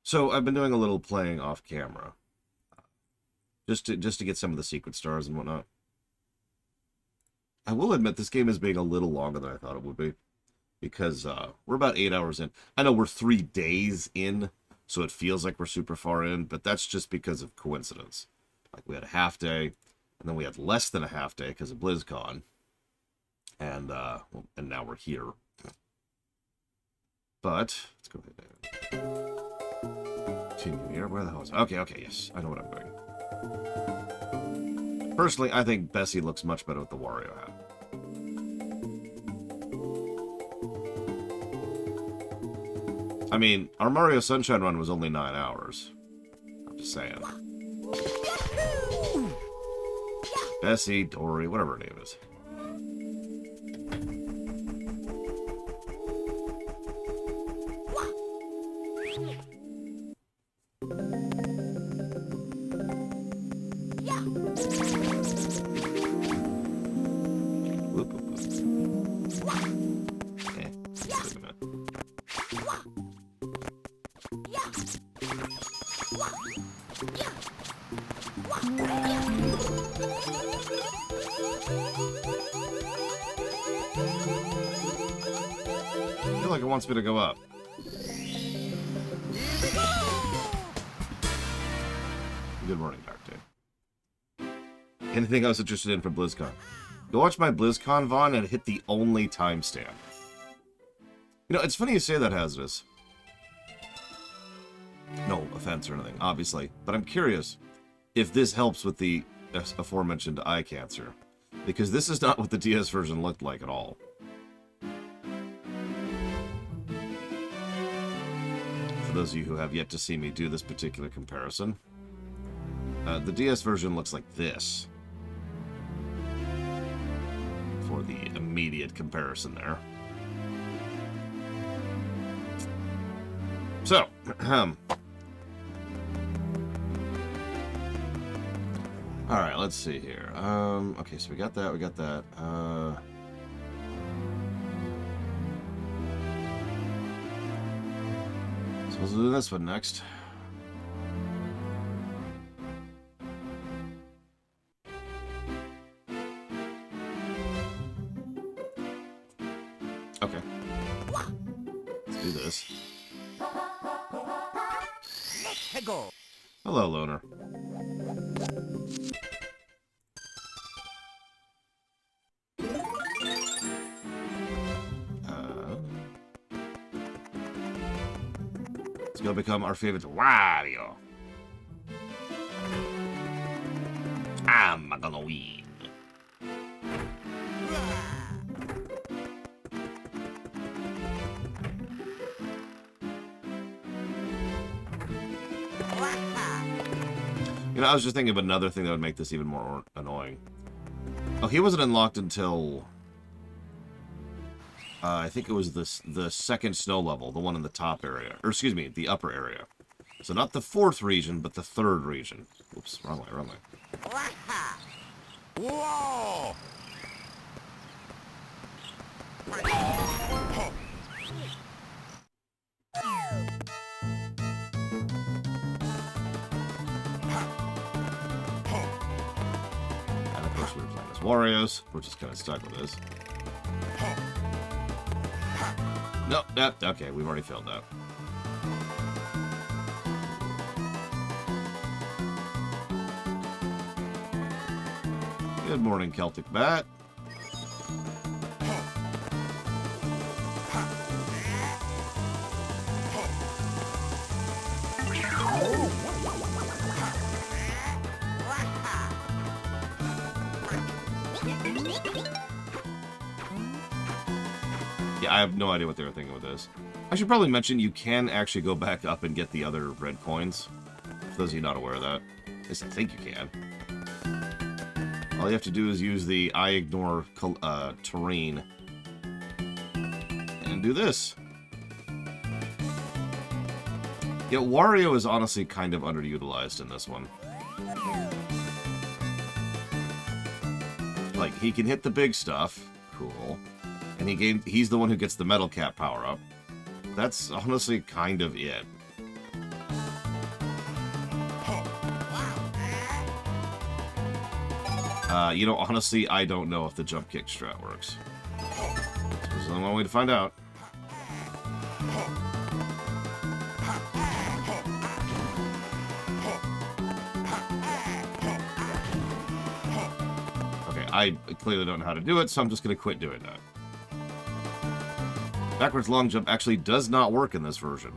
So I've been doing a little playing off camera, just to get some of the secret stars and whatnot. I will admit this game is being a little longer than I thought it would be, because we're about 8 hours in. I know we're 3 days in, so it feels like we're super far in, but that's just because of coincidence. Like, we had a half day, and then we had less than a half day because of BlizzCon, and now we're here. But let's go ahead and continue here. Where the hell is it? Okay, yes, I know what I'm doing. Personally, I think Bessie looks much better with the Wario hat. I mean, our Mario Sunshine run was only 9 hours. I'm just saying. Bessie, Dory, whatever her name is. Whoop, whoop, whoop. Okay, wait a minute. I feel like it wants me to go up. Good morning, Dark Day. Anything I was interested in from BlizzCon? Go watch my BlizzCon Vaughn and hit the only timestamp. You know, it's funny you say that, Hazardous. No offense or anything, obviously. But I'm curious if this helps with the aforementioned eye cancer. Because this is not what the DS version looked like at all. For those of you who have yet to see me do this particular comparison, the DS version looks like this. For the immediate comparison there. So, alright, let's see here. Okay, so we got that. So we'll do this one next. Okay. Let's do this. Hello, Loner. It's gonna become our favorite Wario. I'm gonna win. You know, I was just thinking of another thing that would make this even more annoying. Oh, he wasn't unlocked until... I think it was the second snow level, the one in the top area. Or, excuse me, the upper area. So not the 4th region, but the 3rd region. Oops, wrong way. Whoa! And of course we were playing as Wario's. We're just kind of stuck with this. Nope, okay, we've already failed that. Good morning, Celtic Bat. Yeah, I have no idea what they were thinking with this. I should probably mention you can actually go back up and get the other red coins. For those of you not aware of that. At least I think you can. All you have to do is use the I ignore terrain. And do this. Yeah, Wario is honestly kind of underutilized in this one. Like, he can hit the big stuff. Cool. And he's the one who gets the metal cap power-up. That's honestly kind of it. You know, honestly, I don't know if the jump kick strat works. There's only one way to find out. Okay, I clearly don't know how to do it, so I'm just going to quit doing that. Backwards long jump actually does not work in this version.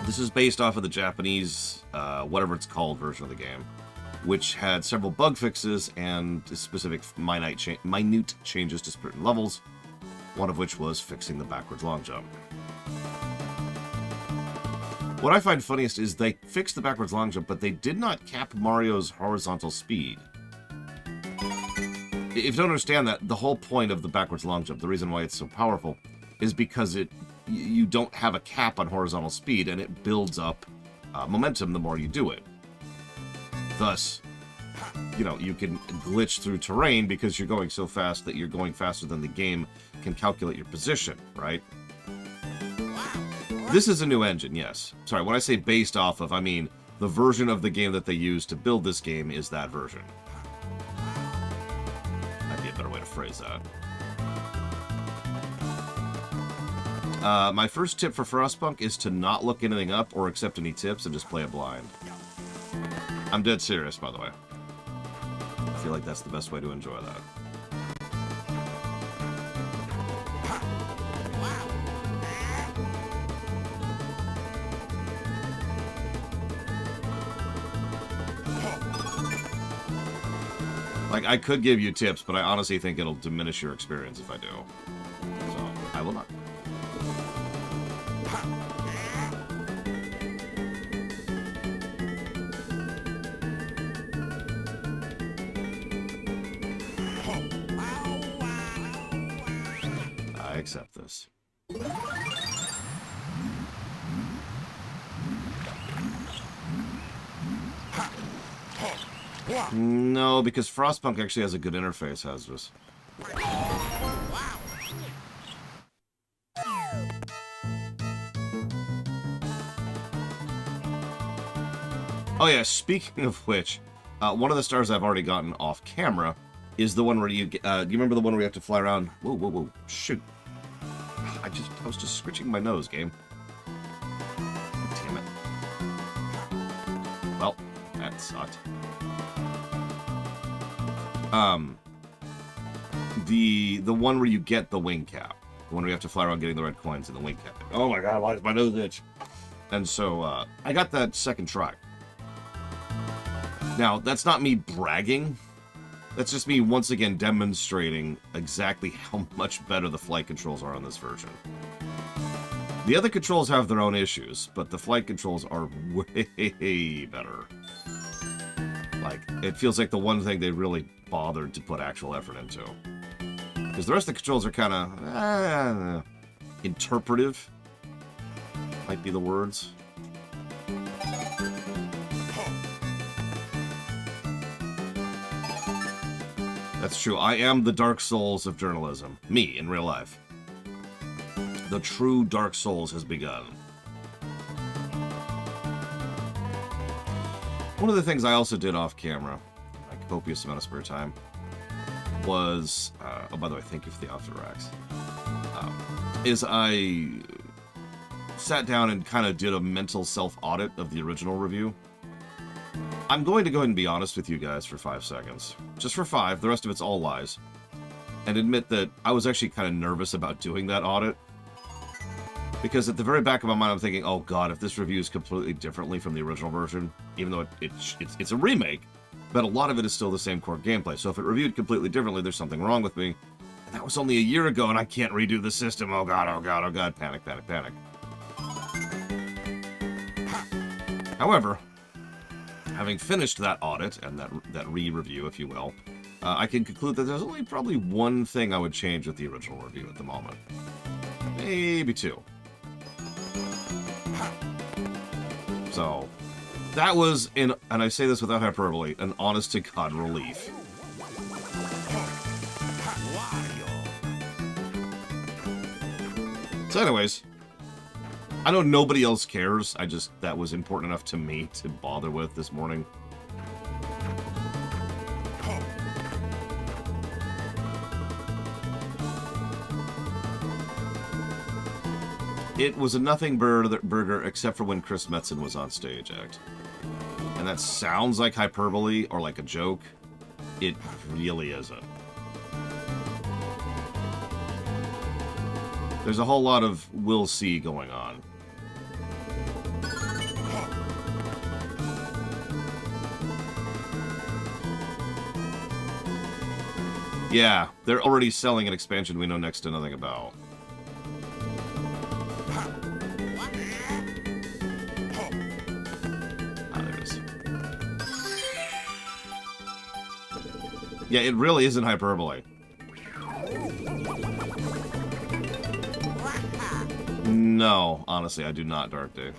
This is based off of the Japanese, whatever it's called, version of the game, which had several bug fixes and specific minute changes to certain levels, one of which was fixing the backwards long jump. What I find funniest is they fixed the backwards long jump, but they did not cap Mario's horizontal speed. If you don't understand that, the whole point of the backwards long jump, the reason why it's so powerful, is because you don't have a cap on horizontal speed, and it builds up momentum the more you do it. Thus, you know, you can glitch through terrain because you're going so fast that you're going faster than the game can calculate your position, right? This is a new engine, yes. Sorry, when I say based off of, I mean the version of the game that they used to build this game is that version. That'd be a better way to phrase that. My first tip for Frostpunk is to not look anything up or accept any tips and just play it blind. I'm dead serious, by the way. I feel like that's the best way to enjoy that. Like, I could give you tips, but I honestly think it'll diminish your experience if I do. So, I will not. I accept this. No, because Frostpunk actually has a good interface, Hazardous. Oh yeah, speaking of which, one of the stars I've already gotten off camera is the one where you get, do you remember the one where you have to fly around? Whoa, whoa, whoa, shoot. I was just scratching my nose, game. Damn it. Well, that sucked. The one where you get the wing cap. The one where you have to fly around getting the red coins in the wing cap. Oh my god, why does my nose itch? And so, I got that second try. Now, that's not me bragging. That's just me once again demonstrating exactly how much better the flight controls are on this version. The other controls have their own issues, but the flight controls are way better. Like, it feels like the one thing they really bothered to put actual effort into. Because the rest of the controls are kind of interpretive. Might be the words. That's true. I am the Dark Souls of journalism. Me, in real life. The true Dark Souls has begun. One of the things I also did off camera, like copious amount of spare time, was, oh, by the way, thank you for the After Racks, is I sat down and kind of did a mental self-audit of the original review. I'm going to go ahead and be honest with you guys for 5 seconds. Just for 5, the rest of it's all lies. And admit that I was actually kind of nervous about doing that audit. Because at the very back of my mind, I'm thinking, oh god, if this review is completely differently from the original version, even though it's a remake, but a lot of it is still the same core gameplay. So if it reviewed completely differently, there's something wrong with me. And that was only a year ago, and I can't redo the system. Oh god, oh god, oh god. Panic, panic, panic. However, having finished that audit, and that re-review, if you will, I can conclude that there's only probably one thing I would change with the original review at the moment. Maybe 2. So, that was, and I say this without hyperbole, an honest-to-God relief. So anyways, I know nobody else cares, that was important enough to me to bother with this morning. It was a nothing burger except for when Chris Metzen was on stage, Act. And that sounds like hyperbole or like a joke. It really isn't. There's a whole lot of we'll see going on. Yeah, they're already selling an expansion we know next to nothing about. Ah, there it is. Yeah, it really isn't hyperbole. No, honestly, I do not, Dark Dave.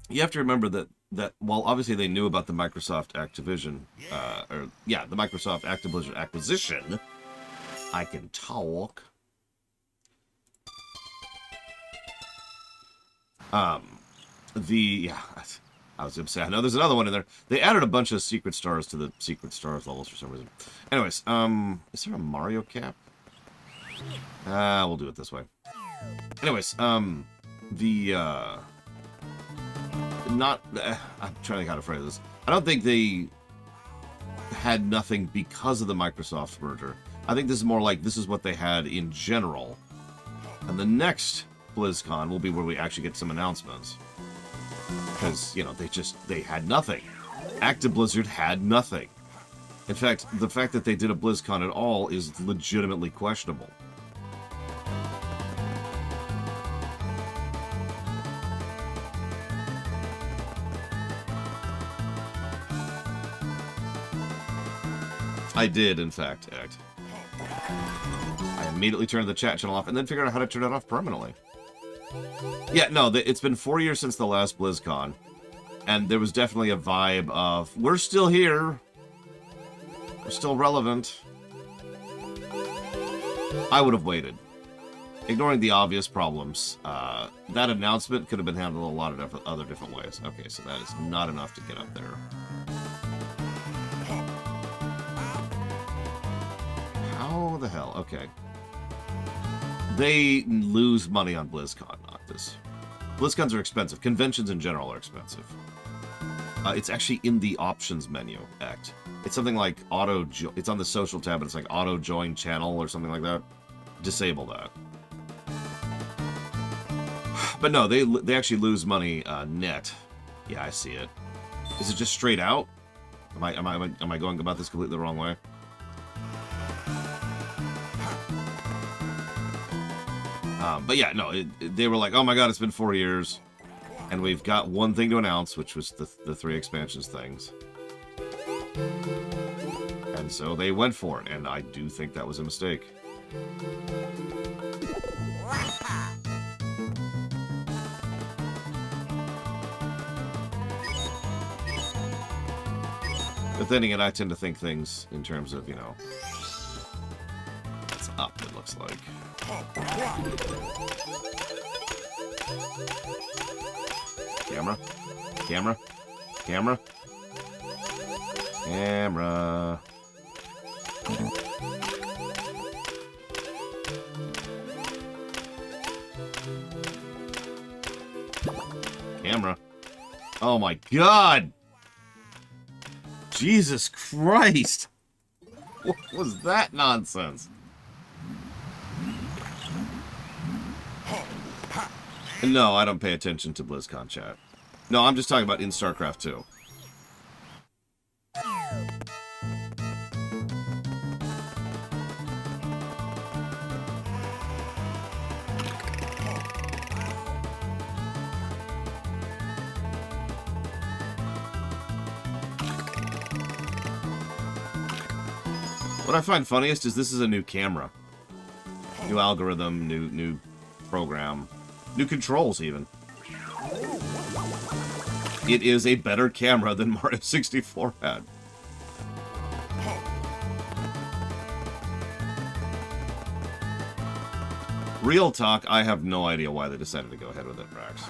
You have to remember that while obviously they knew about the Microsoft Activision, the Microsoft Activision acquisition, I can talk. I was going to say, I know there's another one in there. They added a bunch of secret stars to the secret stars levels for some reason. Anyways, is there a Mario cap? We'll do it this way. Anyways, I'm trying to think how to phrase this. I don't think they had nothing because of the Microsoft merger. I think this is more like this is what they had in general. And the next BlizzCon will be where we actually get some announcements. Because, you know, they had nothing. Active Blizzard had nothing. In fact, the fact that they did a BlizzCon at all is legitimately questionable. I did, in fact, act. I immediately turned the chat channel off and then figured out how to turn it off permanently. Yeah, no, it's been 4 years since the last BlizzCon, and there was definitely a vibe of, we're still here, we're still relevant. I would have waited. Ignoring the obvious problems, that announcement could have been handled a lot of other different ways. Okay, so that is not enough to get up there. How the hell? Okay. They lose money on BlizzCon, not this. BlizzCons are expensive. Conventions in general are expensive. It's actually in the options menu, Act. It's something like it's on the social tab, and it's like auto join channel or something like that. Disable that. But no, they actually lose money net. Yeah, I see it. Is it just straight out? Am I going about this completely the wrong way? But yeah, no, they were like, oh my god, it's been 4 years, and we've got one thing to announce, which was the 3 expansions things. And so they went for it, and I do think that was a mistake. But then again, I tend to think things in terms of, you know, it's up, it looks like. Camera. Camera. Camera. Camera. Camera. Oh my god! Jesus Christ! What was that nonsense? No, I don't pay attention to BlizzCon chat. No, I'm just talking about in StarCraft 2. What I find funniest is this is a new camera. New algorithm, new program. New controls, even. It is a better camera than Mario 64 had. Real talk, I have no idea why they decided to go ahead with it, Rax.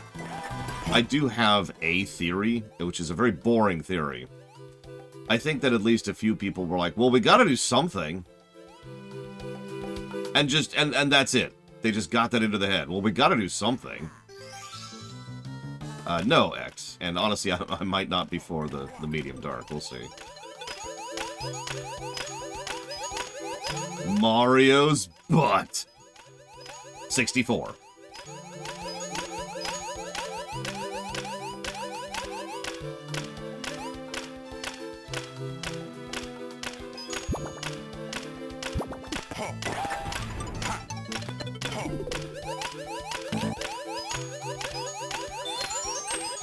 I do have a theory, which is a very boring theory. I think that at least a few people were like, well, we gotta do something. And that's it. They just got that into the head. Well, we gotta do something. No, X. And honestly, I might not be for the medium dark. We'll see. Mario's butt. 64.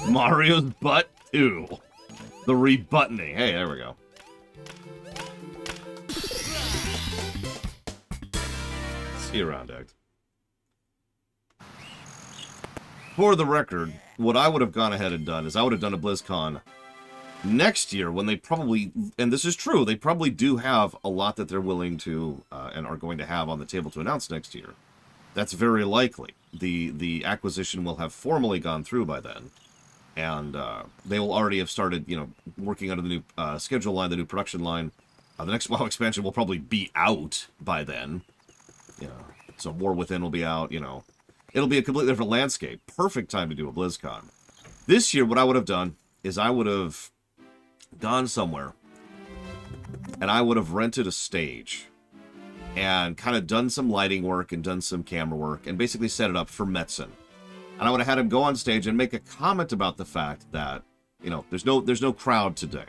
Mario's butt 2. The rebuttoning. Hey, there we go. See you around, Act. For the record, what I would have gone ahead and done is I would have done a BlizzCon next year when they probably, and this is true, they probably do have a lot that they're willing to and are going to have on the table to announce next year. That's very likely. The acquisition will have formally gone through by then. And they will already have started, working under the new schedule line, the new production line. The next WoW expansion will probably be out by then. So War Within will be out, It'll be a completely different landscape. Perfect time to do a BlizzCon. This year, what I would have done is I would have gone somewhere and I would have rented a stage and kind of done some lighting work and done some camera work and basically set it up for Metzen. And I would have had him go on stage and make a comment about the fact that, there's no crowd today.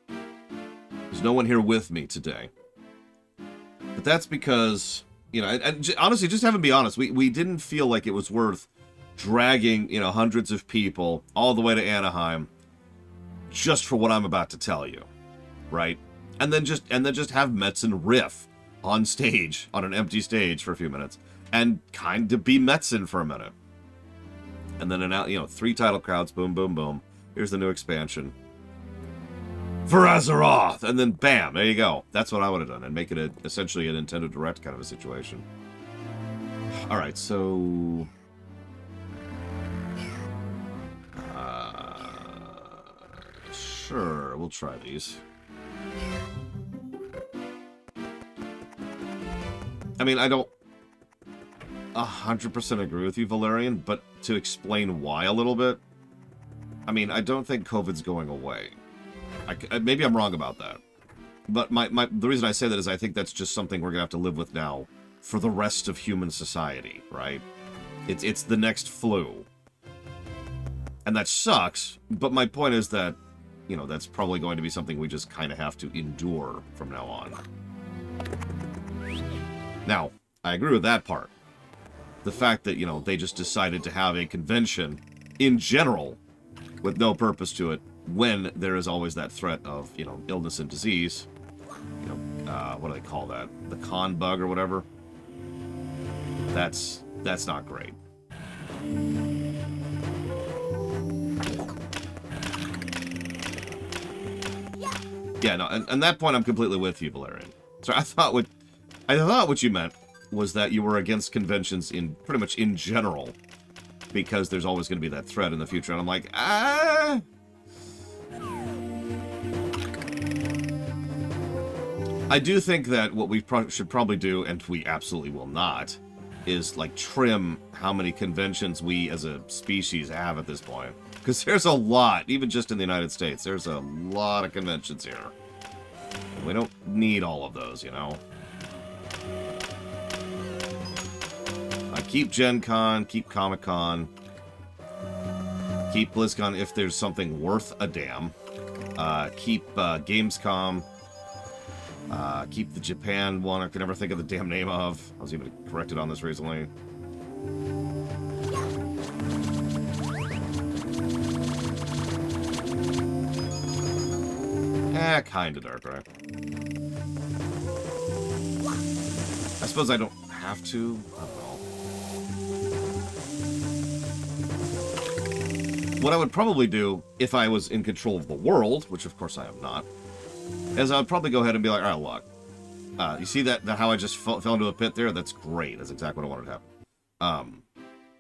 There's no one here with me today. But that's because, and honestly, just have him be honest, we didn't feel like it was worth dragging, hundreds of people all the way to Anaheim just for what I'm about to tell you, right? And then just have Metzen riff on stage, on an empty stage for a few minutes. And kind of be Metzen for a minute. And then, 3 title crowds, boom, boom, boom. Here's the new expansion. For Azeroth! And then, bam, there you go. That's what I would have done. And make it essentially a Nintendo Direct kind of a situation. Alright, so... sure, we'll try these. I mean, I don't 100% agree with you, Valerian, but to explain why a little bit, I mean, I don't think COVID's going away. Maybe I'm wrong about that. But the reason I say that is I think that's just something we're going to have to live with now for the rest of human society, right? It's the next flu. And that sucks, but my point is that, that's probably going to be something we just kind of have to endure from now on. Now, I agree with that part. The fact that, they just decided to have a convention in general with no purpose to it when there is always that threat of, illness and disease. What do they call that? The con bug or whatever. That's not great. Yeah, no, and that point I'm completely with you, Valerian. So I thought what you meant was that you were against conventions in pretty much in general because there's always going to be that threat in the future. And I'm like, I do think that what we should probably do, and we absolutely will not, is like trim how many conventions we as a species have at this point. Because there's a lot, even just in the United States, there's a lot of conventions here. We don't need all of those, Keep Gen Con, keep Comic Con, keep BlizzCon if there's something worth a damn. Keep Gamescom. Keep the Japan one I can never think of the damn name of. I was even corrected on this recently. Kinda dark, right? I suppose I don't have to. I don't know. What I would probably do, if I was in control of the world, which of course I am not, is I would probably go ahead and be like, alright, look, You see that how I just fell into a pit there? That's great. That's exactly what I wanted to happen.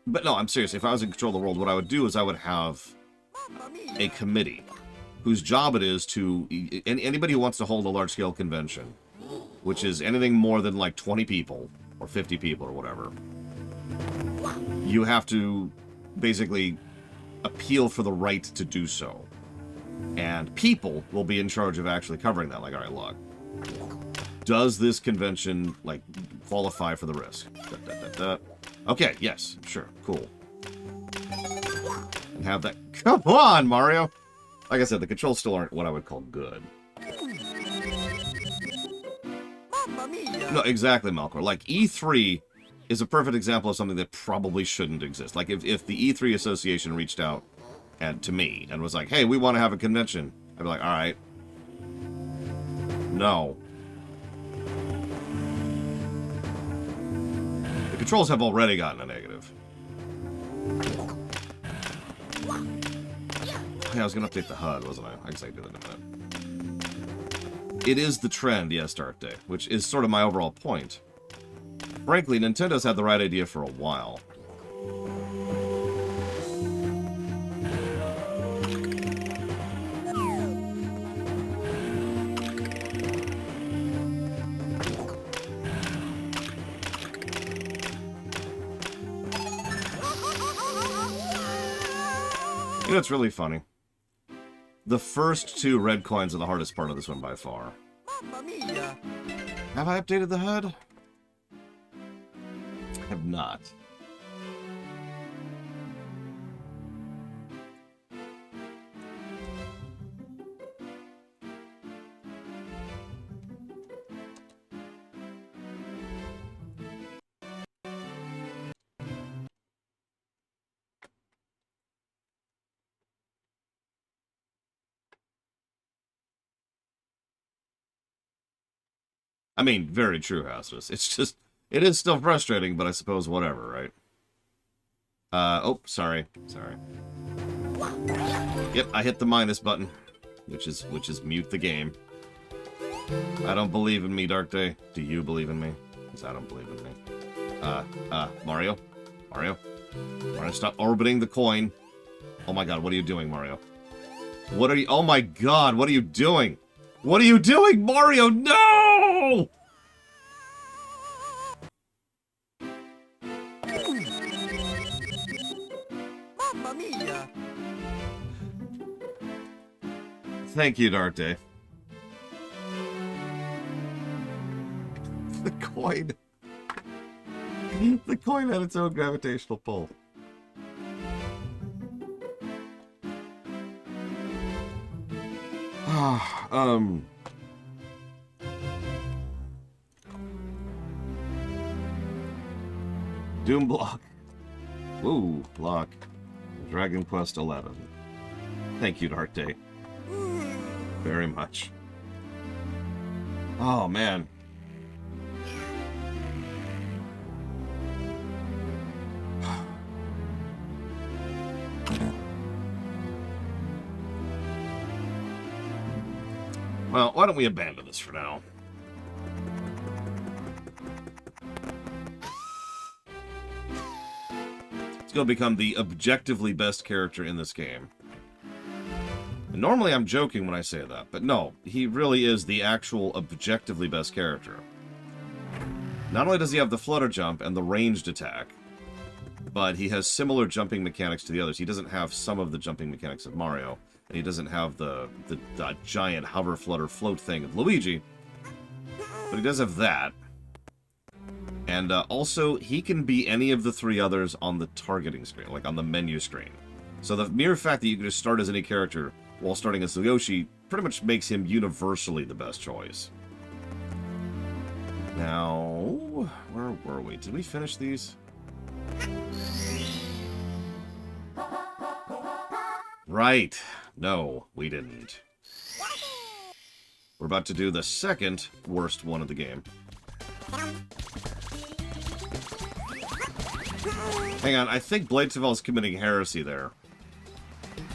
But no, I'm serious. If I was in control of the world, what I would do is I would have a committee whose job it is to... Anybody who wants to hold a large-scale convention, which is anything more than like 20 people or 50 people or whatever, you have to basically appeal for the right to do so. And people will be in charge of actually covering that. Like, all right, look. Does this convention, like, qualify for the risk? Okay, yes, sure, cool. And have that... Come on, Mario! Like I said, the controls still aren't what I would call good. No, exactly, Malcor. Like, E3 is a perfect example of something that probably shouldn't exist. Like, if the E3 Association reached out to me and was like, hey, we want to have a convention, I'd be like, all right. No. The controls have already gotten a negative. Yeah, I was going to update the HUD, wasn't I? I guess I did it in a minute. It is the trend, yes, Dark Day, which is sort of my overall point. Frankly, Nintendo's had the right idea for a while. You know, it's really funny. The first 2 red coins are the hardest part of this one by far. Have I updated the HUD? I have not. I mean, very true, Houses. It's just, it is still frustrating, but I suppose whatever, right? Oh, sorry. Yep, I hit the minus button, which is mute the game. I don't believe in me, Dark Day. Do you believe in me? Because I don't believe in me. Mario? Mario, stop orbiting the coin. Oh my god, what are you doing, Mario? What are you... Oh my god, what are you doing? What are you doing, Mario? No! Mamma mia! Thank you, Dark Day. The coin... The coin had its own gravitational pull. Doom block. Woo, block. Dragon Quest 11. Thank you, Dark Day. Very much. Oh, man. Well, why don't we abandon this for now? Let's go become the objectively best character in this game. And normally I'm joking when I say that, but no, he really is the actual objectively best character. Not only does he have the flutter jump and the ranged attack, but he has similar jumping mechanics to the others. He doesn't have some of the jumping mechanics of Mario, and he doesn't have the giant hover, flutter, float thing of Luigi, but he does have that. And also, he can be any of the 3 others on the targeting screen, like on the menu screen. So the mere fact that you can just start as any character while starting as Yoshi pretty much makes him universally the best choice. Now, where were we? Did we finish these? Right. No, we didn't. We're about to do the second worst one of the game. Hang on, I think Bladesival is committing heresy there.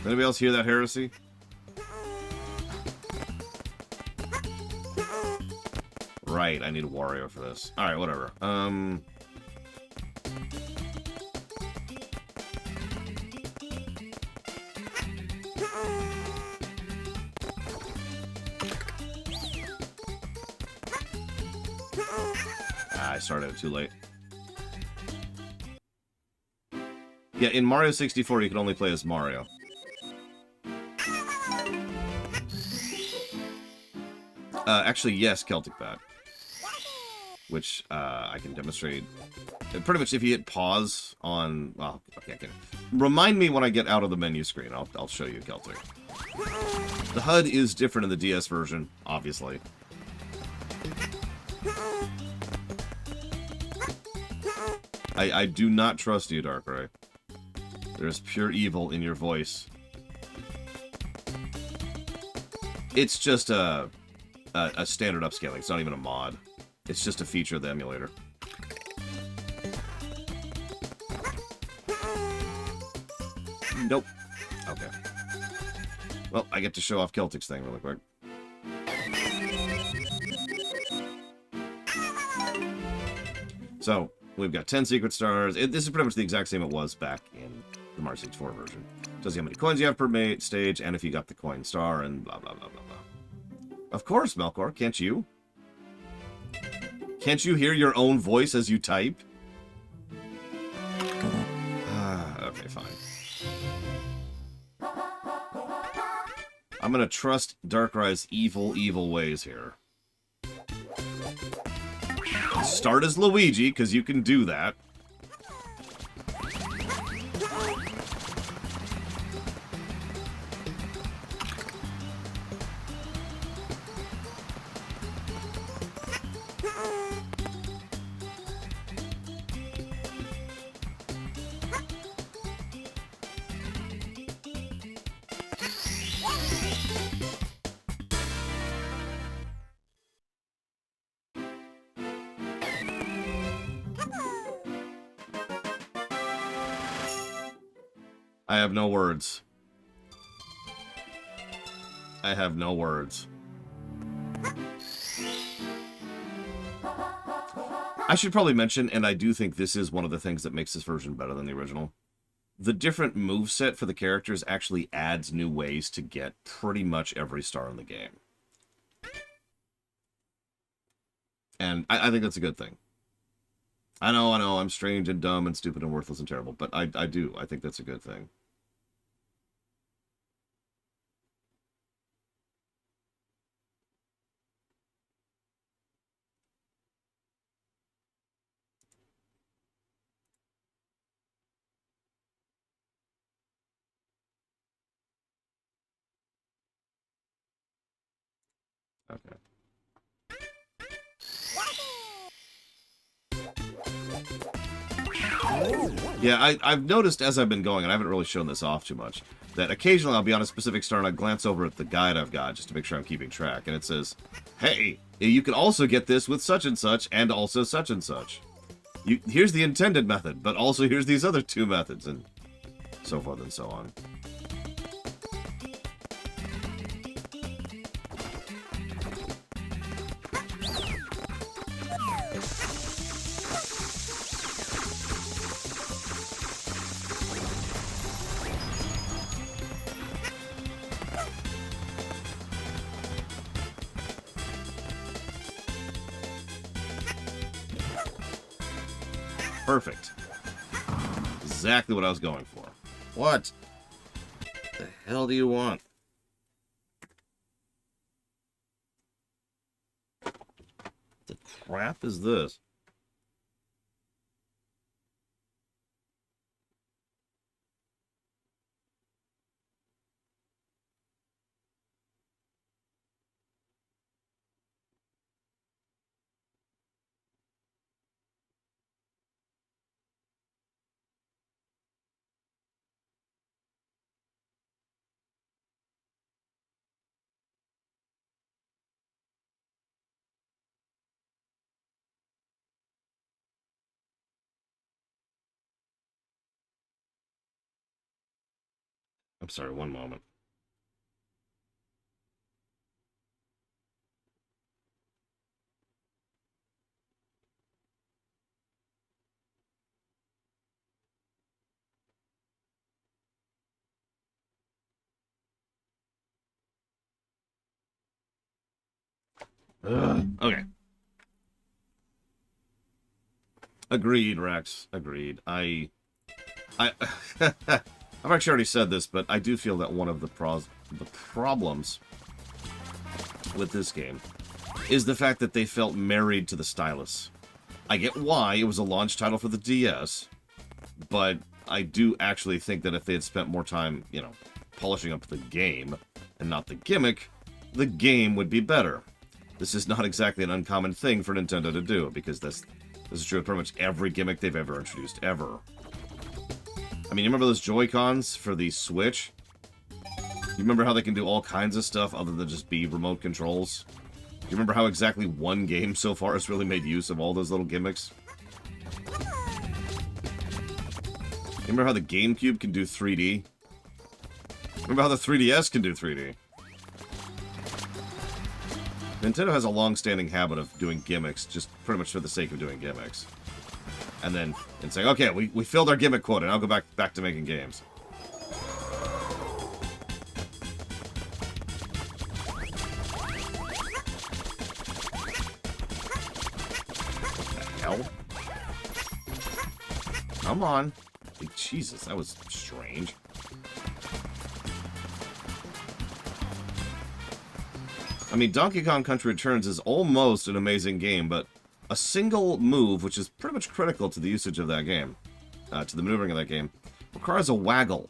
Anybody else hear that heresy? Right, I need a Wario for this. Alright, whatever. I started it too late. Yeah, in Mario 64, you can only play as Mario. Actually, yes, Celtic Bat. Which, I can demonstrate. Pretty much, if you hit pause on... Well, okay, I can... Remind me when I get out of the menu screen. I'll show you Celtic. The HUD is different in the DS version, obviously. I do not trust you, Darkrai. There's pure evil in your voice. It's just a standard upscaling. It's not even a mod. It's just a feature of the emulator. Nope. Okay. Well, I get to show off Celtic's thing really quick. So, we've got 10 secret stars. This is pretty much the exact same it was back in the Mario 64 version. Tells you how many coins you have per stage, and if you got the coin star, and blah, blah, blah, blah, blah. Of course, Melkor, can't you? Can't you hear your own voice as you type? Okay, fine. I'm gonna trust Darkrai's evil, evil ways here. Start as Luigi, because you can do that. I have no words. I have no words. I should probably mention, and I do think this is one of the things that makes this version better than the original. The different moveset for the characters actually adds new ways to get pretty much every star in the game. And I think that's a good thing. I know, I'm strange and dumb and stupid and worthless and terrible, but I do. I think that's a good thing. Okay. Yeah, I've noticed as I've been going, and I haven't really shown this off too much, that occasionally I'll be on a specific star and I glance over at the guide I've got just to make sure I'm keeping track, and it says, hey, you can also get this with such and also such and such. Here's the intended method, but also here's these other two methods, and so forth and so on. Perfect. Exactly what I was going for. What the hell do you want? The crap is this? I'm sorry, one moment. Okay. Agreed, Rex. Agreed. I've actually already said this, but I do feel that one of the problems with this game is the fact that they felt married to the stylus. I get why it was a launch title for the DS, but I do actually think that if they had spent more time, you know, polishing up the game and not the gimmick, the game would be better. This is not exactly an uncommon thing for Nintendo to do, because this is true of pretty much every gimmick they've ever introduced, ever. I mean, you remember those Joy-Cons for the Switch? You remember how they can do all kinds of stuff other than just be remote controls? Do you remember how exactly one game so far has really made use of all those little gimmicks? You remember how the GameCube can do 3D? Remember how the 3DS can do 3D? Nintendo has a long-standing habit of doing gimmicks just pretty much for the sake of doing gimmicks. And then saying, okay, we filled our gimmick quota, and I'll go back to making games. What the hell? Come on. Jesus, that was strange. I mean, Donkey Kong Country Returns is almost an amazing game, but a single move, which is pretty much critical to the usage of that game, to the maneuvering of that game, requires a waggle.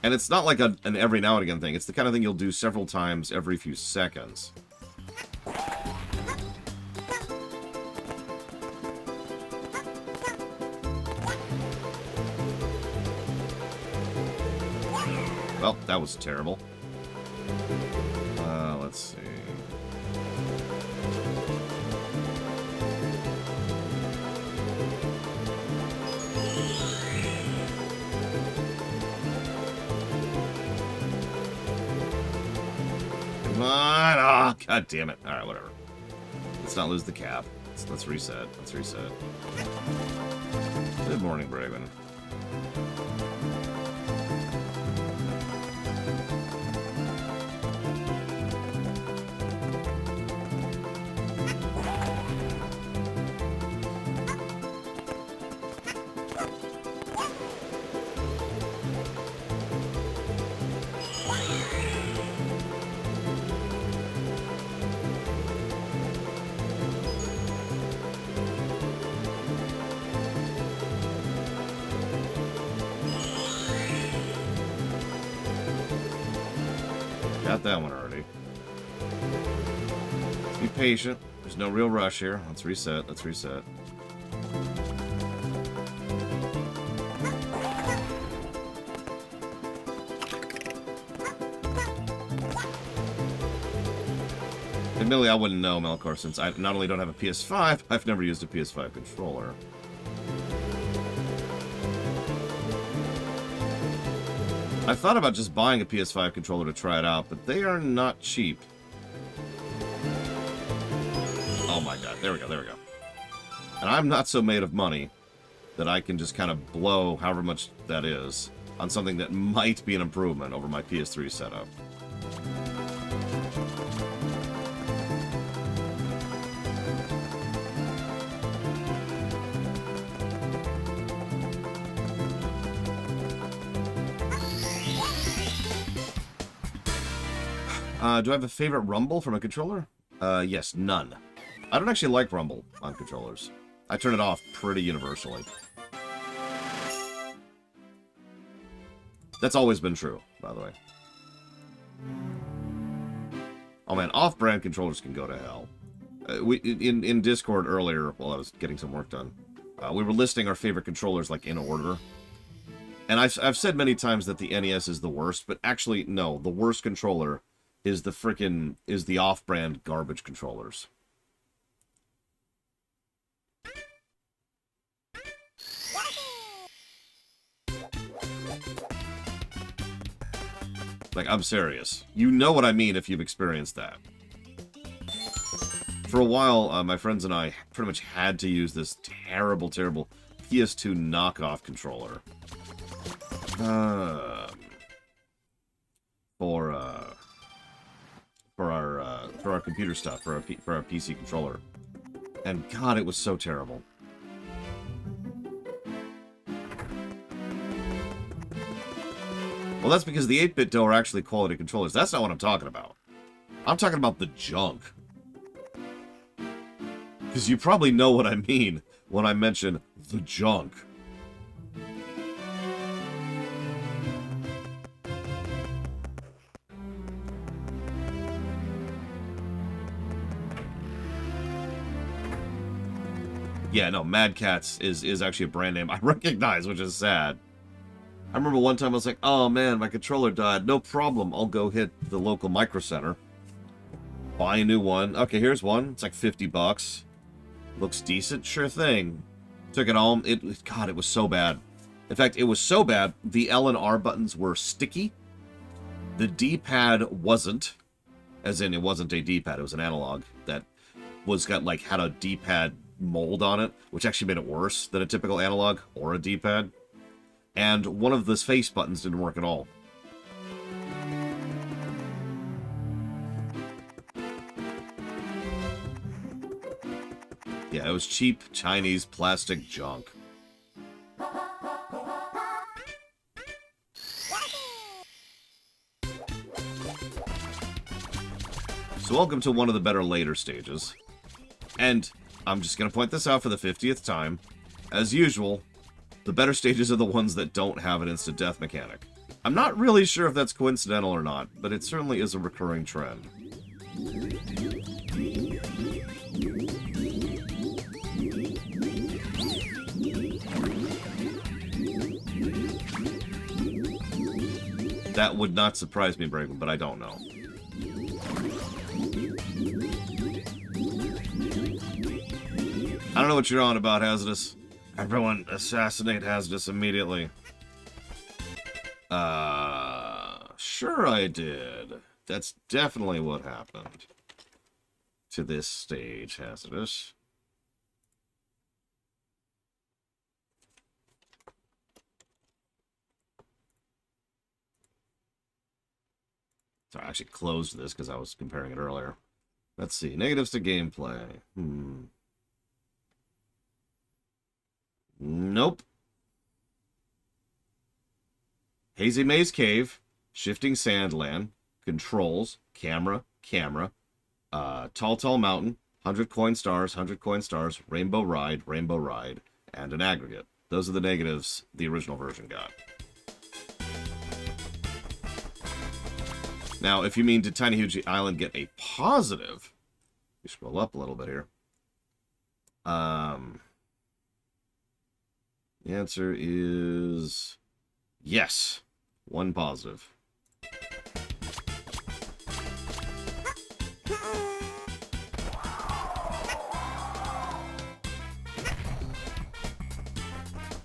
And it's not like an every now and again thing. It's the kind of thing you'll do several times every few seconds. Well, that was terrible. Let's see. Come on! Oh, God damn it. Alright, whatever. Let's not lose the cap. Let's reset. Let's reset. Good morning, Braven. Got that one already. Be patient. There's no real rush here. Let's reset. Let's reset. Admittedly, I wouldn't know, Melkor, since I not only don't have a PS5, I've never used a PS5 controller. I thought about just buying a PS5 controller to try it out, but they are not cheap. Oh my god, there we go, there we go. And I'm not so made of money that I can just kind of blow however much that is on something that might be an improvement over my PS3 setup. Do I have a favorite rumble from a controller? Yes, none. I don't actually like rumble on controllers. I turn it off pretty universally. That's always been true, by the way. Oh man, off-brand controllers can go to hell. In Discord earlier, while I was getting some work done, we were listing our favorite controllers like in order. And I've said many times that the NES is the worst, but actually, no, the worst controller is the off-brand garbage controllers. Like, I'm serious. You know what I mean if you've experienced that. For a while, my friends and I pretty much had to use this terrible, terrible PS2 knockoff controller. computer stuff, for our PC controller. And God, it was so terrible. Well, that's because the 8-bit dough are actually quality controllers. That's not what I'm talking about. I'm talking about the junk. Because you probably know what I mean when I mention the junk. Yeah, no, Mad Catz is actually a brand name I recognize, which is sad. I remember one time I was like, oh man, my controller died. No problem, I'll go hit the local Micro Center. Buy a new one. Okay, here's one. It's like 50 bucks. Looks decent. Sure thing. Took it home. God, it was so bad. In fact, it was so bad, the L and R buttons were sticky. The D-pad wasn't. As in, it wasn't a D-pad. It was an analog that had a D-pad mold on it, which actually made it worse than a typical analog or a D-pad. And one of the face buttons didn't work at all. Yeah, it was cheap Chinese plastic junk. So welcome to one of the better later stages. And I'm just going to point this out for the 50th time. As usual, the better stages are the ones that don't have an instant death mechanic. I'm not really sure if that's coincidental or not, but it certainly is a recurring trend. That would not surprise me, Braven, but I don't know. I don't know what you're on about, Hazardous. Everyone assassinate Hazardous immediately. Sure I did. That's definitely what happened to this stage, Hazardous. So I actually closed this because I was comparing it earlier. Let's see. Negatives to gameplay. Nope. Hazy Maze Cave, Shifting Sandland, Controls, Camera, Tall Mountain, 100 coin stars, Rainbow Ride, and an aggregate. Those are the negatives the original version got. Now, if you mean, did Tiny Huge Island get a positive? You scroll up a little bit here. The answer is yes. One positive.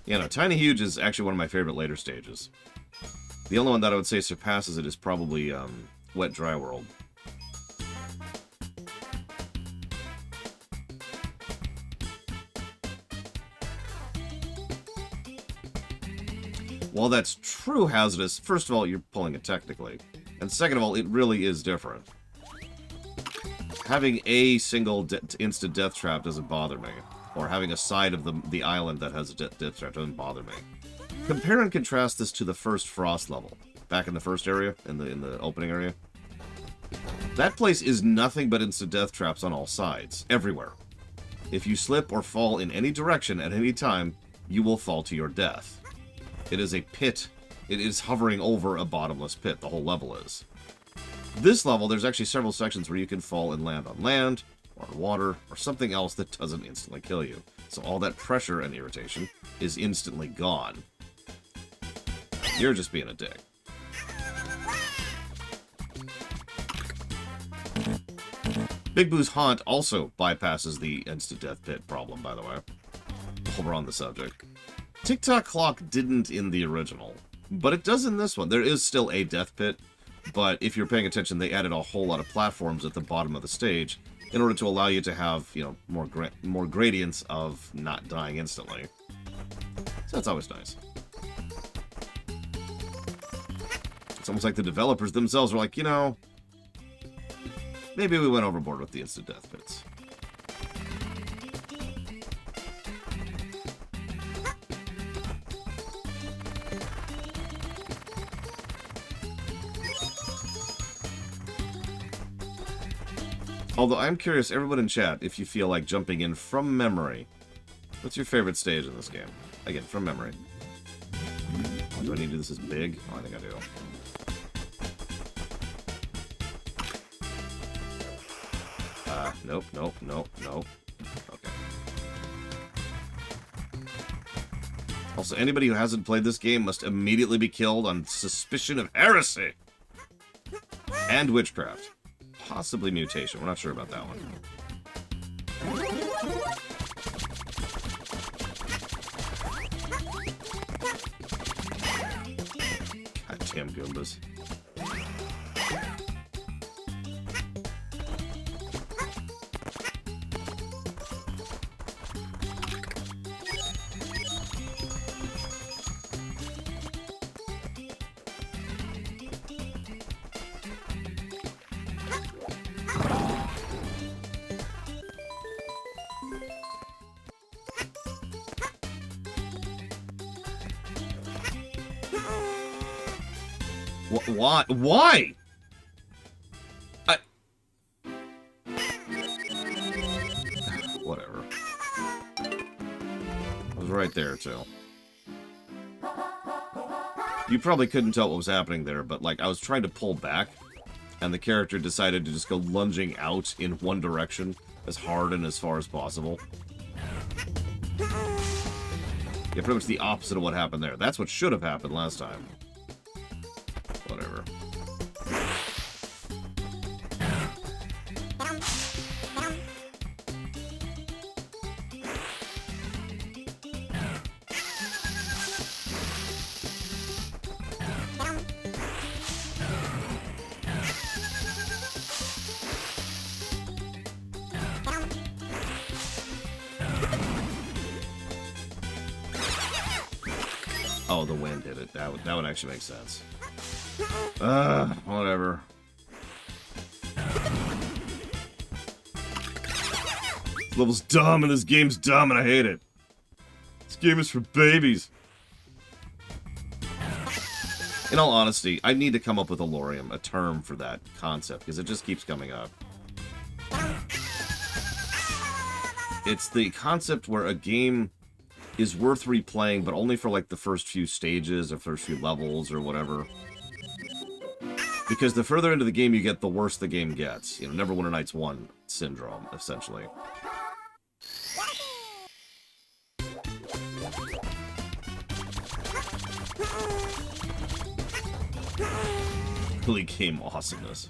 Yeah, no, Tiny Huge is actually one of my favorite later stages. The only one that I would say surpasses it is probably Wet Dry World. While that's true, Hazardous, first of all, you're pulling it technically. And second of all, it really is different. Having a single instant death trap doesn't bother me. Or having a side of the island that has a death trap doesn't bother me. Compare and contrast this to the first Frost level. Back in the first area, in the opening area. That place is nothing but instant death traps on all sides. Everywhere. If you slip or fall in any direction at any time, you will fall to your death. It is a pit. It is hovering over a bottomless pit. The whole level is. This level, there's actually several sections where you can fall and land on land, or on water, or something else that doesn't instantly kill you. So all that pressure and irritation is instantly gone. You're just being a dick. Big Boo's Haunt also bypasses the instant death pit problem, by the way. While we're on the subject. Tick-Tock Clock didn't in the original, but it does in this one. There is still a death pit, but if you're paying attention, they added a whole lot of platforms at the bottom of the stage in order to allow you to have, you know, more gradients of not dying instantly. So that's always nice. It's almost like the developers themselves are like, you know, Maybe we went overboard with the instant death bits. Although I'm curious, everyone in chat, if you feel like jumping in from memory. What's your favorite stage in this game? Again, from memory. Oh, do I need to do this as big? Oh, I think I do. Nope, nope, nope, nope. Okay. Also, anybody who hasn't played this game must immediately be killed on suspicion of heresy. And witchcraft. Possibly mutation. We're not sure about that one. Goddamn Goombas. Why? Why? Whatever. I was right there, too. You probably couldn't tell what was happening there, but, like, I was trying to pull back, and the character decided to just go lunging out in one direction as hard and as far as possible. Yeah, pretty much the opposite of what happened there. That's what should have happened last time. Whatever. Oh, the wind hit it. That would actually make sense. Whatever. This level's dumb and this game's dumb and I hate it. This game is for babies. In all honesty, I need to come up with a lorium, a term for that concept, because it just keeps coming up. It's the concept where a game is worth replaying, but only for like the first few stages or first few levels or whatever. Because the further into the game you get, the worse the game gets. You know, Neverwinter Nights 1 syndrome, essentially. Really game awesomeness.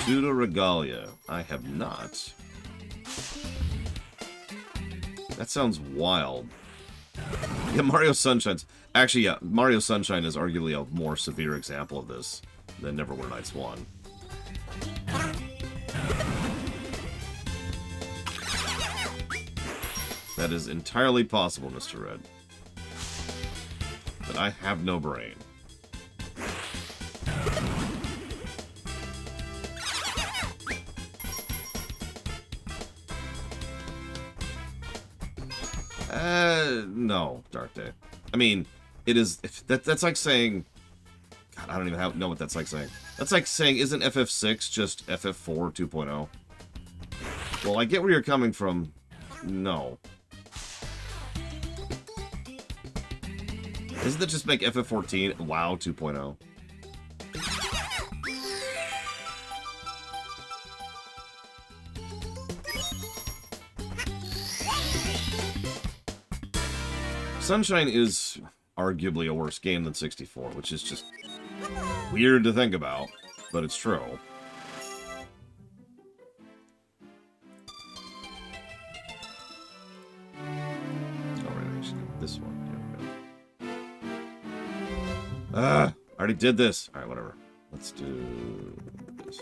Pseudo Regalia. I have not. That sounds wild. Yeah, Mario Sunshine's... Actually, yeah, Mario Sunshine is arguably a more severe example of this than Neverwinter Nights 1. That is entirely possible, Mr. Red. But I have no brain. No, Dark Day. I mean, it is... That's like saying... God, I don't even know what that's like saying. That's like saying, isn't FF6 just FF4 2.0? Well, I get where you're coming from. No. Doesn't that just make FF14 WoW 2.0? Sunshine is arguably a worse game than 64, which is just weird to think about, but it's true. This one. Here we go. I already did this. Alright, whatever. Let's do this.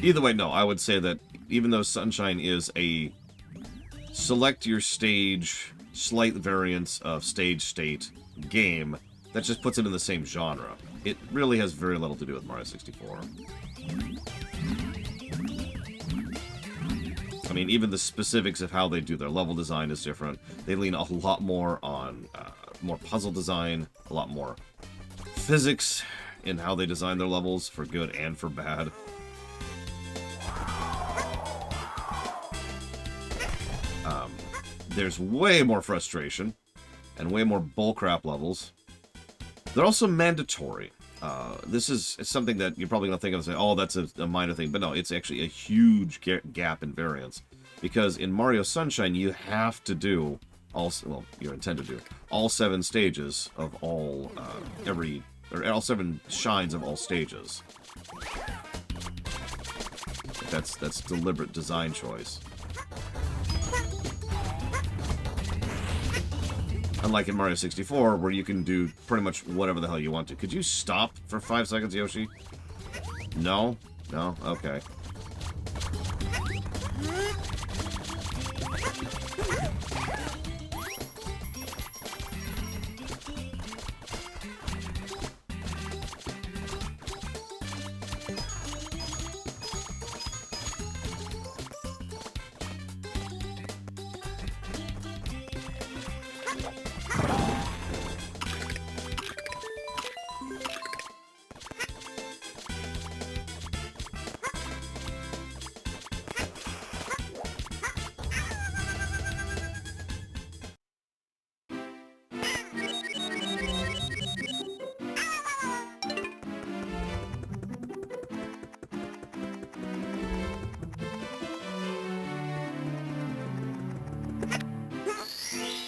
Either way, no, I would say that even though Sunshine is a select your stage, slight variance of stage state game, that just puts it in the same genre. It really has very little to do with Mario 64. I mean, even the specifics of how they do their level design is different. They lean a lot more on more puzzle design, a lot more physics in how they design their levels, for good and for bad. There's way more frustration and way more bullcrap levels. They're also mandatory. This is something that you're probably going to think of and say, oh, that's a minor thing. But no, it's actually a huge gap in variance. Because in Mario Sunshine, you have to do, well, you're intended to do, all 7 stages of all, all 7 shines of all stages. That's deliberate design choice. Unlike in Mario 64, where you can do pretty much whatever the hell you want to. Could you stop for 5 seconds, Yoshi? No? No? Okay.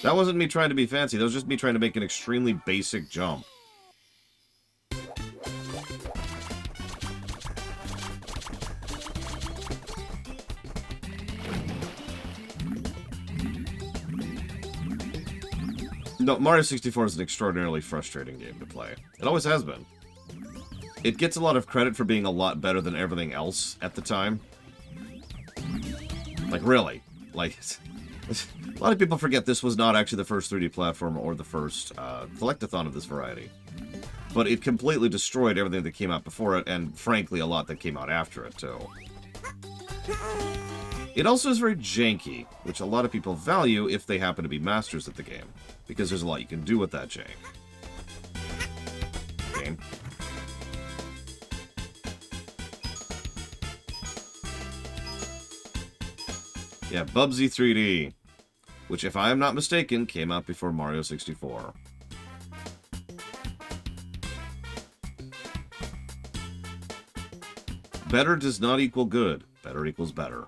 That wasn't me trying to be fancy. That was just me trying to make an extremely basic jump. No, Mario 64 is an extraordinarily frustrating game to play. It always has been. It gets a lot of credit for being a lot better than everything else at the time. Like, really. Like, a lot of people forget this was not actually the first 3D platformer or the first collectathon of this variety. But it completely destroyed everything that came out before it, and frankly, a lot that came out after it, too. It also is very janky, which a lot of people value if they happen to be masters at the game, because there's a lot you can do with that jank. Game. Yeah, Bubsy 3D, which, if I am not mistaken, came out before Mario 64. Better does not equal good. Better equals better.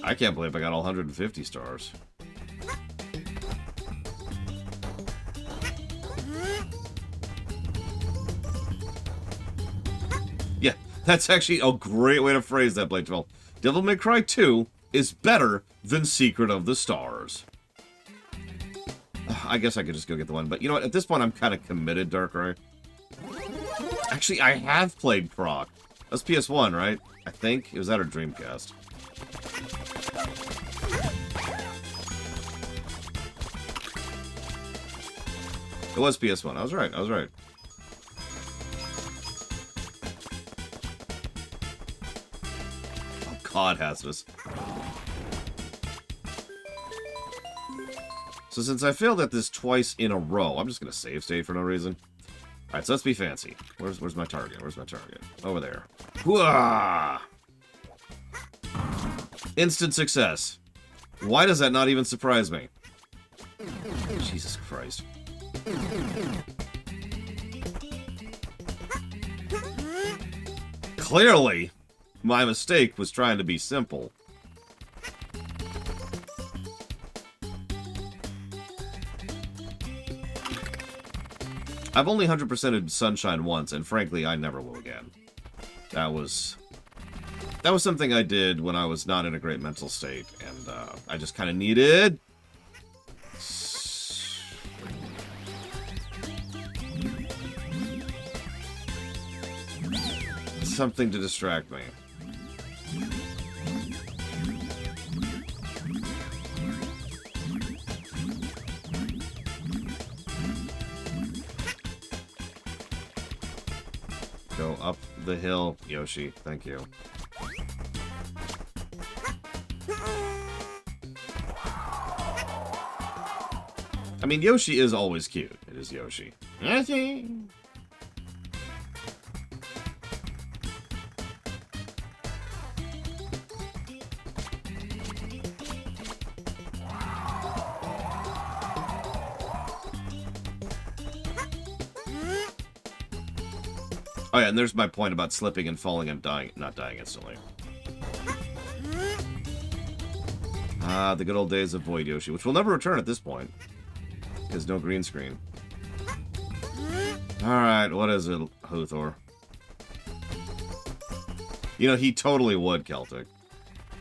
I can't believe I got all 150 stars. Yeah, that's actually a great way to phrase that, Blade 12. Devil May Cry 2 is better than Secret of the Stars. I guess I could just go get the one, but you know what? At this point, I'm kind of committed, Darkrai. Actually, I have played Croc. That's PS1, right? I think. It was that or Dreamcast. It was PS1. I was right. I was right. Oh, God, Hasmus. So since I failed at this twice in a row, I'm just going to save state for no reason. Alright, so let's be fancy. Where's my target? Where's my target? Over there. Hooah! Instant success. Why does that not even surprise me? Jesus Christ. Clearly, my mistake was trying to be simple. I've only 100%ed Sunshine once, and frankly, I never will again. That was something I did when I was not in a great mental state, and I just kind of needed something to distract me. Go up the hill, Yoshi. Thank you. I mean, Yoshi is always cute. It is Yoshi. Yoshi! Oh yeah, and there's my point about slipping and falling and dying, not dying instantly. Ah, the good old days of Void Yoshi, which will never return at this point. Because no green screen. Alright, what is it, Huthor? You know, he totally would, Celtic.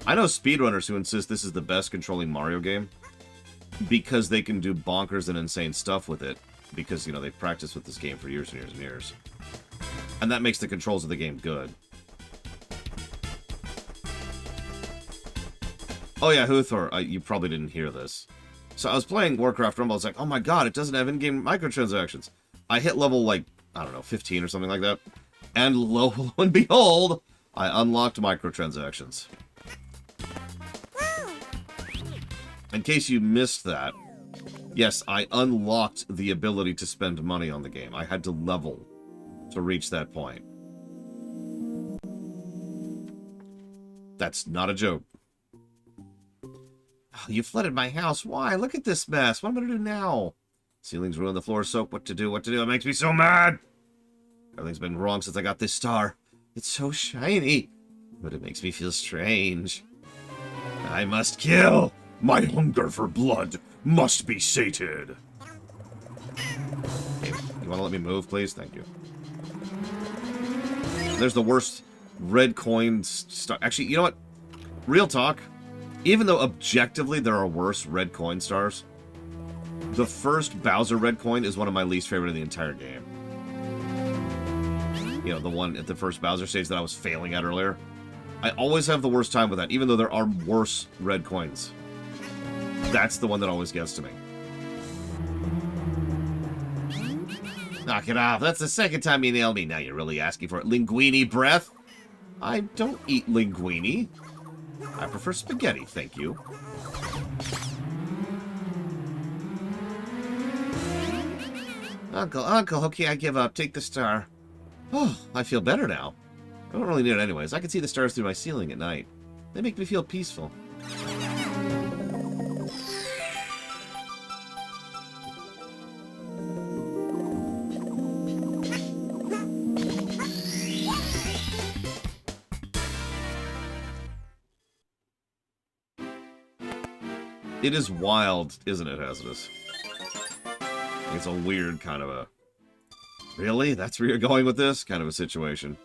I know speedrunners who insist this is the best controlling Mario game. Because they can do bonkers and insane stuff with it. Because, you know, they've practiced with this game for years and years and years. And that makes the controls of the game good. Oh yeah, Huthor, you probably didn't hear this. So I was playing Warcraft Rumble, I was like, oh my god, it doesn't have in-game microtransactions. I hit level, like, I don't know, 15 or something like that. And lo and behold, I unlocked microtransactions. In case you missed that, yes, I unlocked the ability to spend money on the game. I had to level to reach that point. That's not a joke. Oh, you flooded my house. Why? Look at this mess. What am I going to do now? Ceiling's ruined, the floor soaked. What to do? What to do? It makes me so mad. Everything's been wrong since I got this star. It's so shiny, but it makes me feel strange. I must kill. My hunger for blood must be sated. Hey, you want to let me move, please? Thank you. There's the worst red coin star. Actually, you know what? Real talk. Even though objectively there are worse red coin stars, the first Bowser red coin is one of my least favorite in the entire game. You know, the one at the first Bowser stage that I was failing at earlier. I always have the worst time with that, even though there are worse red coins. That's the one that always gets to me. Knock it off. That's the second time you nailed me. Now you're really asking for it. Linguini breath? I don't eat linguini. I prefer spaghetti, thank you. Uncle, okay, I give up. Take the star. Oh, I feel better now. I don't really need it anyways. I can see the stars through my ceiling at night. They make me feel peaceful. It is wild, isn't it, Hazardous? It's a weird kind of a... Really? That's where you're going with this? Kind of a situation.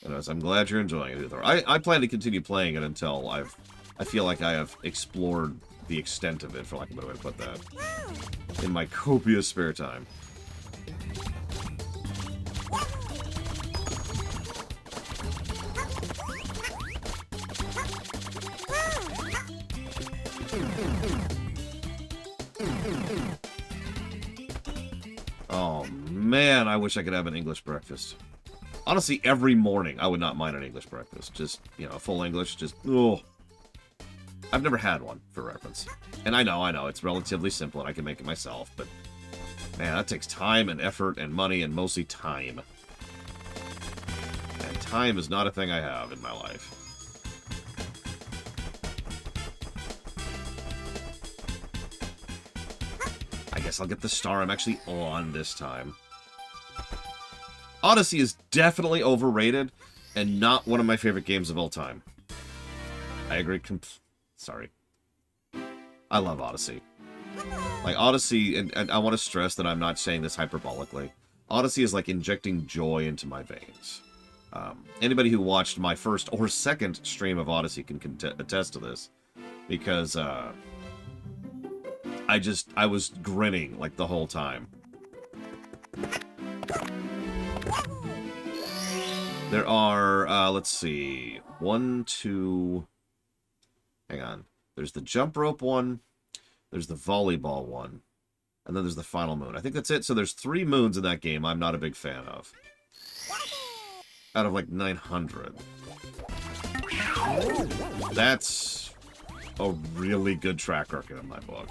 Anyways, I'm glad you're enjoying it, Uthor. I plan to continue playing it until I feel like I have explored the extent of it, for lack of a better way to put that, in my copious spare time. Oh, man, I wish I could have an English breakfast. Honestly, every morning, I would not mind an English breakfast. Just, you know, full English, just, oh. I've never had one, for reference. And I know, it's relatively simple and I can make it myself, but, man, that takes time and effort and money and mostly time. And time is not a thing I have in my life. I guess I'll get the star I'm actually on this time. Odyssey is definitely overrated and not one of my favorite games of all time. I agree. Sorry. I love Odyssey. Like, Odyssey, and I want to stress that I'm not saying this hyperbolically. Odyssey is like injecting joy into my veins. Anybody who watched my first or second stream of Odyssey can attest to this. Because, I I was grinning, like, the whole time. There are, let's see, 1, 2... Hang on. There's the jump rope one, there's the volleyball one, and then there's the final moon. I think that's it. So there's 3 moons in that game I'm not a big fan of. Out of, like, 900. That's a really good track record in my book.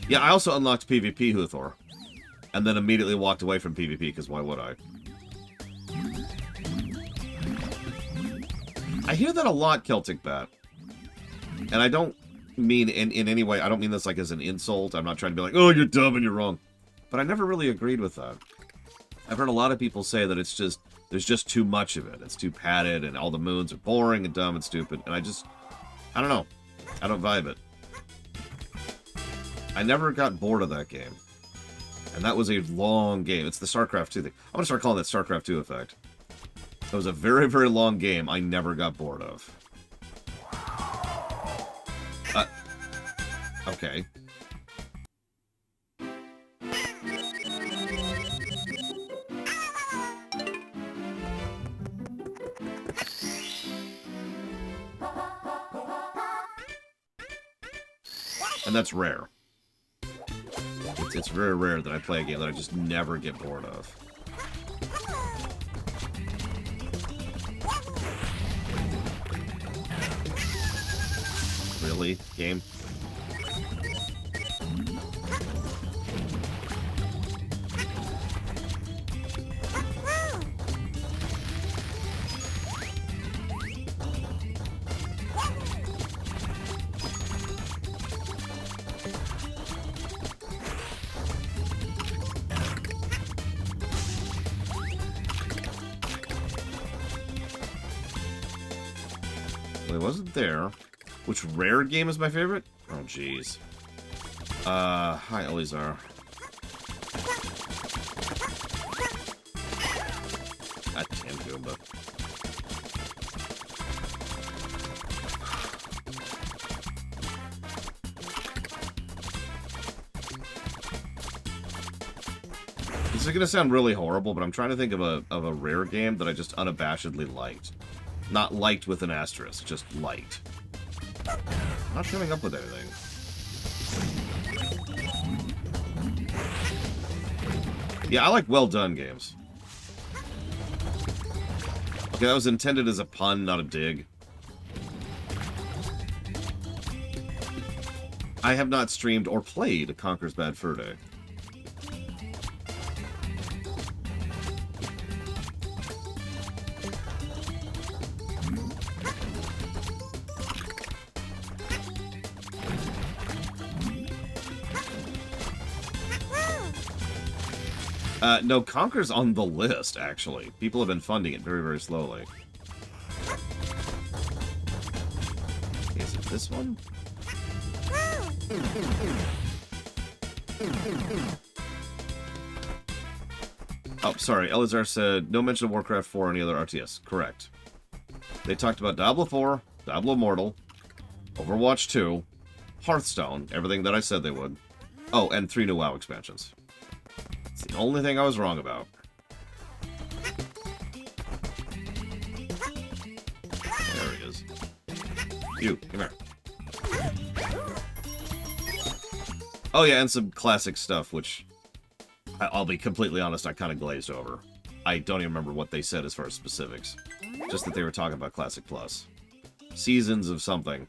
Yeah, I also unlocked PvP Huthor. And then immediately walked away from PvP, because why would I? I hear that a lot, Celtic Bat. And I don't mean in any way, I don't mean this like as an insult. I'm not trying to be like, oh, you're dumb and you're wrong. But I never really agreed with that. I've heard a lot of people say that it's just, there's just too much of it. It's too padded and all the moons are boring and dumb and stupid. And I don't know. I don't vibe it. I never got bored of that game. And that was a long game. It's the StarCraft 2 thing. I'm going to start calling that StarCraft 2 effect. It was a very, very long game I never got bored of. Okay. And that's rare. It's very rare that I play a game that I just never get bored of. Really? Game? Well, it wasn't there. Which rare game is my favorite? Oh, jeez. Hi, Elizar. God damn Goomba. This is gonna sound really horrible, but I'm trying to think of a rare game that I just unabashedly liked. Not liked with an asterisk, just liked. Not coming up with anything. Yeah, I like well-done games. Okay, that was intended as a pun, not a dig. I have not streamed or played Conker's Bad Fur Day. No, Conker's on the list, actually. People have been funding it very, very slowly. Is it this one? Oh, sorry. Elazar said, no mention of Warcraft 4 or any other RTS. Correct. They talked about Diablo 4, Diablo Immortal, Overwatch 2, Hearthstone, everything that I said they would. Oh, and 3 new WoW expansions. It's the only thing I was wrong about. There he is. You, come here. Oh yeah, and some classic stuff, which, I'll be completely honest, I kind of glazed over. I don't even remember what they said as far as specifics. Just that they were talking about Classic Plus. Seasons of something.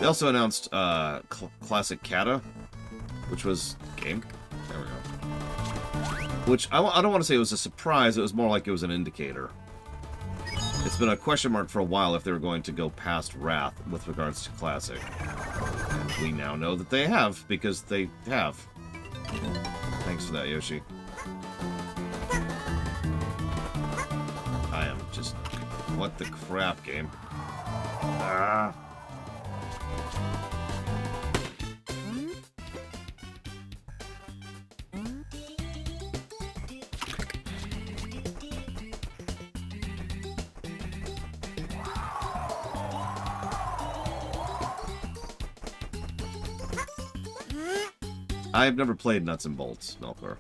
They also announced Classic Kata, which was game. There we go. Which, I don't want to say it was a surprise, it was more like it was an indicator. It's been a question mark for a while if they were going to go past Wrath with regards to Classic. And we now know that they have, because they have. Thanks for that, Yoshi. I am just... What the crap, game? Ah... I've never played Nuts and Bolts, Melkor.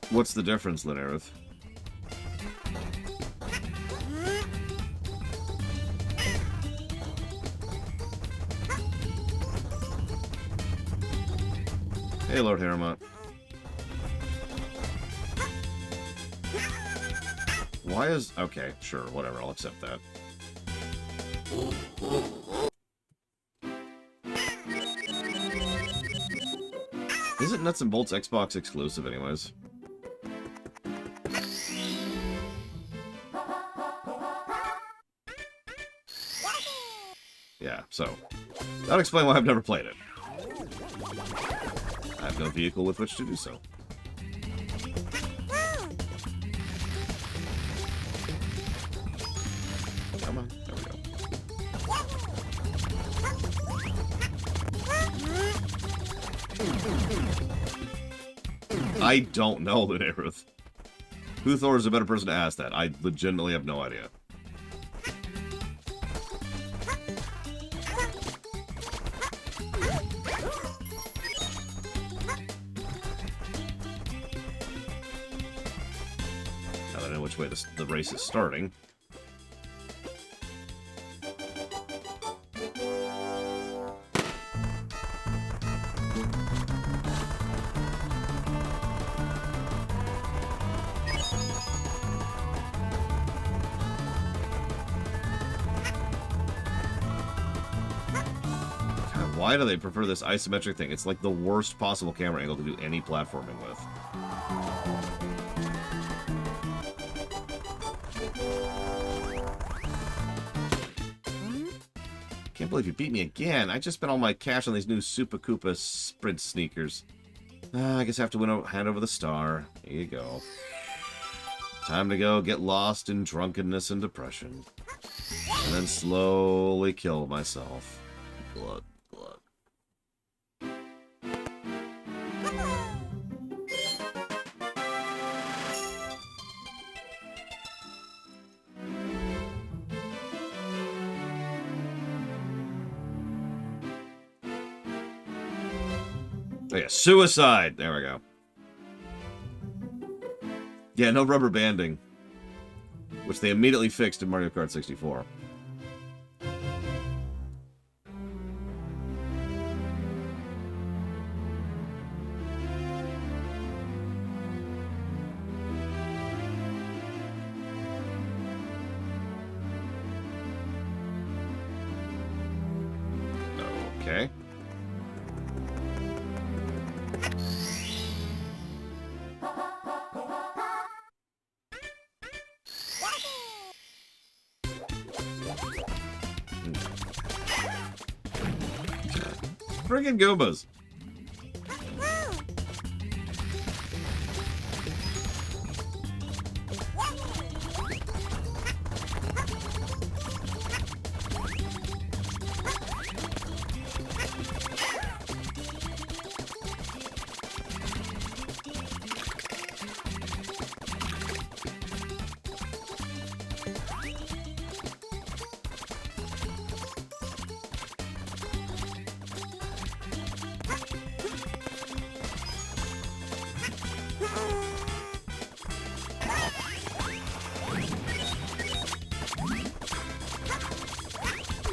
What's the difference, Linerith? Hey, Lord Harrowmont. Why is... Okay, sure, whatever, I'll accept that. Isn't Nuts and Bolts Xbox exclusive anyways? Yeah, so... That'll explain why I've never played it. I have no vehicle with which to do so. Come on, there we go. I don't know, Linerith. Who Thor is a better person to ask that? I legitimately have no idea. Now that I know which way the race is starting. Why do they prefer this isometric thing? It's like the worst possible camera angle to do any platforming with. Can't believe you beat me again. I just spent all my cash on these new Super Koopa sprint sneakers. I guess I have to hand over the star. Here you go. Time to go get lost in drunkenness and depression. And then slowly kill myself. Blood. Oh yeah, suicide! There we go. Yeah, no rubber banding. Which they immediately fixed in Mario Kart 64. Okay. Friggin' Goombas.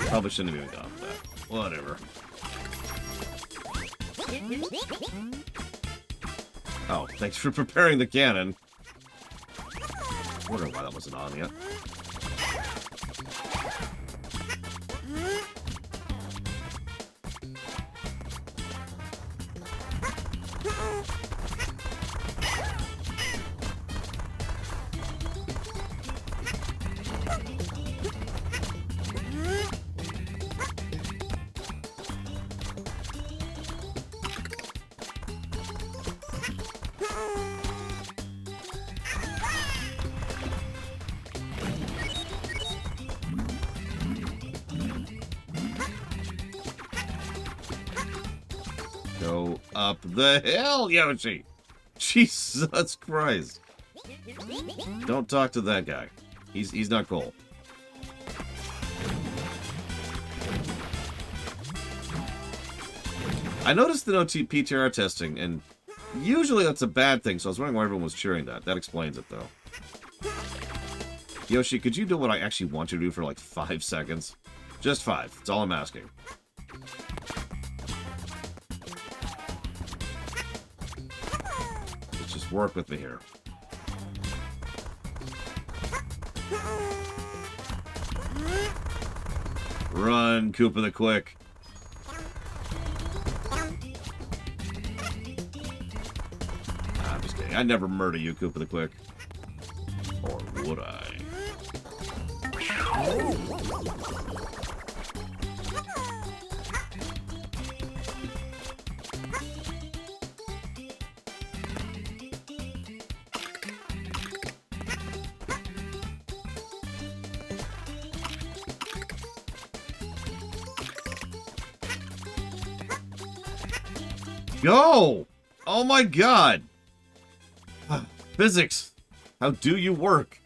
Probably shouldn't have even gone for that. Whatever. Oh, thanks for preparing the cannon. I wonder why that wasn't on yet. Go up the hill, Yoshi! Jesus Christ. Don't talk to that guy. He's not cool. I noticed the no PTR testing, and usually that's a bad thing, so I was wondering why everyone was cheering that. That explains it, though. Yoshi, could you do what I actually want you to do for like 5 seconds? Just 5. That's all I'm asking. Let's just work with me here. Run, Koopa the Quick. I'm just kidding. I'd never murder you, Koopa the Quick. Or would I? Go! Oh my god! Physics! How do you work?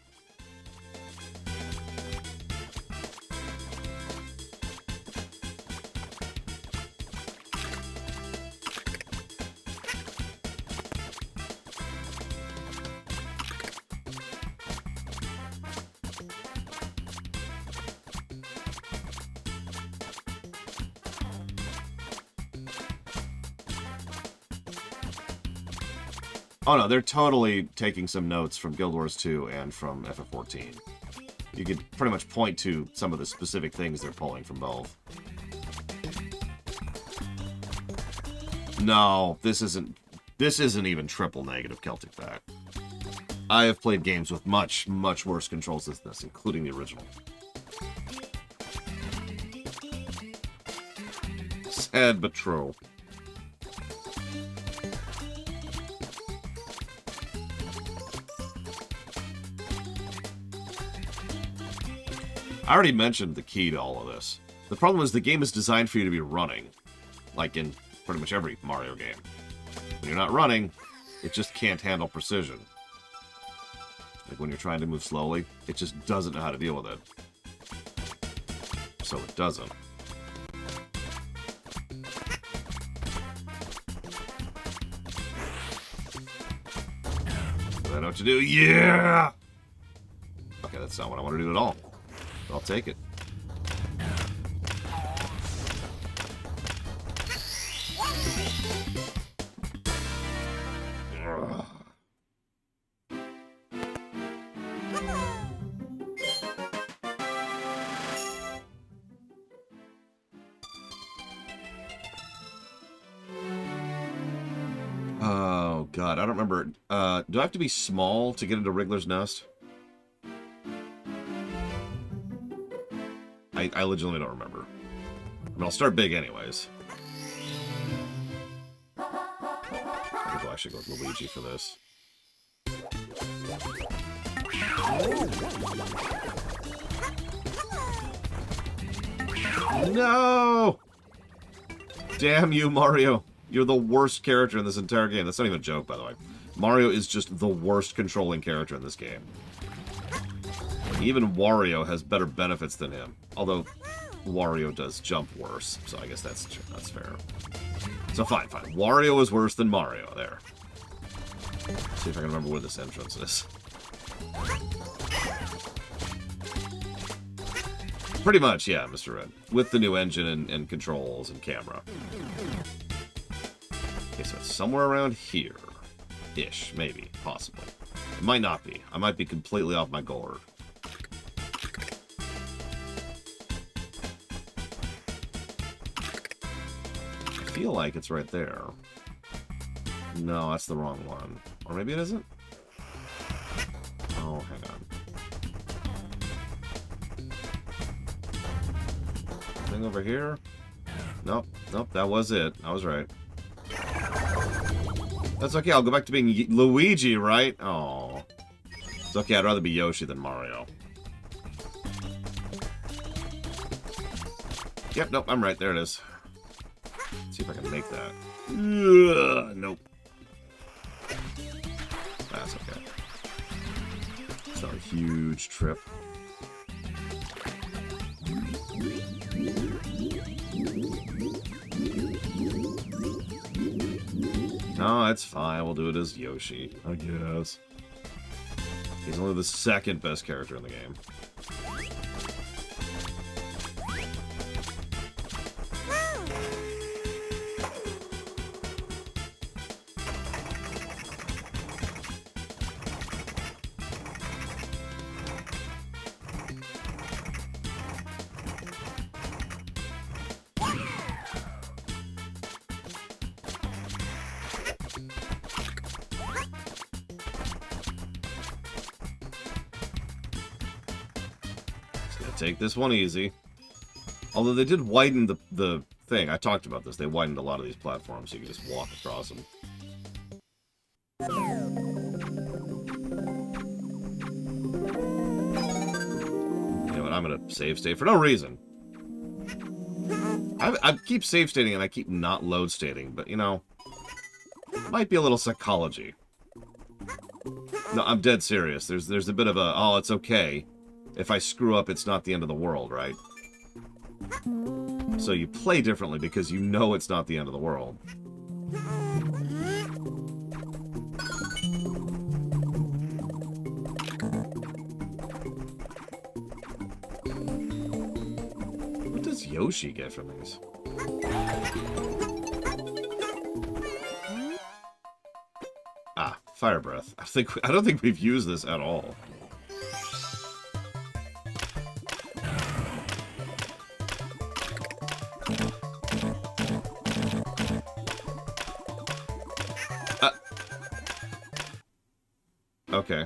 Oh no, they're totally taking some notes from Guild Wars 2 and from FF14. You could pretty much point to some of the specific things they're pulling from both. No, this isn't even triple negative Celtic back. I have played games with much, much worse controls than this, including the original. Sad but true. I already mentioned the key to all of this. The problem is the game is designed for you to be running, like in pretty much every Mario game. When you're not running, it just can't handle precision. Like when you're trying to move slowly, it just doesn't know how to deal with it. So it doesn't. Do I know what to do? Yeah! Okay, that's not what I want to do at all. I'll take it. Oh, God. I don't remember. Do I have to be small to get into Wriggler's Nest? I legitimately don't remember. I mean, I'll start big anyways. I think I'll actually go with Luigi for this. No! Damn you, Mario. You're the worst character in this entire game. That's not even a joke, by the way. Mario is just the worst controlling character in this game. Even Wario has better benefits than him. Although, Wario does jump worse, so I guess that's fair. So fine. Wario is worse than Mario, there. Let's see if I can remember where this entrance is. Pretty much, yeah, Mr. Red. With the new engine and controls and camera. Okay, so it's somewhere around here. Ish, maybe, possibly. It might not be. I might be completely off my gourd. I feel like it's right there. No, that's the wrong one. Or maybe it isn't? Oh, hang on. Thing over here? Nope, that was it. I was right. That's okay, I'll go back to being Luigi, right? Oh. It's okay, I'd rather be Yoshi than Mario. Yep, nope, I'm right. There it is. Let's see if I can make that. Nope. That's okay. It's not a huge trip. No, it's fine. We'll do it as Yoshi, I guess. He's only the second best character in the game. Take this one easy. Although they did widen the thing. I talked about this. They widened a lot of these platforms so you can just walk across them. You know what? I'm going to save state for no reason. I keep save stating and I keep not load stating, but you know, it might be a little psychology. No, I'm dead serious. There's a bit of a, oh, it's okay. If I screw up, it's not the end of the world, right? So you play differently because you know it's not the end of the world. What does Yoshi get from these? Ah, fire breath. I don't think we've used this at all. Okay.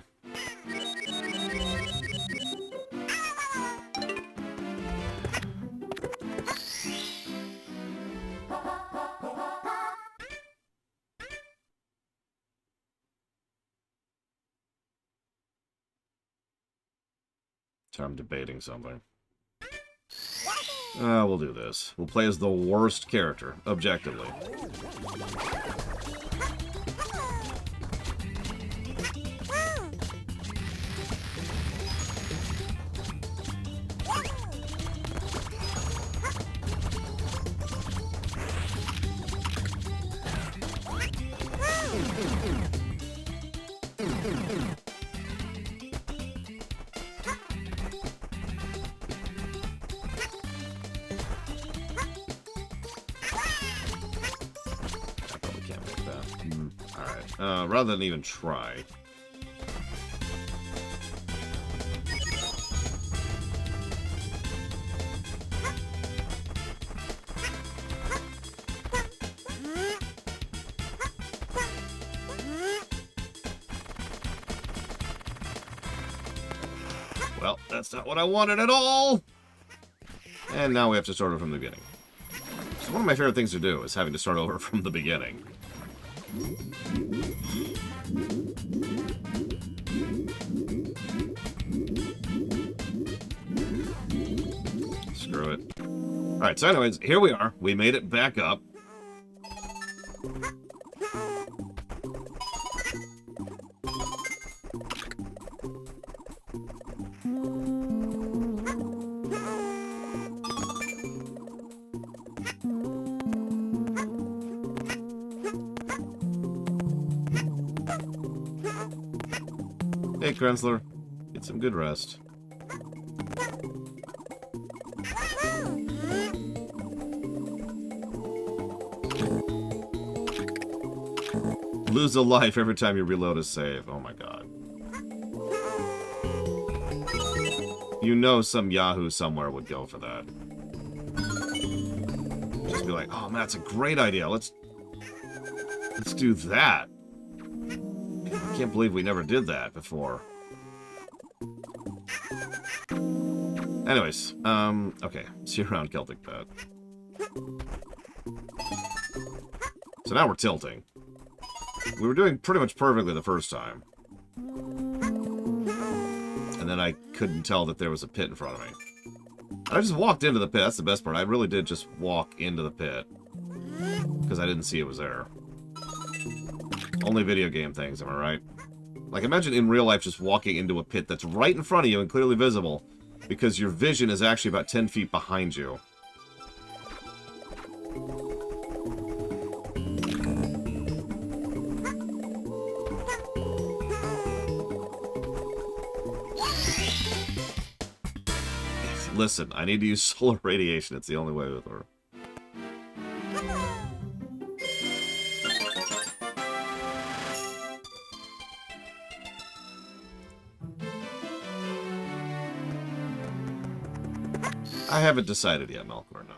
So I'm debating something. We'll do this. We'll play as the worst character, objectively. Rather than even try. Well, that's not what I wanted at all! And now we have to start over from the beginning. So one of my favorite things to do is having to start over from the beginning. Screw it. Alright, so anyways, here we are. We made it back up. Hey, Krensler. Get some good rest. Lose a life every time you reload a save. Oh my god. You know some Yahoo somewhere would go for that. Just be like, oh man, that's a great idea. Let's do that. I can't believe we never did that before. Anyways, okay. See you around Celtic Pet. So now we're tilting. We were doing pretty much perfectly the first time. And then I couldn't tell that there was a pit in front of me. I just walked into the pit. That's the best part. I really did just walk into the pit. Because I didn't see it was there. Only video game things, am I right? Like, imagine in real life just walking into a pit that's right in front of you and clearly visible. Because your vision is actually about 10 feet behind you. Listen, I need to use solar radiation. It's the only way with her. I haven't decided yet, Melkor, no.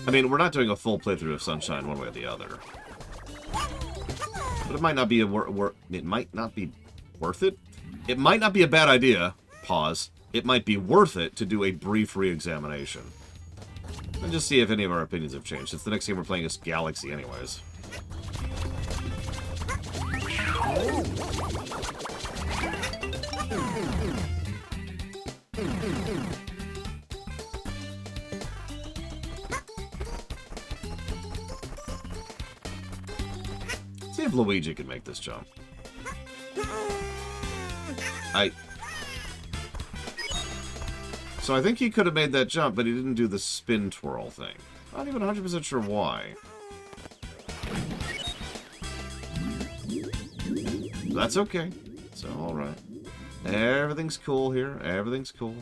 I mean, we're not doing a full playthrough of Sunshine one way or the other. But it might not be it might not be worth it. It might not be a bad idea. Pause. It might be worth it to do a brief re-examination. And just see if any of our opinions have changed. Since the next game we're playing is Galaxy anyways. See if Luigi can make this jump. So I think he could have made that jump, but he didn't do the spin twirl thing. Not even 100% sure why. That's okay. So, alright. Everything's cool here. Everything's cool.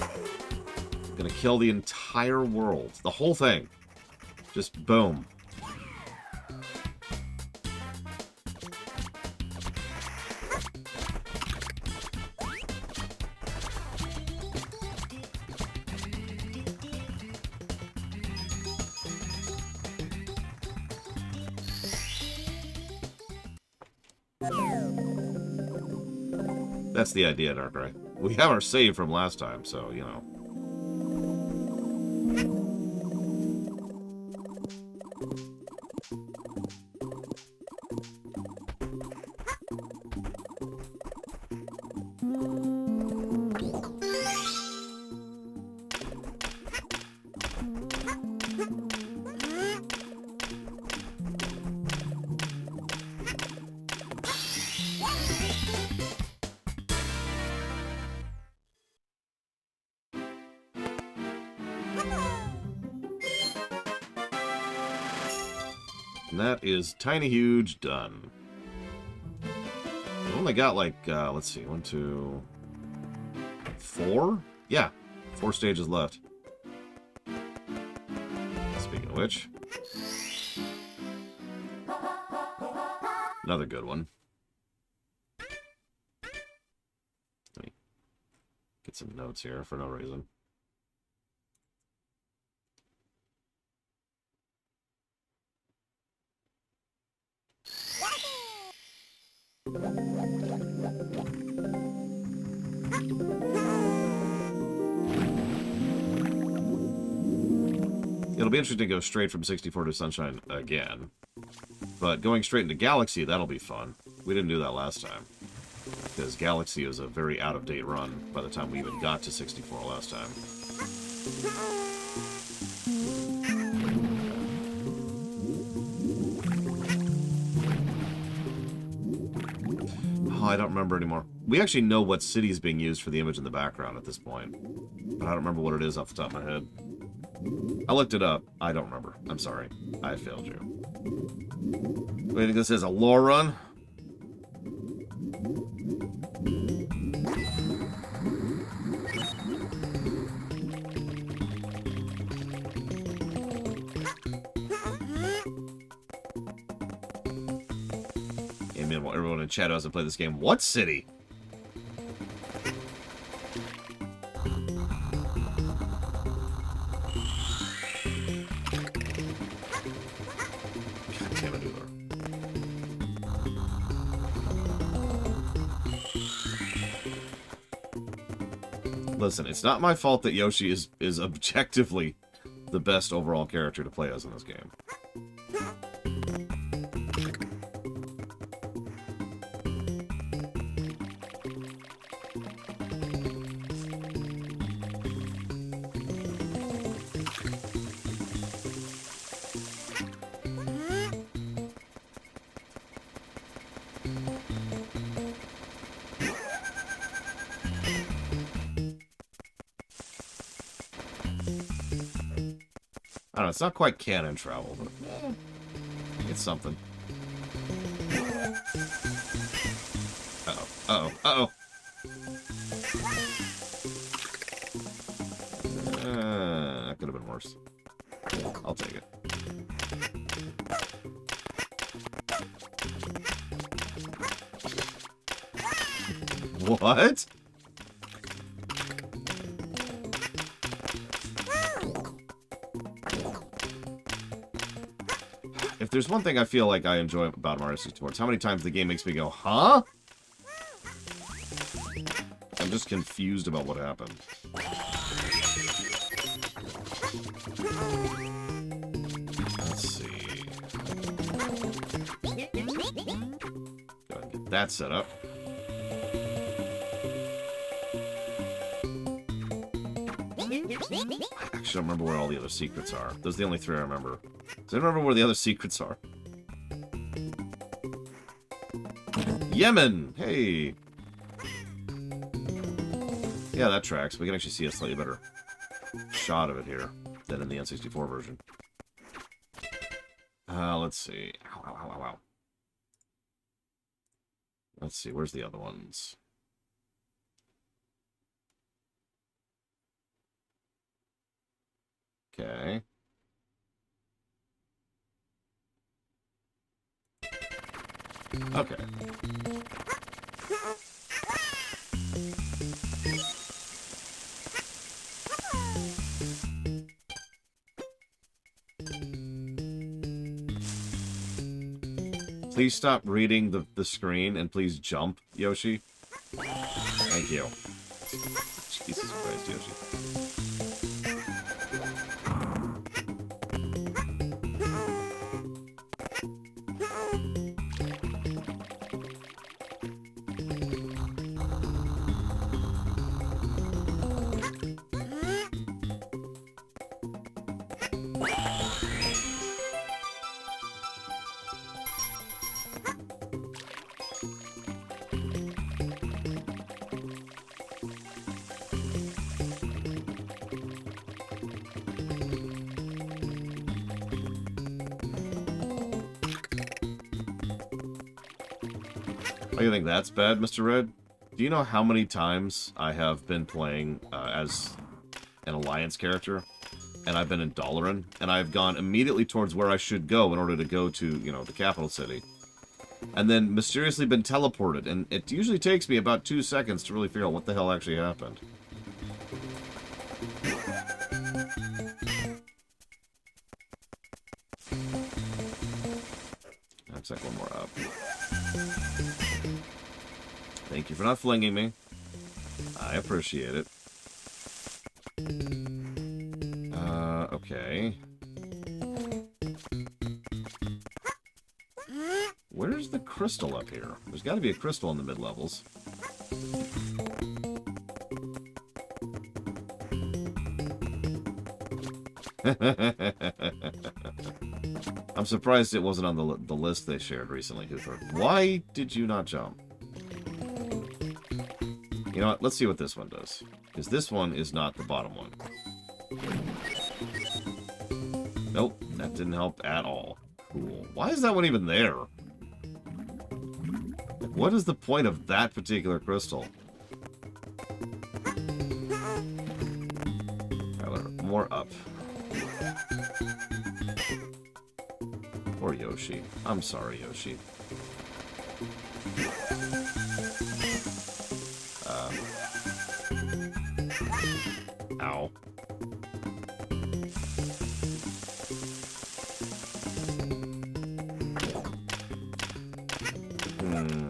I'm gonna kill the entire world. The whole thing. Just boom. That's the idea, Darkrai. We have our save from last time, so, you know. And that is Tiny Huge done. We've only got like, let's see, 1, 2, 4? Yeah, 4 stages left. Speaking of which, another good one. Let me get some notes here for no reason. It'll be interesting to go straight from 64 to Sunshine again. But going straight into Galaxy, that'll be fun. We didn't do that last time. Because Galaxy was a very out-of-date run by the time we even got to 64 last time. Oh, I don't remember anymore. We actually know what city is being used for the image in the background at this point. But I don't remember what it is off the top of my head. I looked it up. I don't remember. I'm sorry. I failed you. Do you think this is a lore run? Amen. While everyone in chat hasn't played this game. What city? Listen, it's not my fault that Yoshi is objectively the best overall character to play as in this game. don't know, it's not quite canon travel, but it's something. Uh-oh, uh-oh, uh-oh. That could have been worse. I'll take it. What? If there's one thing I feel like I enjoy about Mario 64, it's how many times the game makes me go, huh? I'm just confused about what happened. Let's see. Go ahead and get that set up. I actually don't remember where all the other secrets are. Those are the only three I remember. Does anyone remember where the other secrets are? Yemen! Hey! Yeah, that tracks. We can actually see a slightly better shot of it here than in the N64 version. Let's see. Ow, ow, ow, ow, ow. Let's see, where's the other ones? Okay. Okay. Please stop reading the screen and please jump, Yoshi. Thank you. Jesus Christ, Yoshi. Oh, you think that's bad, Mr. Red? Do you know how many times I have been playing as an Alliance character, and I've been in Dalaran, and I've gone immediately towards where I should go in order to go to, you know, the capital city, and then mysteriously been teleported, and it usually takes me about 2 seconds to really figure out what the hell actually happened. Looks like one more up. Thank you for not flinging me. I appreciate it. Okay. Where's the crystal up here? There's got to be a crystal in the mid-levels. I'm surprised it wasn't on the list they shared recently, Hooper. Why did you not jump? You know what? Let's see what this one does. Because this one is not the bottom one. Nope, that didn't help at all. Cool. Why is that one even there? Like, what is the point of that particular crystal? Alright, more up. Or Yoshi. I'm sorry, Yoshi. Ow.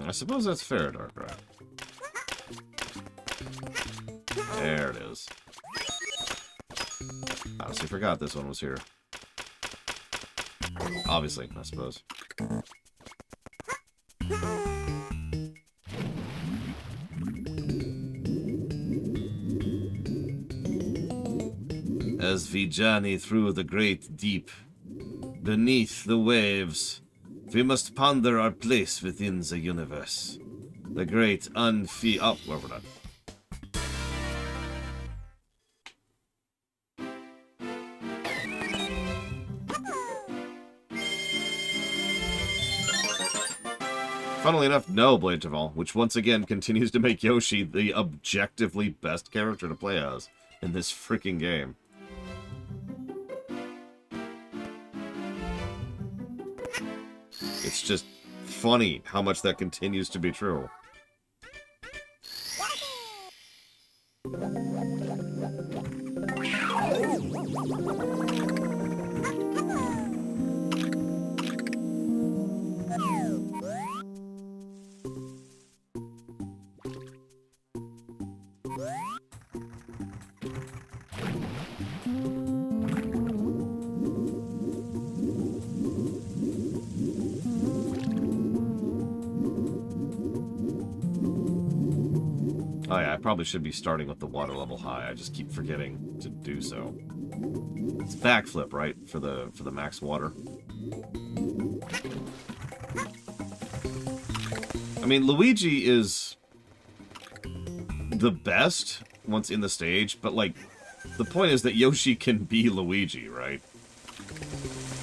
I suppose that's fair, Darkrai. There it is. Honestly, forgot this one was here. Obviously, I suppose. As we journey through the great deep, beneath the waves, we must ponder our place within the universe. The great oh, where we're not. Funnily enough, no, Bladeval, which once again continues to make Yoshi the objectively best character to play as in this freaking game. It's just funny how much that continues to be true. Oh yeah, I probably should be starting with the water level high. I just keep forgetting to do so. It's backflip, right? For the max water. I mean, Luigi is the best once in the stage, but like, the point is that Yoshi can be Luigi, right?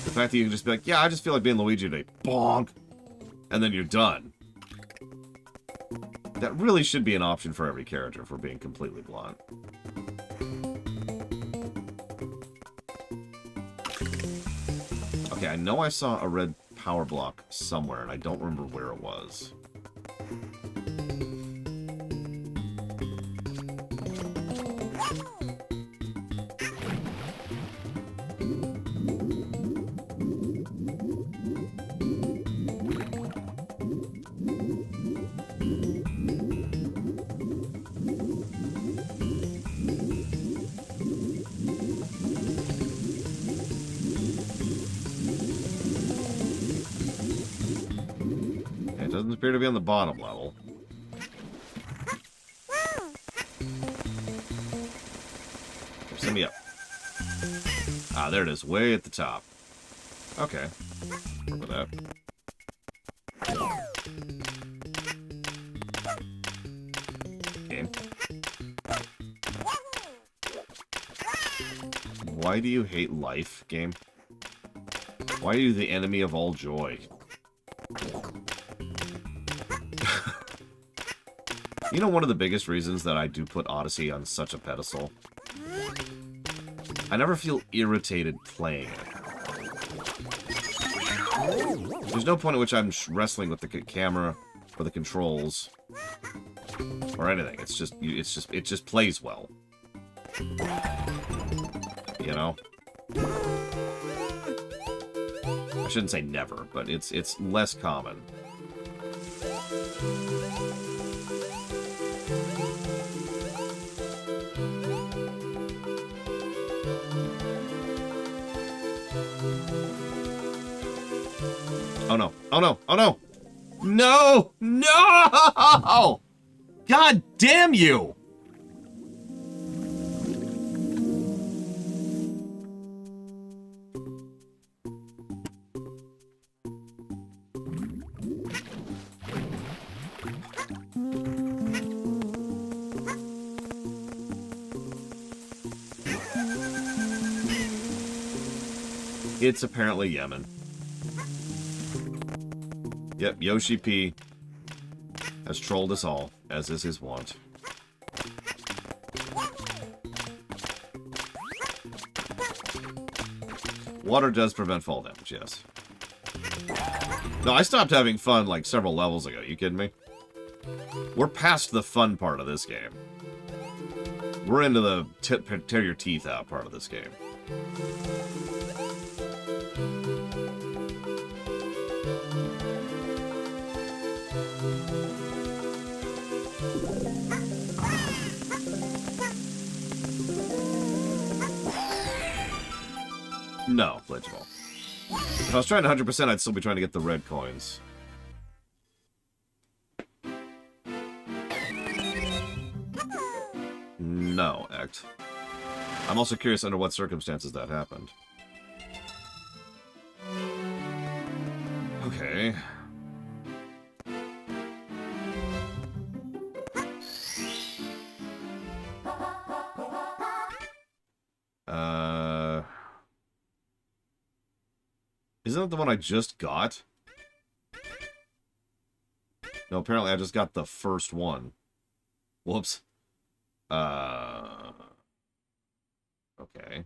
The fact that you can just be like, yeah, I just feel like being Luigi today. Bonk! And then you're done. That really should be an option for every character, if we're being completely blunt. Okay, I know I saw a red power block somewhere, and I don't remember where it was. Doesn't appear to be on the bottom level. Send me up. Ah, there it is, way at the top. Okay. Remember that. Game. Why do you hate life, game? Why are you the enemy of all joy? You know, one of the biggest reasons that I do put Odyssey on such a pedestal? I never feel irritated playing it. There's no point at which I'm wrestling with the camera or the controls or anything. It just plays well. You know? I shouldn't say never, but it's less common. Oh no. Oh no. Oh no. No! No! God damn you! It's apparently Yemen. Yep, Yoshi P has trolled us all, as is his wont. Water does prevent fall damage, yes. No, I stopped having fun like several levels ago. You kidding me? We're past the fun part of this game. We're into the tear your teeth out part of this game. No, Blitzball. If I was trying to 100%, I'd still be trying to get the red coins. No, Act. I'm also curious under what circumstances that happened. Okay. Isn't that the one I just got? No, apparently I just got the first one. Whoops. Okay.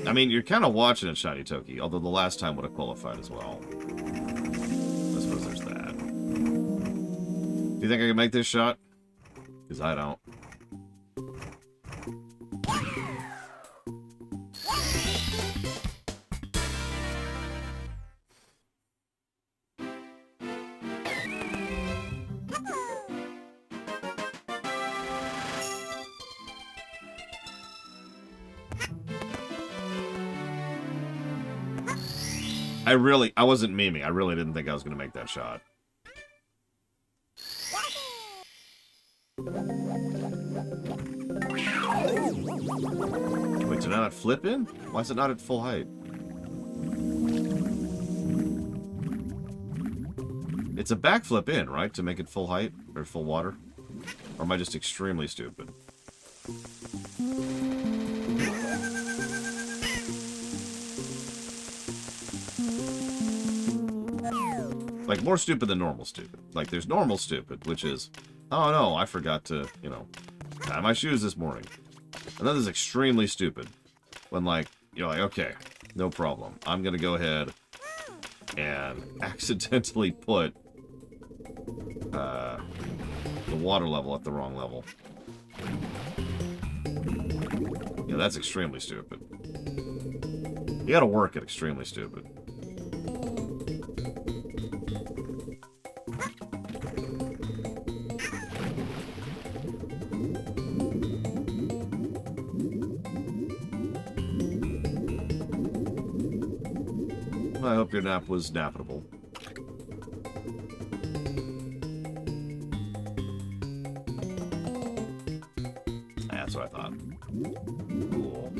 I mean, you're kind of watching it, Shiny Toki, although the last time would have qualified as well. I suppose there's that. Do you think I can make this shot? Because I don't. I wasn't memeing. I really didn't think I was going to make that shot. Wait, did I not flip in? Why is it not at full height? It's a backflip in, right? To make it full height? Or full water? Or am I just extremely stupid? Like, more stupid than normal stupid. Like, there's normal stupid, which is, oh no, I forgot to, you know, tie my shoes this morning. And then there's extremely stupid. When, like, you're like, okay, no problem. I'm gonna go ahead and accidentally put the water level at the wrong level. Yeah, that's extremely stupid. You gotta work at extremely stupid. I hope your nap was nappable. That's what I thought. Cool.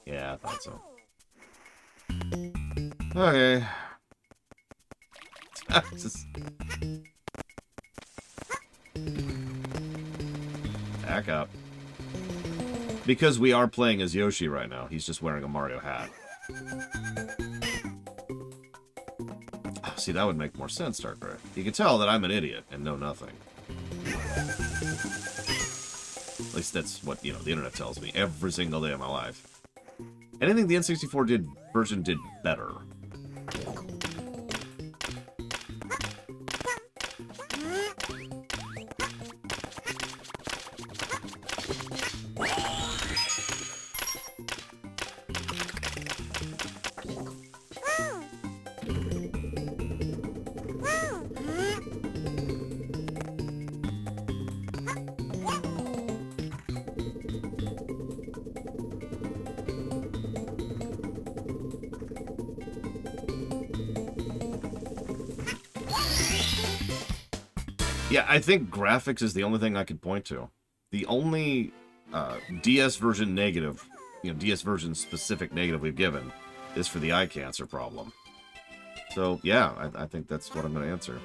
Yeah, I thought so. Okay. Just... back up. Because we are playing as Yoshi right now. He's just wearing a Mario hat. Oh, see, that would make more sense, Darkrai. You can tell that I'm an idiot and know nothing. At least that's what, you know, the internet tells me every single day of my life. Anything the N64 version did better. Yeah, I think graphics is the only thing I could point to. The only DS version negative, you know, DS version specific negative we've given is for the eye cancer problem. So, yeah, I think that's what I'm going to answer.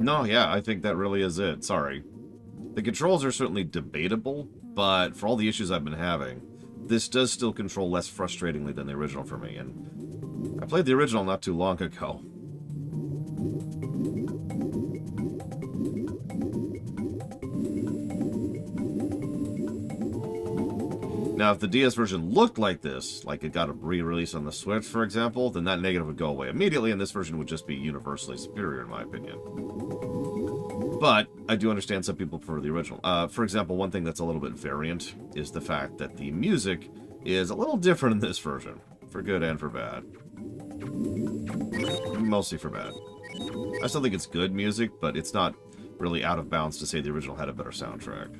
No, yeah, I think that really is it. Sorry. The controls are certainly debatable, but for all the issues I've been having, this does still control less frustratingly than the original for me, and I played the original not too long ago. Now, if the DS version looked like this, like it got a re-release on the Switch, for example, then that negative would go away immediately, and this version would just be universally superior, in my opinion. But I do understand some people prefer the original. For example, one thing that's a little bit variant is the fact that the music is a little different in this version, for good and for bad. Mostly for bad. I still think it's good music, but it's not really out of bounds to say the original had a better soundtrack.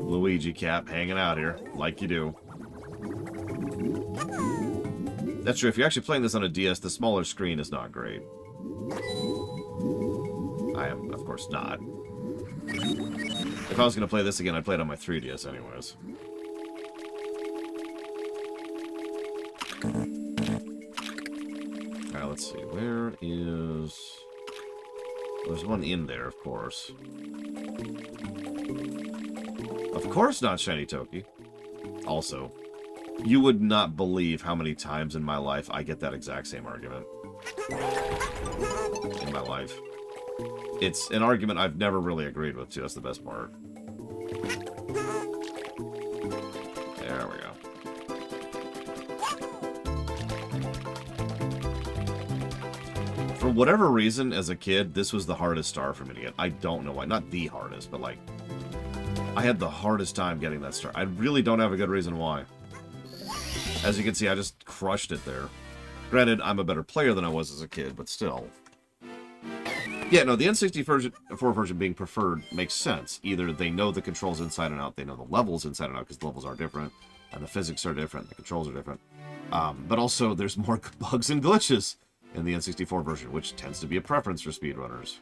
Luigi cap hanging out here, like you do. That's true, if you're actually playing this on a DS, the smaller screen is not great. I am, of course, not. If I was going to play this again, I'd play it on my 3DS anyways. Alright, let's see. Where is... There's one in there, of course. Of course not Shiny Toki. Also, you would not believe how many times in my life I get that exact same argument. In my life. It's an argument I've never really agreed with, too. That's the best part. There we go. For whatever reason, as a kid, this was the hardest star for me to get. I don't know why. Not the hardest, but like... I had the hardest time getting that star. I really don't have a good reason why. As you can see, I just crushed it there. Granted, I'm a better player than I was as a kid, but still. Yeah, no, the N64 version being preferred makes sense. Either they know the controls inside and out, they know the levels inside and out, because the levels are different, and the physics are different, the controls are different. But also, there's more bugs and glitches in the N64 version, which tends to be a preference for speedrunners.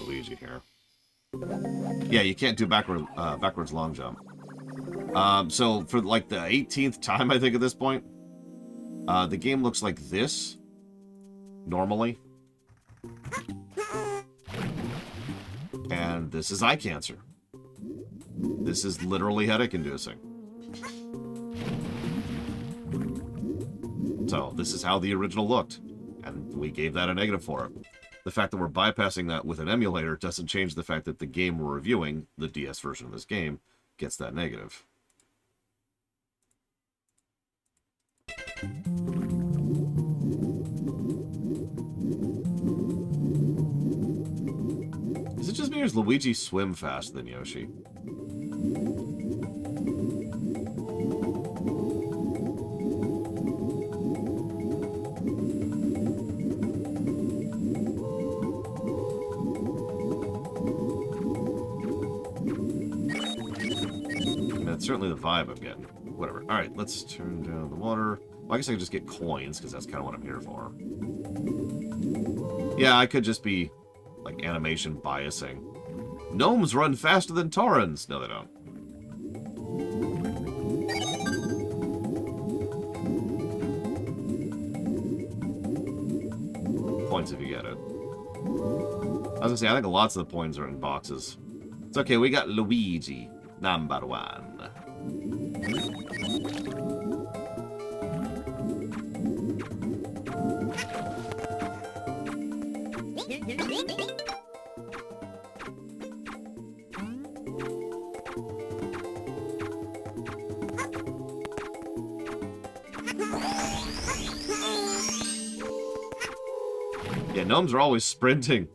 Luigi here. Yeah, you can't do backwards long jump. So for like the 18th time, I think at this point, the game looks like this normally, and this is eye cancer. This is literally headache-inducing. So this is how the original looked, and we gave that a negative for it. The fact that we're bypassing that with an emulator doesn't change the fact that the game we're reviewing, the DS version of this game, gets that negative. Is it just me or does Luigi swim faster than Yoshi? Certainly the vibe I'm getting. Whatever. Alright, let's turn down the water. Well, I guess I could just get coins, because that's kind of what I'm here for. Yeah, I could just be, like, animation biasing. Gnomes run faster than Taurens! No, they don't. Points if you get it. I was gonna say, I think lots of the points are in boxes. It's okay, we got Luigi. Number one. Yeah, gnomes are always sprinting.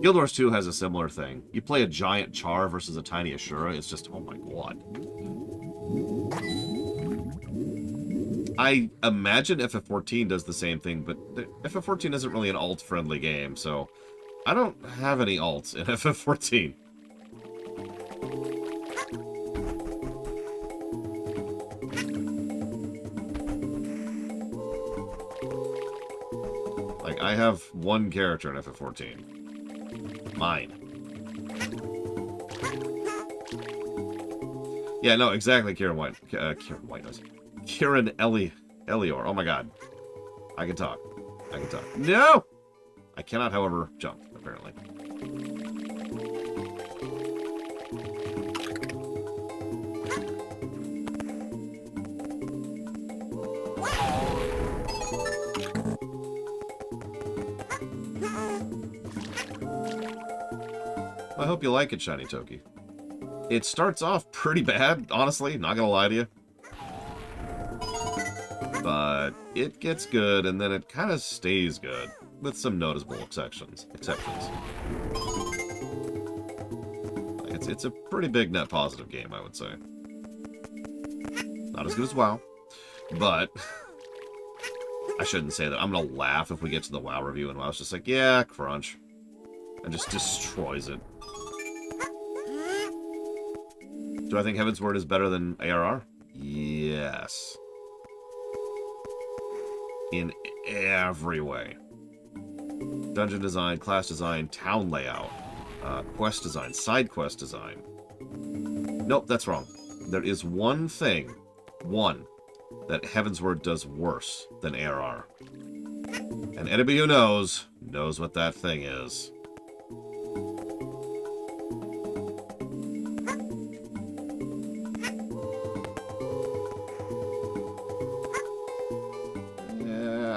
Guild Wars 2 has a similar thing. You play a giant Char versus a tiny Ashura, it's just, oh my god. I imagine FF14 does the same thing, but FF14 isn't really an alt-friendly game, so I don't have any alts in FF14. Like, I have one character in FF14. Mine. Yeah, no, exactly, Kieran White. Kieran White knows. Kieran Elior. Oh my god. I can talk. I can talk. No! I cannot, however, jump, apparently. I hope you like it, Shiny Toki. It starts off pretty bad, honestly, not gonna lie to you. But it gets good, and then it kind of stays good, with some noticeable exceptions. It's a pretty big net positive game, I would say. Not as good as WoW, but I shouldn't say that. I'm gonna laugh if we get to the WoW review, and WoW's just like, yeah, crunch. And just destroys it. Do I think Heaven's Word is better than ARR? Yes. In every way. Dungeon design, class design, town layout, quest design, side quest design. Nope, that's wrong. There is one thing, that Heaven's Word does worse than ARR. And anybody who knows what that thing is.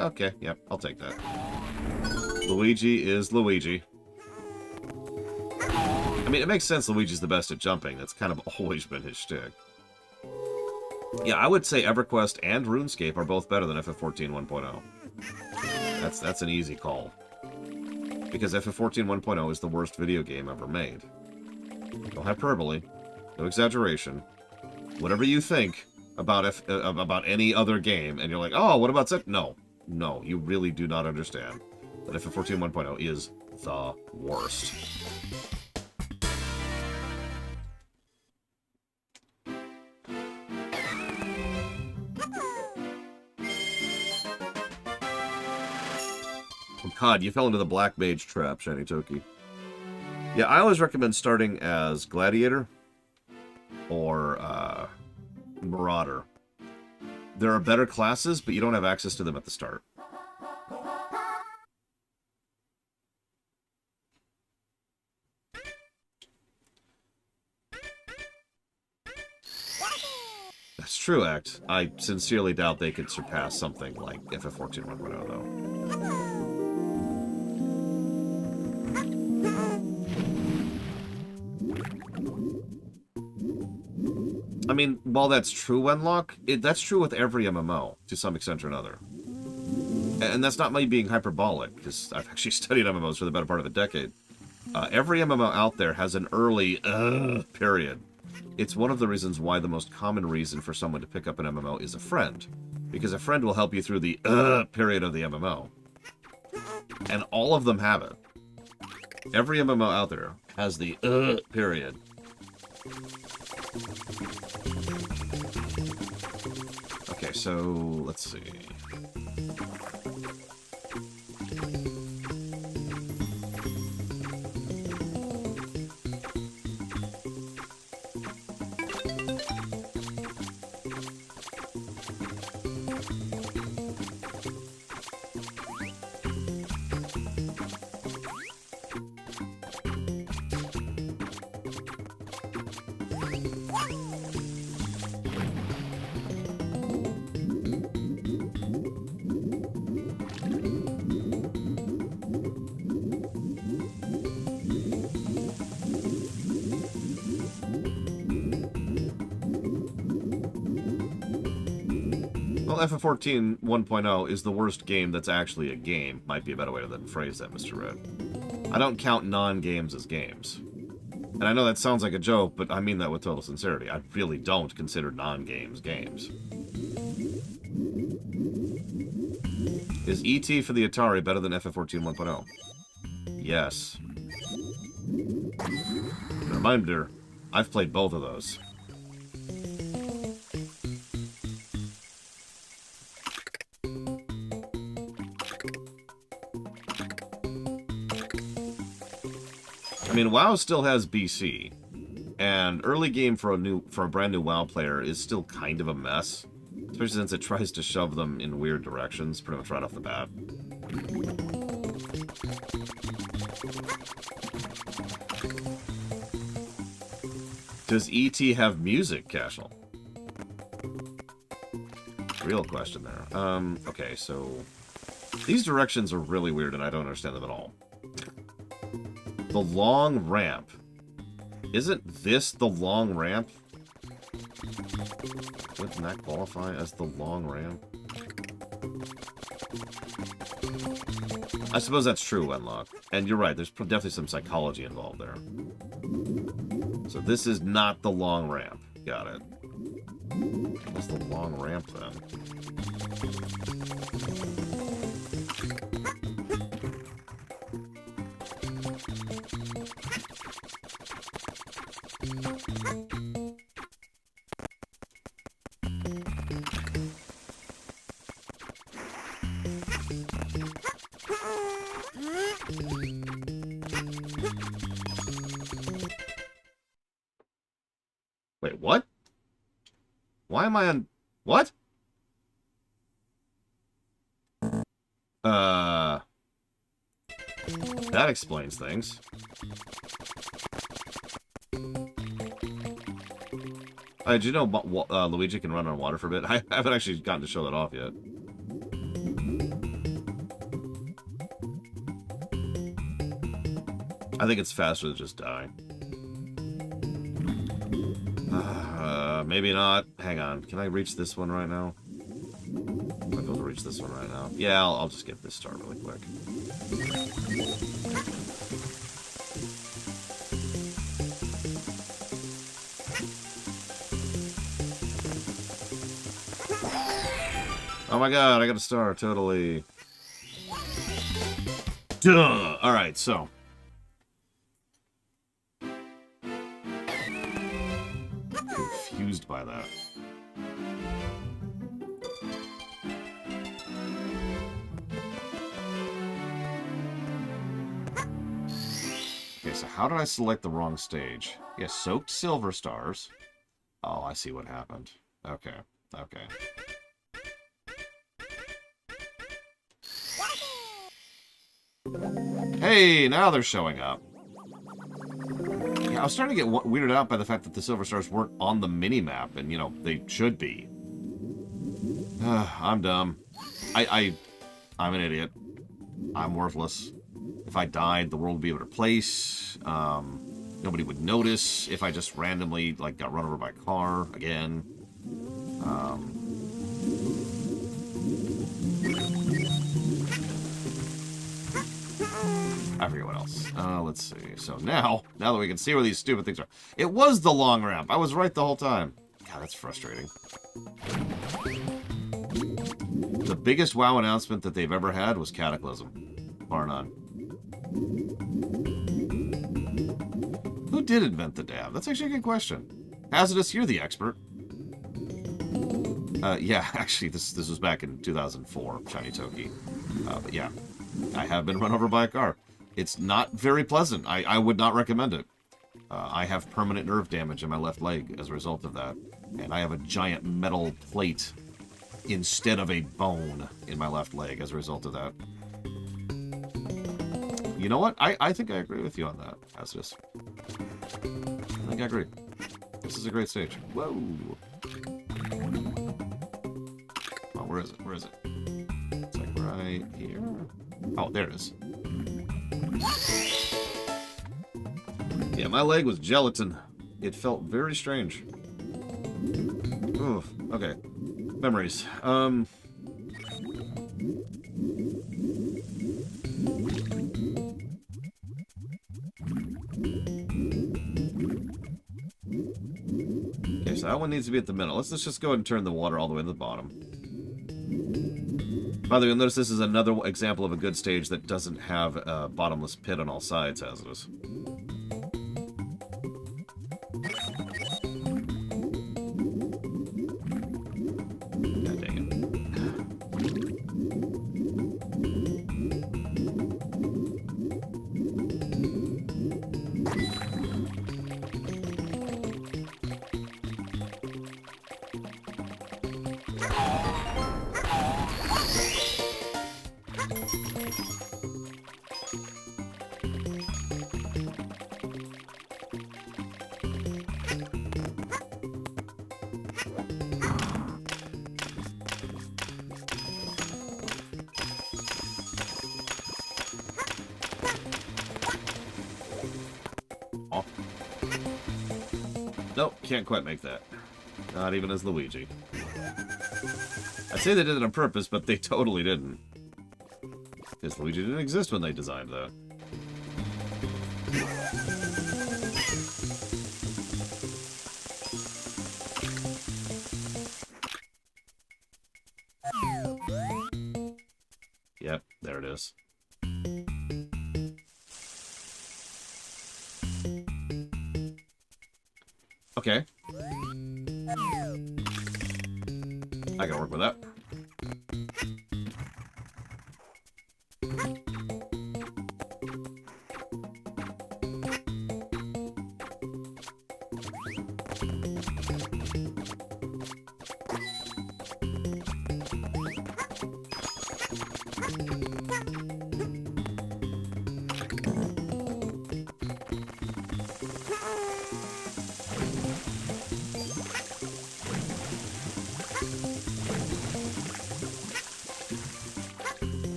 Okay, yep, I'll take that. Luigi is Luigi. I mean, it makes sense Luigi's the best at jumping. That's kind of always been his shtick. Yeah, I would say EverQuest and RuneScape are both better than FF14 1.0. That's an easy call. Because FF14 1.0 is the worst video game ever made. No hyperbole, no exaggeration. Whatever you think about any other game, and you're like, oh, what about that? No. No, you really do not understand that FF14 1.0 is the worst. Oh god, you fell into the Black Mage trap, Shiny Toki. Yeah, I always recommend starting as Gladiator or Marauder. There are better classes, but you don't have access to them at the start. That's true, Act. I sincerely doubt they could surpass something like FF14 1.0, though. I mean, while that's true, Wenlock, that's true with every MMO, to some extent or another. And that's not me being hyperbolic, because I've actually studied MMOs for the better part of a decade. Every MMO out there has an early period. It's one of the reasons why the most common reason for someone to pick up an MMO is a friend. Because a friend will help you through the period of the MMO. And all of them have it. Every MMO out there has the period. Okay, so let's see. Well, FF14 1.0 is the worst game that's actually a game. Might be a better way to phrase that, Mr. Red. I don't count non-games as games. And I know that sounds like a joke, but I mean that with total sincerity. I really don't consider non-games games. Is E.T. for the Atari better than FF14 1.0? Yes. Reminder, I've played both of those. I mean, WoW still has BC, and early game for a brand new WoW player is still kind of a mess, especially since it tries to shove them in weird directions pretty much right off the bat. Does E.T. have music, Cashel? Real question there. Okay, so these directions are really weird and I don't understand them at all. The long ramp. Isn't this the long ramp? Wouldn't that qualify as the long ramp? I suppose that's true, Wenlock. And you're right, there's definitely some psychology involved there. So this is not the long ramp. Got it. What's the long ramp then? Wait, what? Why am I on... What? That explains things. Did you know Luigi can run on water for a bit? I haven't actually gotten to show that off yet. I think it's faster to just die. Maybe not. Hang on. Can I reach this one right now? I'm able to reach this one right now. Yeah, I'll just get this star really quick. Oh my god, I got a star, totally. Duh! Alright, so. Confused by that. Okay, so how did I select the wrong stage? Yeah, soaked silver stars. Oh, I see what happened. Okay, okay. Hey, now they're showing up. Yeah, I was starting to get weirded out by the fact that the silver stars weren't on the mini-map, and, you know, they should be. I'm dumb. I'm an idiot. I'm worthless. If I died, the world would be able to replace. Nobody would notice if I just randomly, like, got run over by a car again. I forget what else. Let's see. So now that we can see where these stupid things are. It was the long ramp. I was right the whole time. God, that's frustrating. The biggest WoW announcement that they've ever had was Cataclysm. Bar none. Who did invent the dab? That's actually a good question. Hazardous, you're the expert. Yeah, actually, this was back in 2004, Shiny Toki. But yeah, I have been run over by a car. It's not very pleasant. I would not recommend it. I have permanent nerve damage in my left leg as a result of that. And I have a giant metal plate instead of a bone in my left leg as a result of that. You know what? I think I agree with you on that, Hazardous. I think I agree. This is a great stage. Whoa! Oh, where is it? Where is it? It's like right here. Oh, there it is. Yeah, my leg was gelatin. It felt very strange. Ooh, okay. Memories. Okay, so that one needs to be at the middle. Let's just go ahead and turn the water all the way to the bottom. By the way, you'll notice this is another example of a good stage that doesn't have a bottomless pit on all sides, as it is. God dang it. Nope, can't quite make that. Not even as Luigi. I'd say they did it on purpose, but they totally didn't. Because Luigi didn't exist when they designed that. Yep, there it is. Okay. I can work with that.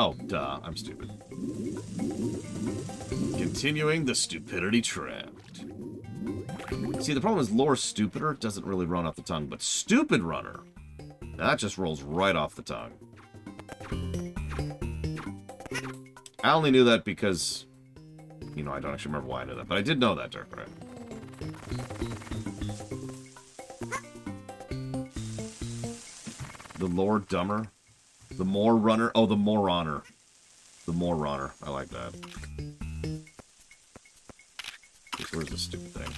Oh, duh, I'm stupid. Continuing the stupidity trend. See, the problem is Lore Stupider doesn't really run off the tongue, but Stupid Runner, that just rolls right off the tongue. I only knew that because, you know, I don't actually remember why I knew that, but I did know that, Dirk, right? The Lore Dumber. The More Runner. Oh, the More Honor. The More Runner. I like that. Where's the stupid thing?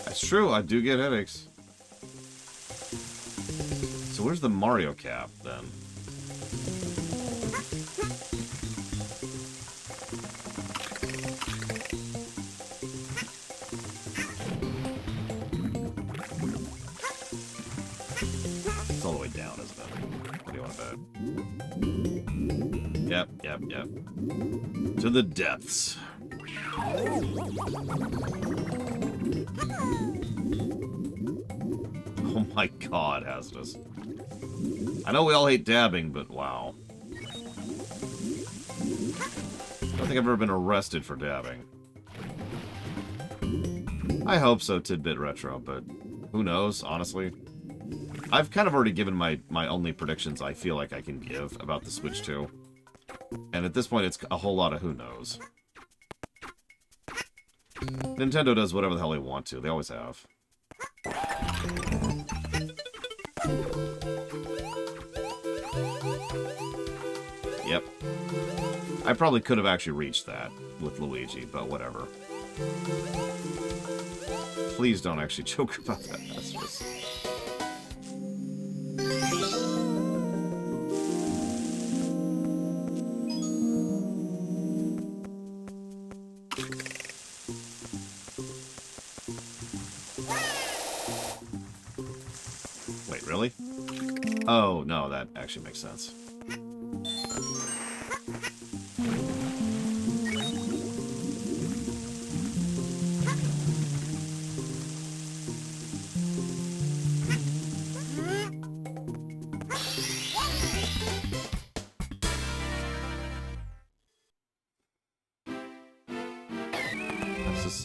That's true, I do get headaches. So where's the Mario cap, then? It's all the way down, isn't it? What do you want to bet? Yep. To the depths. Oh my god, Hazardous. I know we all hate dabbing, but wow. I don't think I've ever been arrested for dabbing. I hope so, Tidbit Retro, but who knows, honestly. I've kind of already given my only predictions I feel like I can give about the Switch 2. And at this point, it's a whole lot of who knows. Nintendo does whatever the hell they want to. They always have. Yep. I probably could have actually reached that with Luigi, but whatever. Please don't actually joke about that. That's just... Wait, really? Oh, no, that actually makes sense.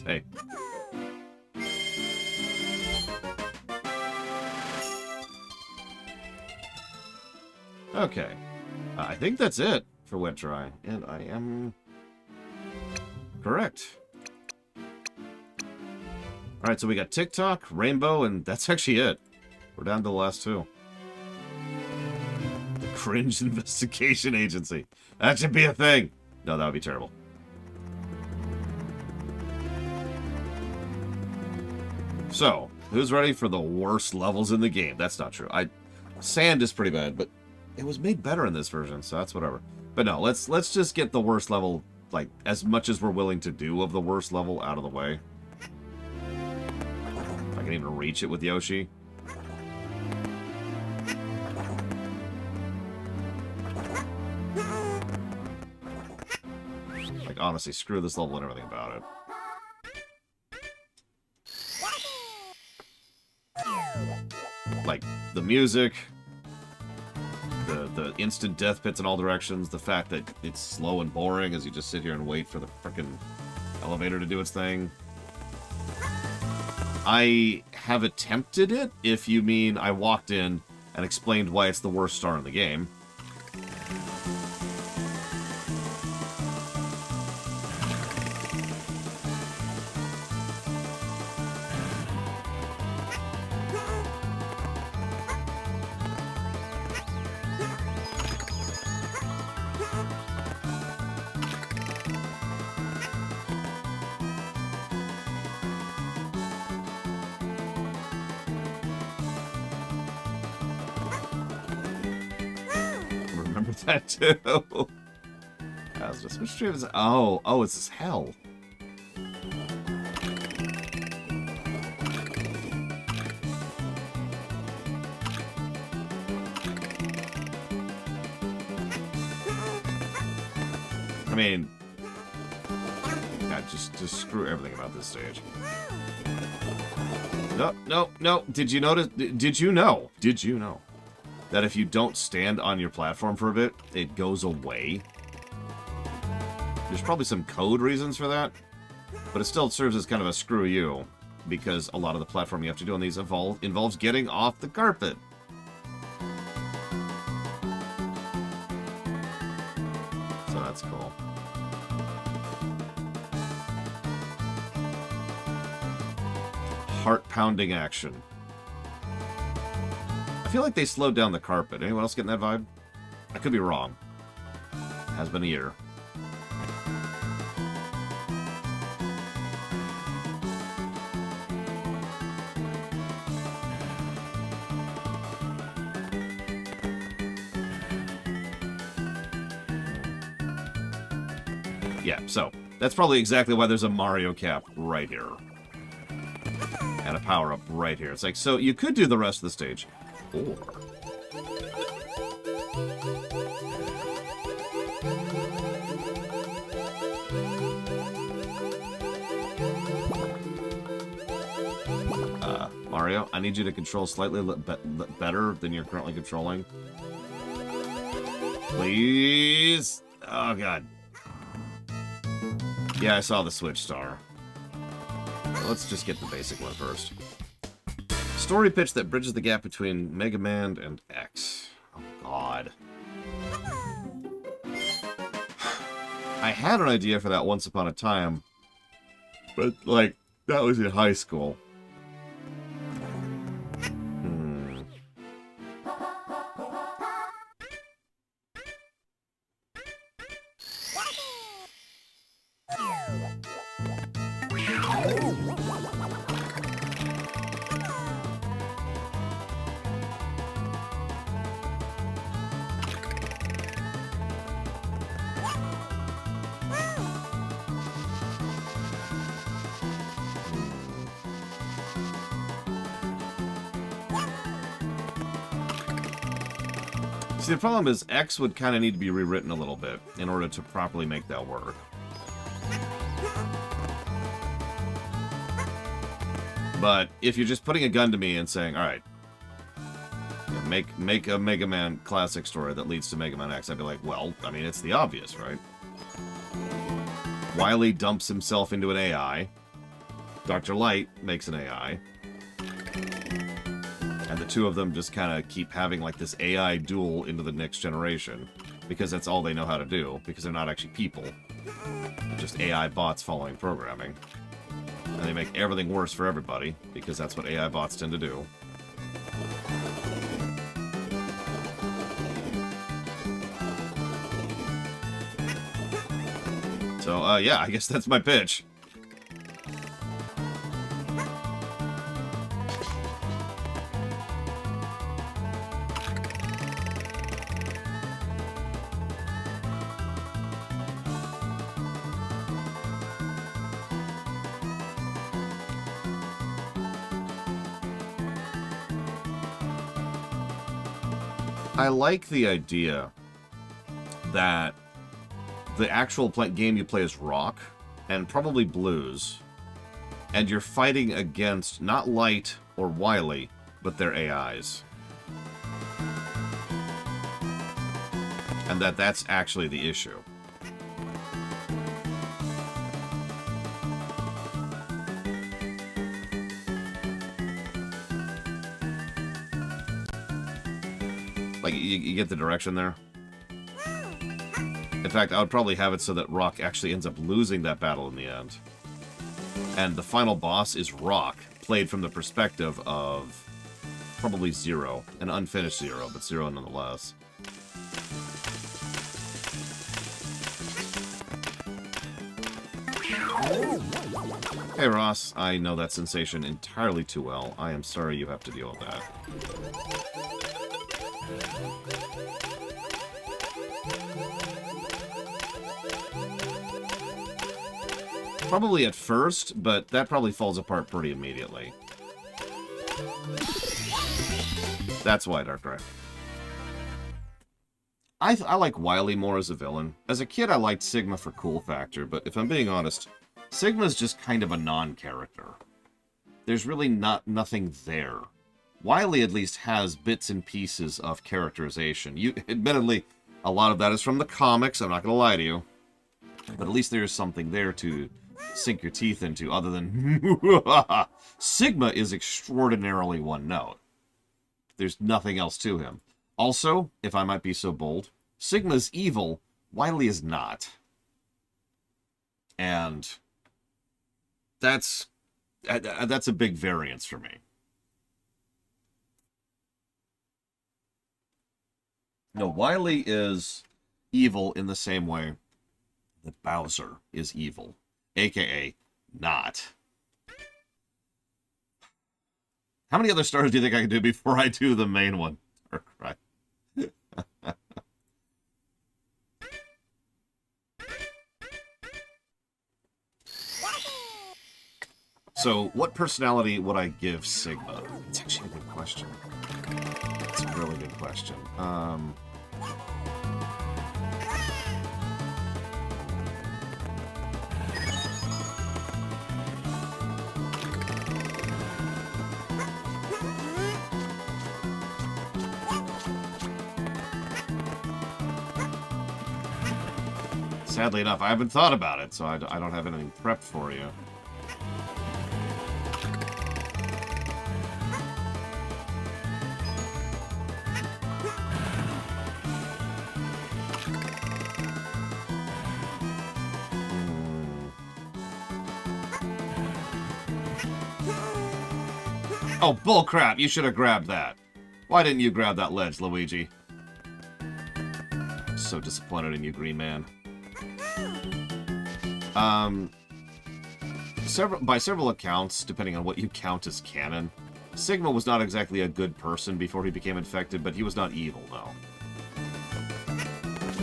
Hey. Okay. I think that's it for Wet Dry. And I am correct. Alright, so we got TikTok, Rainbow, and that's actually it. We're down to the last two. The Cringe Investigation Agency. That should be a thing. No, that would be terrible. So, who's ready for the worst levels in the game? That's not true. Sand is pretty bad, but it was made better in this version, so that's whatever. But no, let's just get the worst level, like, as much as we're willing to do of the worst level out of the way. If I can even reach it with Yoshi. Like, honestly, screw this level and everything about it. Like, the music, the instant death pits in all directions, the fact that it's slow and boring as you just sit here and wait for the frickin' elevator to do its thing. I have attempted it, if you mean I walked in and explained why it's the worst star in the game. That too. Which stream is it? Oh, it's this hell. I mean, God, just screw everything about this stage. No. Did you notice? Did you know that if you don't stand on your platform for a bit, it goes away? There's probably some code reasons for that, but it still serves as kind of a screw you, because a lot of the platform you have to do on these involves getting off the carpet. So that's cool. Heart-pounding action. I feel like they slowed down the carpet. Anyone else getting that vibe? I could be wrong. It has been a year. Yeah, so that's probably exactly why there's a Mario cap right here. And a power-up right here. It's like, so you could do the rest of the stage. Or... Mario, I need you to control slightly better than you're currently controlling. Please? Oh, God. Yeah, I saw the Switch star. Let's just get the basic one first. Story pitch that bridges the gap between Mega Man and X. Oh, God. I had an idea for that once upon a time, but, like, that was in high school. See, the problem is X would kind of need to be rewritten a little bit in order to properly make that work. But if you're just putting a gun to me and saying, all right, make a Mega Man classic story that leads to Mega Man X, I'd be like, well, I mean, it's the obvious, right? Wily dumps himself into an AI. Dr. Light makes an AI. And the two of them just kind of keep having like this AI duel into the next generation. Because that's all they know how to do. Because they're not actually people. They're just AI bots following programming. And they make everything worse for everybody. Because that's what AI bots tend to do. So, yeah, I guess that's my pitch. I like the idea that the actual game you play is rock, and probably blues, and you're fighting against not Light or Wily, but their AIs. And that's actually the issue. Like, you get the direction there? In fact, I would probably have it so that Rock actually ends up losing that battle in the end. And the final boss is Rock, played from the perspective of probably Zero. An unfinished Zero, but Zero nonetheless. Hey Ross, I know that sensation entirely too well. I am sorry you have to deal with that. Probably at first, but that probably falls apart pretty immediately. That's why, Darkrai. I like Wily more as a villain. As a kid, I liked Sigma for cool factor, but if I'm being honest, Sigma's just kind of a non-character. There's really nothing there. Wily at least has bits and pieces of characterization. Admittedly, a lot of that is from the comics, I'm not going to lie to you. But at least there's something there to sink your teeth into other than... Sigma is extraordinarily one note. There's nothing else to him. Also, if I might be so bold, Sigma's evil, Wily is not. And that's a big variance for me. No, Wily is evil in the same way that Bowser is evil. AKA, not. How many other stars do you think I can do before I do the main one? Right. So, what personality would I give Sigma? It's actually a good question. It's a really good question. Sadly enough, I haven't thought about it, so I don't have anything prepped for you. Oh, bullcrap! You should have grabbed that. Why didn't you grab that ledge, Luigi? I'm so disappointed in you, Green Man. By several accounts, depending on what you count as canon, Sigma was not exactly a good person before he became infected, but he was not evil, though.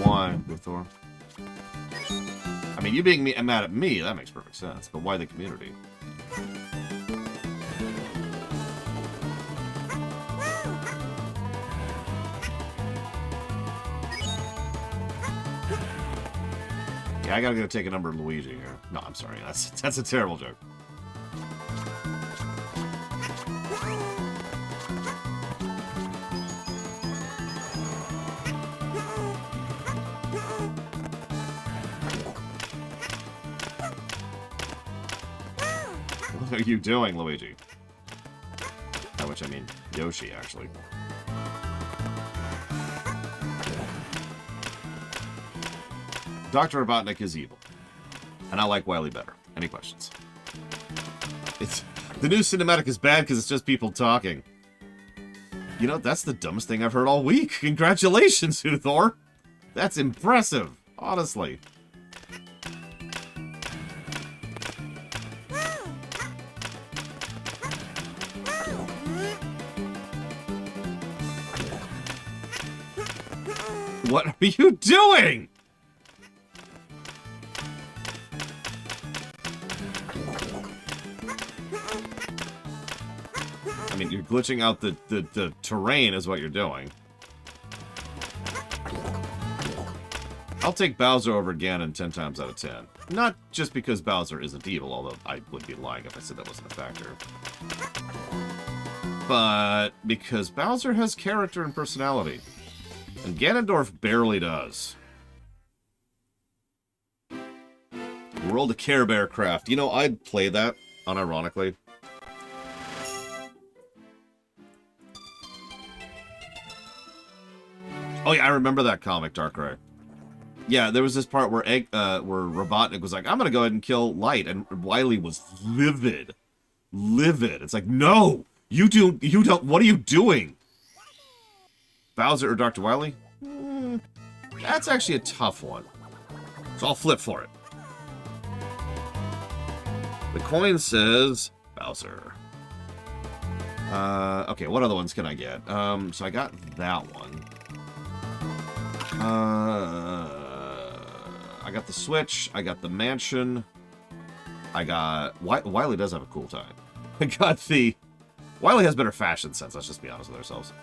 Why, Luthor? I mean, you being mad at me, that makes perfect sense, but why the community? Yeah, I gotta go take a number of Luigi here. No, I'm sorry. That's a terrible joke. are you doing, Luigi? By which I mean Yoshi, actually. Dr. Robotnik is evil. And I like Wily better. Any questions? The new cinematic is bad because it's just people talking. You know, that's the dumbest thing I've heard all week. Congratulations, Uthor. That's impressive, honestly. What are you doing? I mean, you're glitching out the terrain is what you're doing. I'll take Bowser over Ganon 10 times out of 10. Not just because Bowser isn't evil, although I would be lying if I said that wasn't a factor. But because Bowser has character and personality. And Ganondorf barely does. World of Care Bear Craft. You know, I'd play that, unironically. Oh yeah, I remember that comic, Darkrai. Yeah, there was this part where Robotnik was like, I'm gonna go ahead and kill Light, and Wily was livid. Livid. It's like, no! You don't, what are you doing? Bowser or Dr. Wily? That's actually a tough one. So I'll flip for it. The coin says Bowser. Okay, what other ones can I get? So I got that one. I got the Switch. I got the Mansion. I got... Wily does have a cool tie. I got the... Wily has better fashion sense, let's just be honest with ourselves.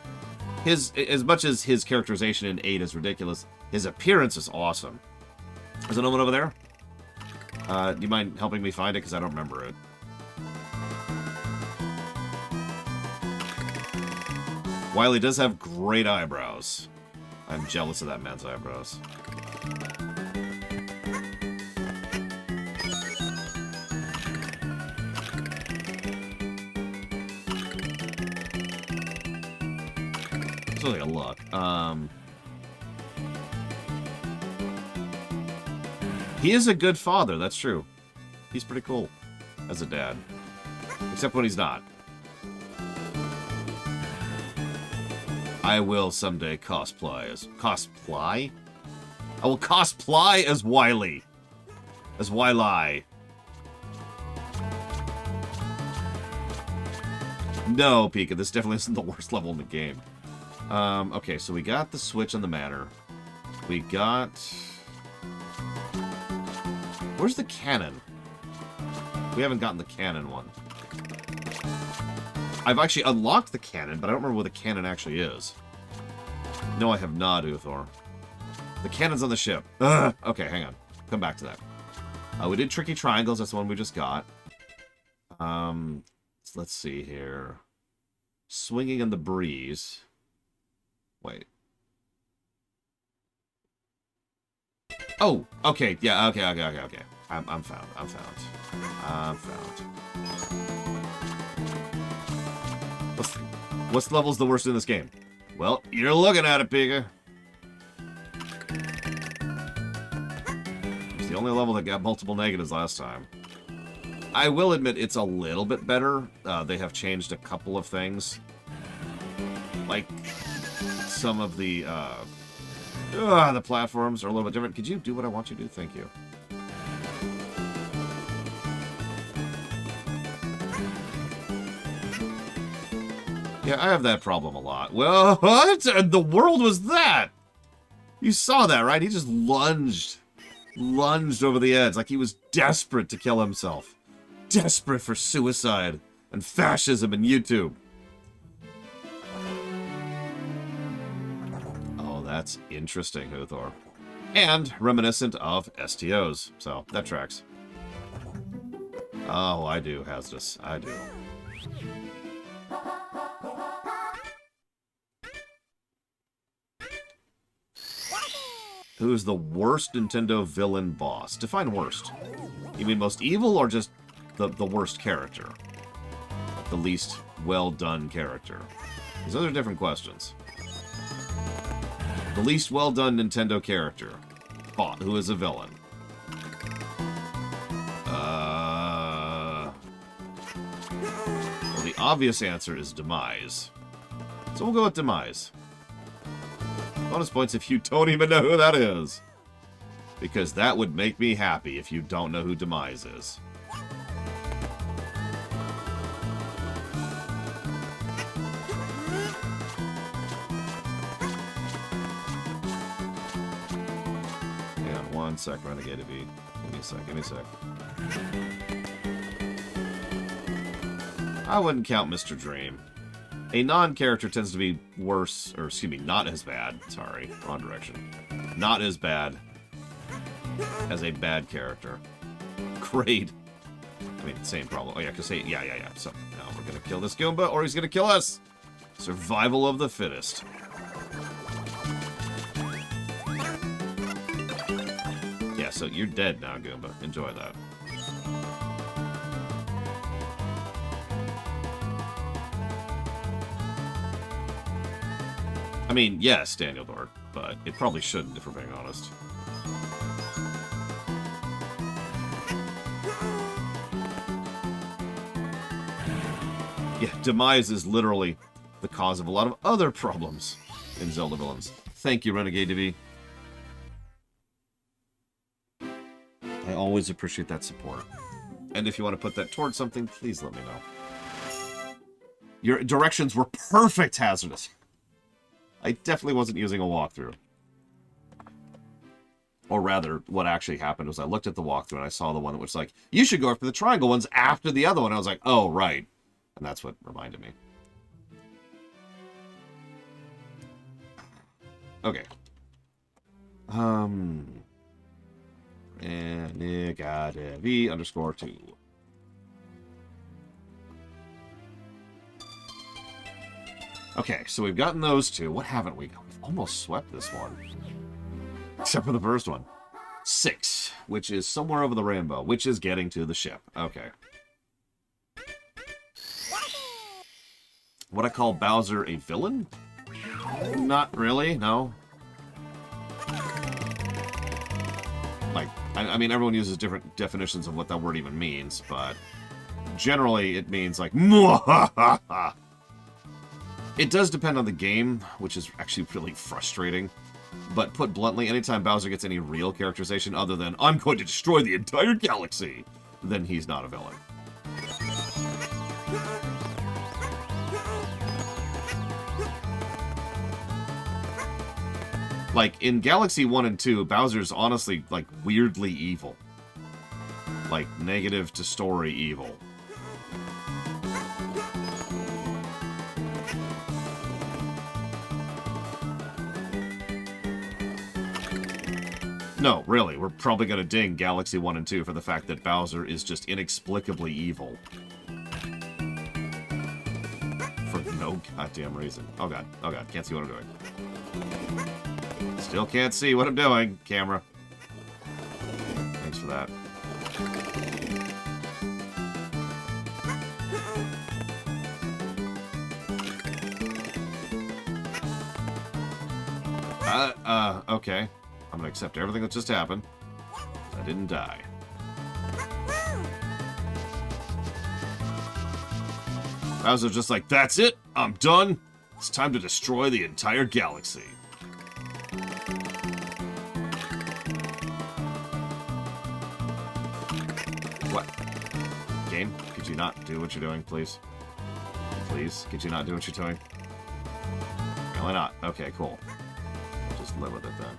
As much as his characterization in 8 is ridiculous, his appearance is awesome. Is another one over there? Do you mind helping me find it? Because I don't remember it. Wily does have great eyebrows. I'm jealous of that man's eyebrows. Let's take a look. He is a good father, that's true. He's pretty cool as a dad. Except when he's not. I will someday cosplay as... Cosplay? I will cosplay as Wily. As Wily. No, Pika, this definitely isn't the worst level in the game. Okay, so we got the Switch on the Manor. We got... Where's the cannon? We haven't gotten the cannon one. I've actually unlocked the cannon, but I don't remember where the cannon actually is. No, I have not, Uthor. The cannon's on the ship. Ugh. Okay, hang on. Come back to that. We did Tricky Triangles. That's the one we just got. Let's see here. Swinging in the Breeze. Wait. Oh, okay. Yeah, okay. I'm found. What's level's the worst in this game? Well, you're looking at it, Pika. It's the only level that got multiple negatives last time. I will admit it's a little bit better. They have changed a couple of things. Like, some of the platforms are a little bit different. Could you do what I want you to do? Thank you. Yeah, I have that problem a lot. Well, what in the world was that? You saw that, right? He just lunged over the edge like he was desperate to kill himself. Desperate for suicide and fascism in YouTube. Oh, that's interesting, Uthor. And reminiscent of STOs. So, that tracks. Oh, I do, Hazardous. I do. Who's the worst Nintendo villain boss? Define worst. You mean most evil or just the worst character. The least well-done character. Because those are different questions. The least well-done Nintendo character. Who is a villain? Well, the obvious answer is Demise. So we'll go with Demise. Bonus points if you don't even know who that is. Because that would make me happy if you don't know who Demise is. Hang on 1 sec, Renegade V. Give me a sec, give me a sec. I wouldn't count Mr. Dream. A non-character tends to be worse, or excuse me, not as bad. Sorry, wrong direction. Not as bad as a bad character. Great. I mean, same problem. Oh, yeah, because, yeah. So, now we're going to kill this Goomba, or he's going to kill us. Survival of the fittest. Yeah, so you're dead now, Goomba. Enjoy that. I mean, yes, Daniel Dort, but it probably shouldn't, if we're being honest. Yeah, Demise is literally the cause of a lot of other problems in Zelda villains. Thank you, Renegade TV. I always appreciate that support. And if you want to put that towards something, please let me know. Your directions were perfect, Hazardous. I definitely wasn't using a walkthrough. Or rather, what actually happened was I looked at the walkthrough and I saw the one that was like, you should go for the triangle ones after the other one. I was like, oh, right. And that's what reminded me. Okay. And V_2. Okay, so we've gotten those two. What haven't we got? We've almost swept this one. Except for the first one. 6, which is somewhere over the rainbow, which is getting to the ship. Okay. Would I call Bowser a villain? Not really, no. Like, I mean, everyone uses different definitions of what that word even means, but generally it means like, Mwahaha! It does depend on the game, which is actually really frustrating. But put bluntly, anytime Bowser gets any real characterization other than, I'm going to destroy the entire galaxy, then he's not a villain. Like, in Galaxy 1 and 2, Bowser's honestly, like, weirdly evil. Like, negative to story evil. No, really, we're probably gonna ding Galaxy 1 and 2 for the fact that Bowser is just inexplicably evil. For no goddamn reason. Oh god, can't see what I'm doing. Still can't see what I'm doing, camera. Thanks for that. Okay. I'm gonna accept everything that just happened. I didn't die. Bowser's just like, that's it! I'm done! It's time to destroy the entire galaxy. What? Game? Could you not do what you're doing, please? Please? Could you not do what you're doing? Really not? Okay, cool. Just live with it then.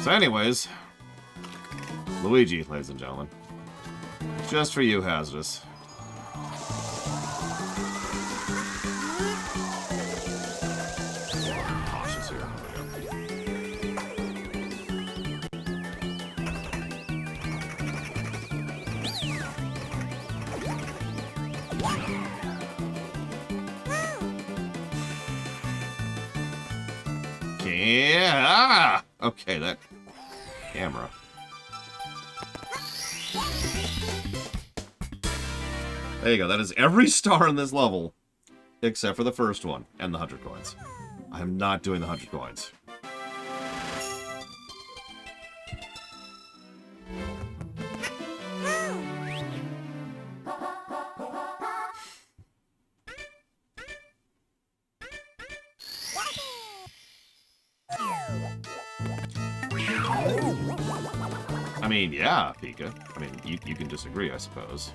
So anyways, Luigi, ladies and gentlemen. Just for you, Hazardous. Cautious here. Yeah. Okay, that camera. There you go. That is every star in this level, except for the first one and the 100 coins. I am not doing the 100 coins. I mean, yeah, Pika. I mean, you can disagree, I suppose.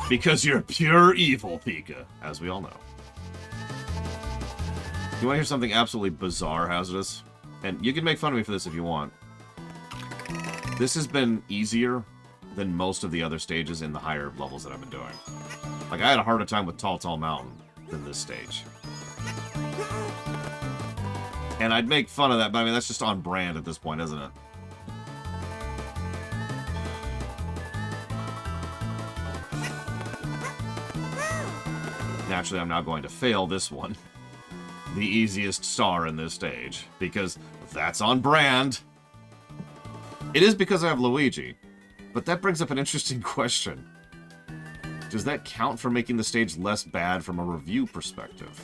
Because you're pure evil, Pika, as we all know. You want to hear something absolutely bizarre, Hazardous? And you can make fun of me for this if you want. This has been easier than most of the other stages in the higher levels that I've been doing. Like, I had a harder time with Tall Tall Mountain than this stage. And I'd make fun of that, but I mean, that's just on brand at this point, isn't it? Naturally, I'm now going to fail this one. The easiest star in this stage, because that's on brand. It is because I have Luigi, but that brings up an interesting question. Does that count for making the stage less bad from a review perspective?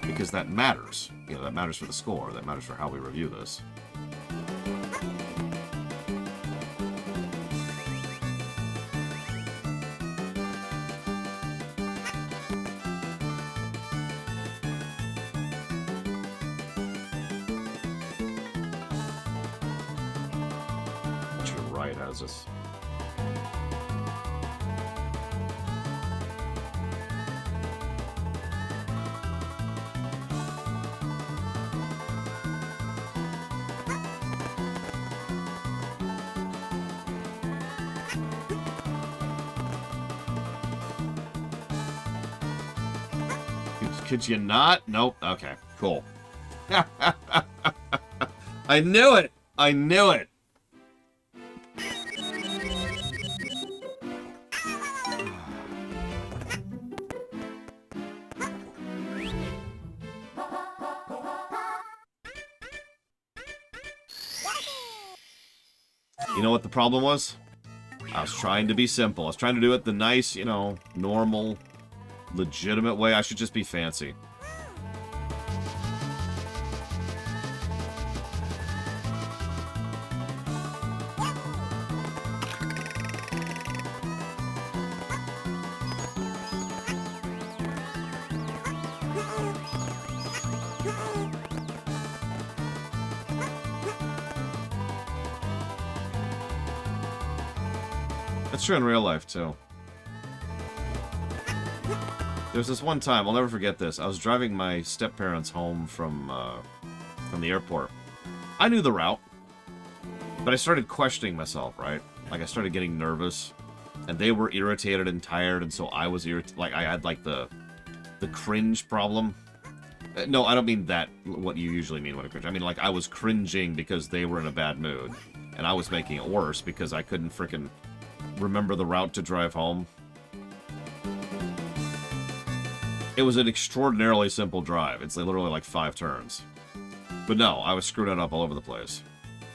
Because that matters. You know, that matters for the score. That matters for how we review this. But you're right, Azus. Could you not? Nope. Okay, cool. I knew it! I knew it! You know what the problem was? I was trying to be simple. I was trying to do it the nice, you know, normal, legitimate way. I should just be fancy. That's true in real life, too. There was this one time, I'll never forget this. I was driving my step-parents home from the airport. I knew the route, but I started questioning myself, right? Like, I started getting nervous, and they were irritated and tired, and so I was irritated. Like, I had, like, the cringe problem. No, I don't mean that, what you usually mean when I cringe. I mean, like, I was cringing because they were in a bad mood, and I was making it worse because I couldn't frickin' remember the route to drive home. It was an extraordinarily simple drive. It's literally like 5 turns. But no, I was screwing it up all over the place.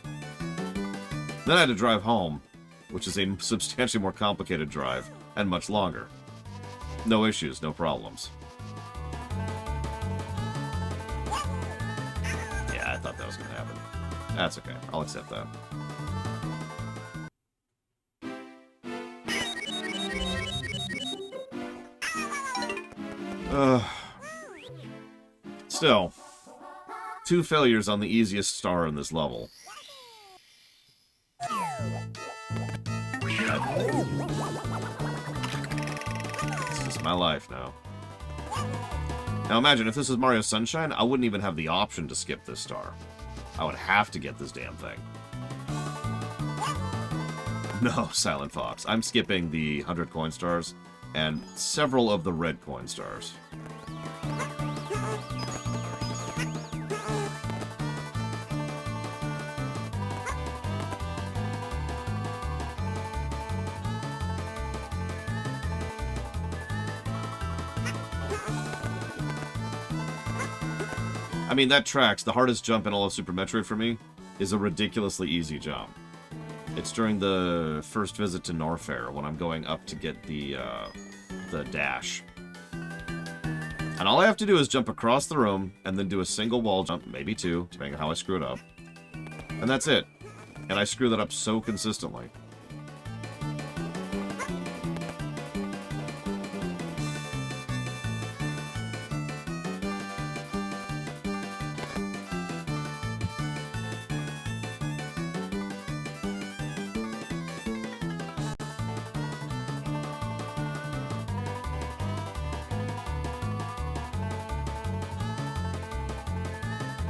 Then I had to drive home, which is a substantially more complicated drive, and much longer. No issues, no problems. Yeah, I thought that was going to happen. That's okay. I'll accept that. Still, 2 failures on the easiest star in this level. It's just my life now. Now imagine, if this was Mario Sunshine, I wouldn't even have the option to skip this star. I would have to get this damn thing. No, Silent Fox. I'm skipping the 100 coin stars and several of the red coin stars. I mean, that tracks. The hardest jump in all of Super Metroid for me is a ridiculously easy jump. It's during the first visit to Norfair when I'm going up to get the dash. And all I have to do is jump across the room and then do a single wall jump, maybe two, depending on how I screw it up. And that's it. And I screw that up so consistently.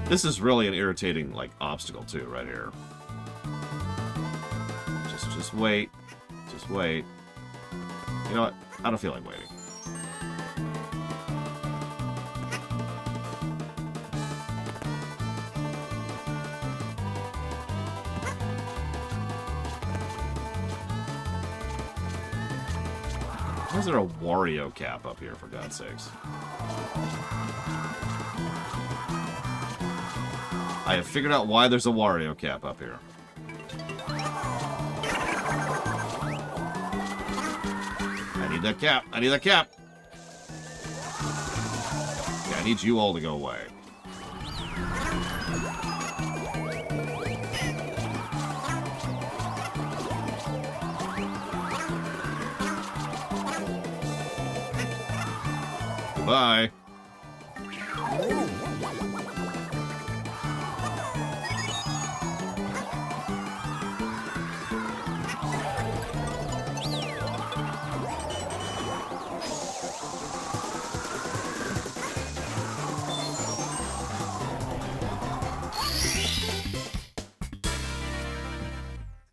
This is really an irritating, like, obstacle, too, right here. Just wait. Just wait. You know what? I don't feel like waiting. Why is there a Wario cap up here, for God's sakes? I have figured out why there's a Wario cap up here. I need that cap. I need that cap. Yeah, I need you all to go away. Goodbye.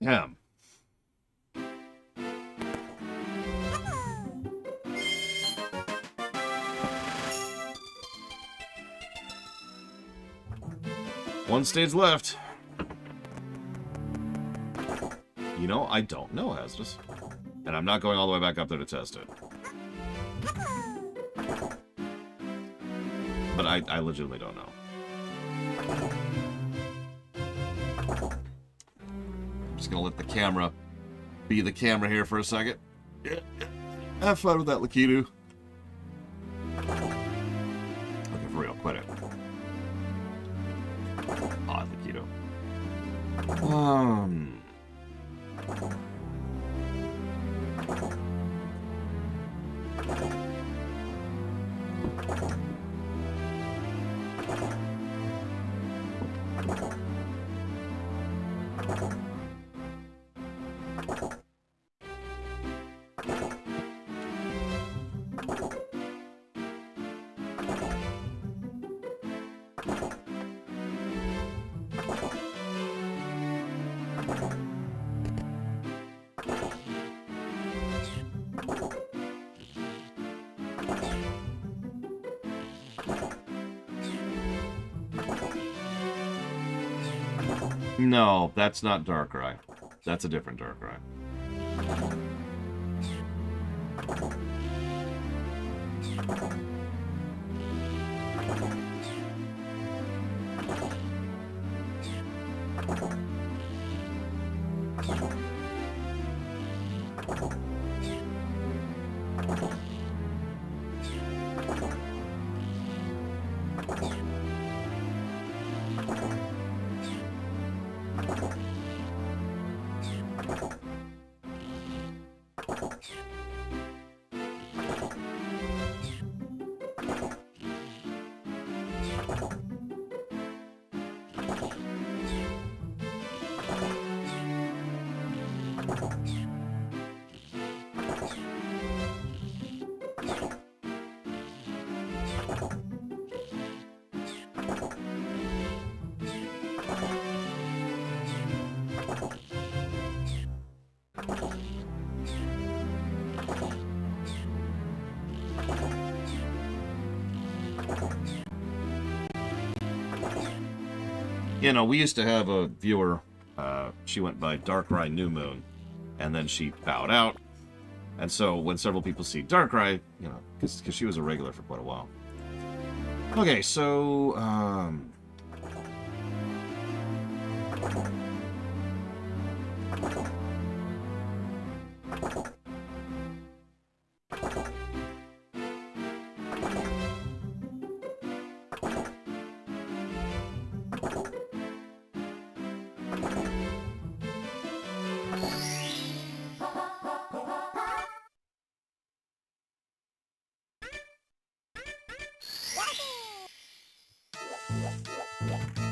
Yeah. One stage left. You know, I don't know, Hazardous. And I'm not going all the way back up there to test it. But I legitimately don't know. I'm just gonna let the camera be the camera here for a second. Yeah. Have fun with that, Lakitu. Okay, for real, quit it. Odd Lakitu. No, that's not Darkrai. That's a different Darkrai. You know, we used to have a viewer, she went by Darkrai New Moon, and then she bowed out. And so when several people see Darkrai, you know, because she was a regular for quite a while. Okay, so,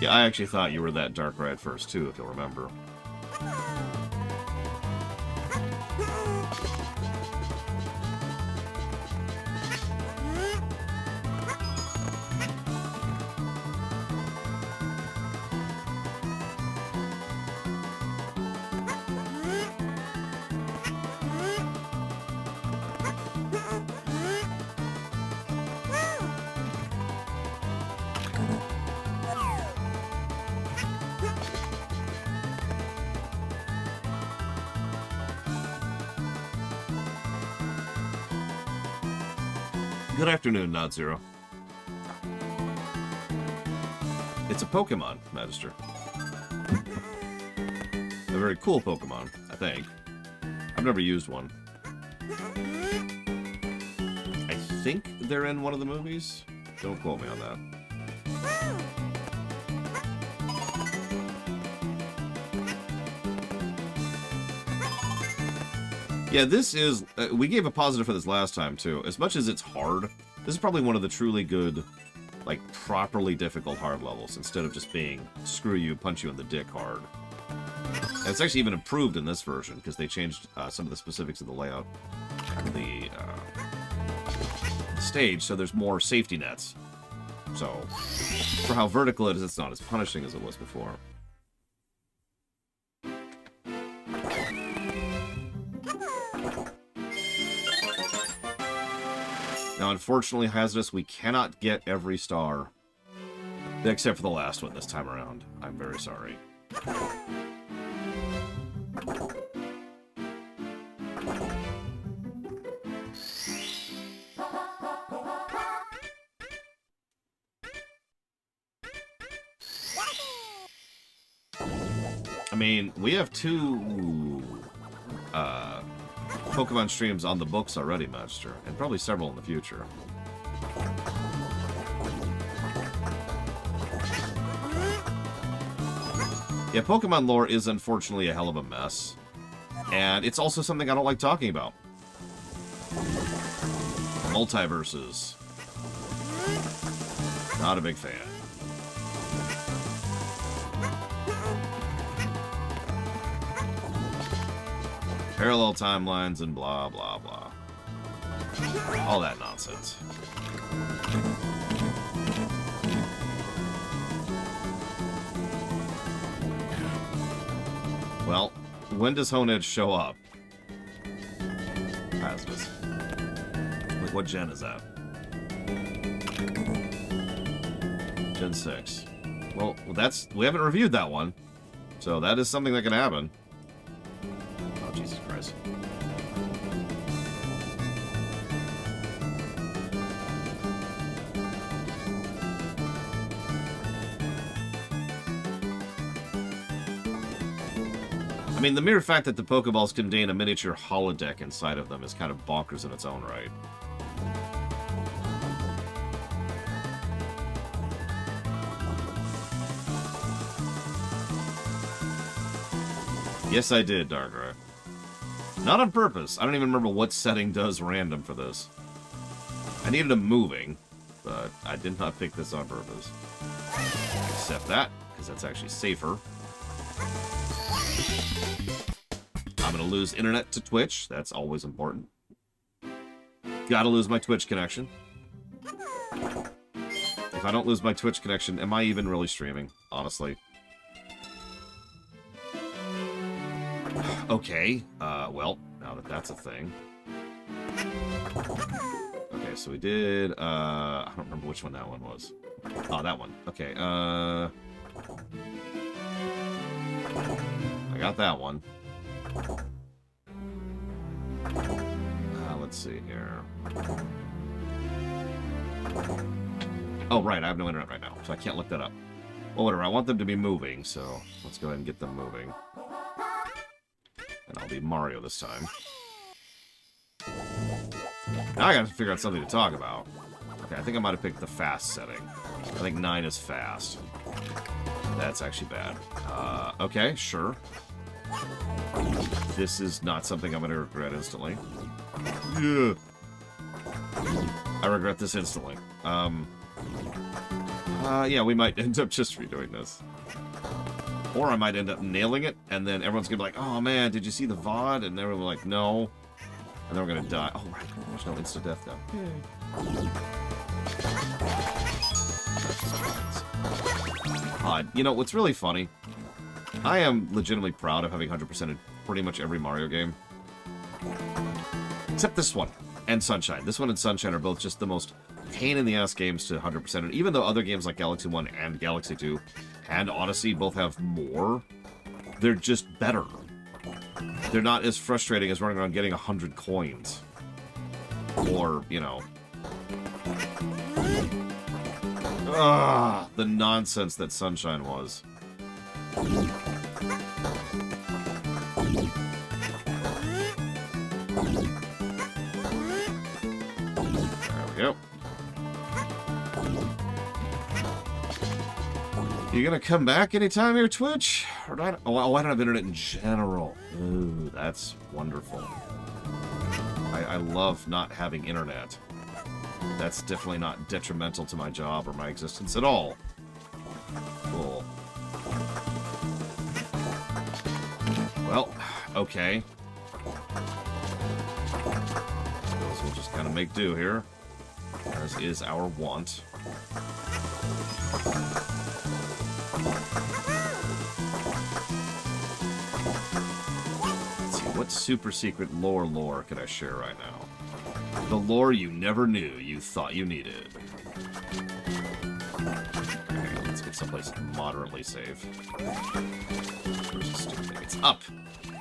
Yeah, I actually thought you were that Darkrai at first, too, if you'll remember. Good afternoon, Not Zero. It's a Pokemon, Magister. A very cool Pokemon, I think. I've never used one. I think they're in one of the movies. Don't quote me on that. Yeah, this is... we gave a positive for this last time, too. As much as it's hard, this is probably one of the truly good, like, properly difficult hard levels, instead of just being screw you, punch you in the dick hard. And it's actually even improved in this version, because they changed some of the specifics of the layout of the stage, so there's more safety nets. So, for how vertical it is, it's not as punishing as it was before. Now, unfortunately, Hazardous, we cannot get every star. Except for the last one this time around. I'm very sorry. I mean, we have two... Pokemon streams on the books already, Magister, and probably several in the future. Yeah, Pokemon lore is unfortunately a hell of a mess, and it's also something I don't like talking about. Multiverses. Not a big fan. Parallel timelines and blah, blah, blah. All that nonsense. Well, when does Honedge show up? Hazardous. Like, what gen is that? Gen 6. Well, that's... we haven't reviewed that one. So that is something that can happen. Oh, Jesus Christ. I mean, the mere fact that the Pokeballs contain a miniature holodeck inside of them is kind of bonkers in its own right. Yes, I did, Darkrai. Not on purpose. I don't even remember what setting does random for this. I needed a moving, but I did not pick this on purpose. Except that, because that's actually safer. I'm going to lose internet to Twitch. That's always important. Gotta lose my Twitch connection. If I don't lose my Twitch connection, am I even really streaming? Honestly. Okay, well, now that that's a thing. Okay, so we did, I don't remember which one that one was. Oh, that one. Okay, I got that one. Let's see here. Oh, right, I have no internet right now, so I can't look that up. Well, whatever, I want them to be moving, so let's go ahead and get them moving. And I'll be Mario this time. Now I gotta figure out something to talk about. Okay, I think I might have picked the fast setting. I think 9 is fast. That's actually bad. Okay, sure. This is not something I'm going to regret instantly. Yeah. I regret this instantly. Yeah, we might end up just redoing this. Or I might end up nailing it, and then everyone's going to be like, oh man, did you see the VOD? And everyone will be like, no. And then we're going to die. Oh, right. There's no insta-death now. You know, what's really funny, I am legitimately proud of having 100% in pretty much every Mario game. Except this one, and Sunshine. This one and Sunshine are both just the most pain-in-the-ass games to 100%. And even though other games like Galaxy 1 and Galaxy 2 and Odyssey both have more, they're just better. They're not as frustrating as running around getting 100 coins. Or, you know... the nonsense that Sunshine was. There we go. You gonna come back anytime here, Twitch? Or do I... Oh, I don't have internet in general. Ooh, that's wonderful. I love not having internet. That's definitely not detrimental to my job or my existence at all. Cool. Well, okay. Suppose we'll just kind of make do here, as is our want. Let's see, what super secret lore can I share right now? The lore you never knew you thought you needed. Okay, let's get someplace moderately safe. Where's the stupid thing? It's up!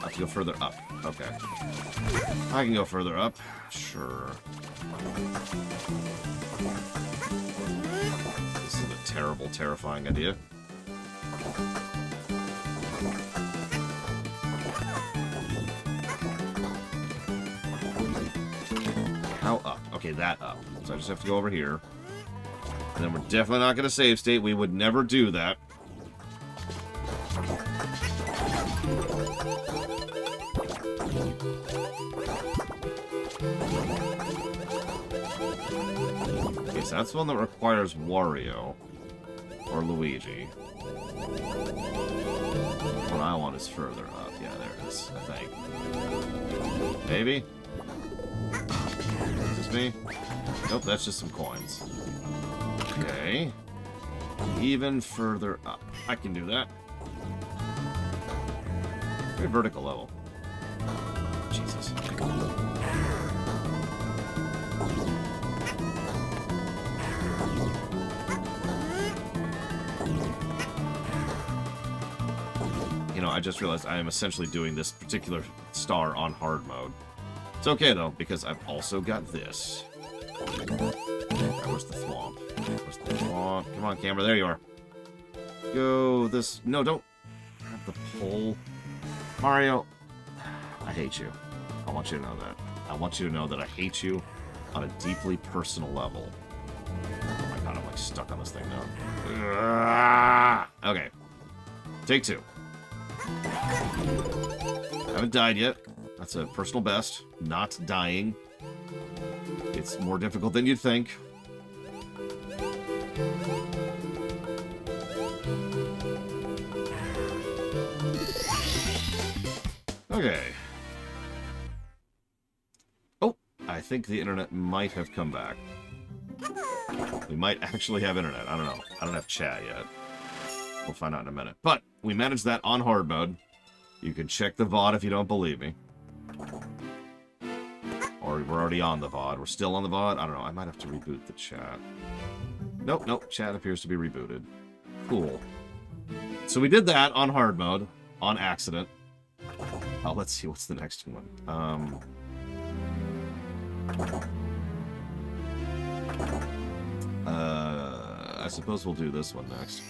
I have to go further up. Okay. I can go further up. Sure. This is a terrible, terrifying idea. How up? Okay, that up. So I just have to go over here. And then we're definitely not going to save state. We would never do that. Okay, so that's the one that requires Wario. Or Luigi. What I want is further up. Yeah, there it is, I think. Maybe? Is this me? Nope, that's just some coins. Okay. Even further up. I can do that. Very vertical level. Jesus. You know, I just realized I am essentially doing this particular star on hard mode. It's okay, though, because I've also got this. Where's the thwomp? Where's the thwomp? Come on, camera. There you are. Go this... No, don't have the pole. Mario, I hate you. I want you to know that. I want you to know that I hate you on a deeply personal level. Oh my god, I'm like stuck on this thing now. Okay. Take two. Haven't died yet. That's a personal best. Not dying. It's more difficult than you'd think. Okay. Oh, I think the internet might have come back. We might actually have internet. I don't know. I don't have chat yet. We'll find out in a minute. But we managed that on hard mode. You can check the VOD if you don't believe me. Or we're already on the VOD. We're still on the VOD? I don't know. I might have to reboot the chat. Nope, nope. Chat appears to be rebooted. Cool. So we did that on hard mode. On accident. Oh, let's see. What's the next one? I suppose we'll do this one next.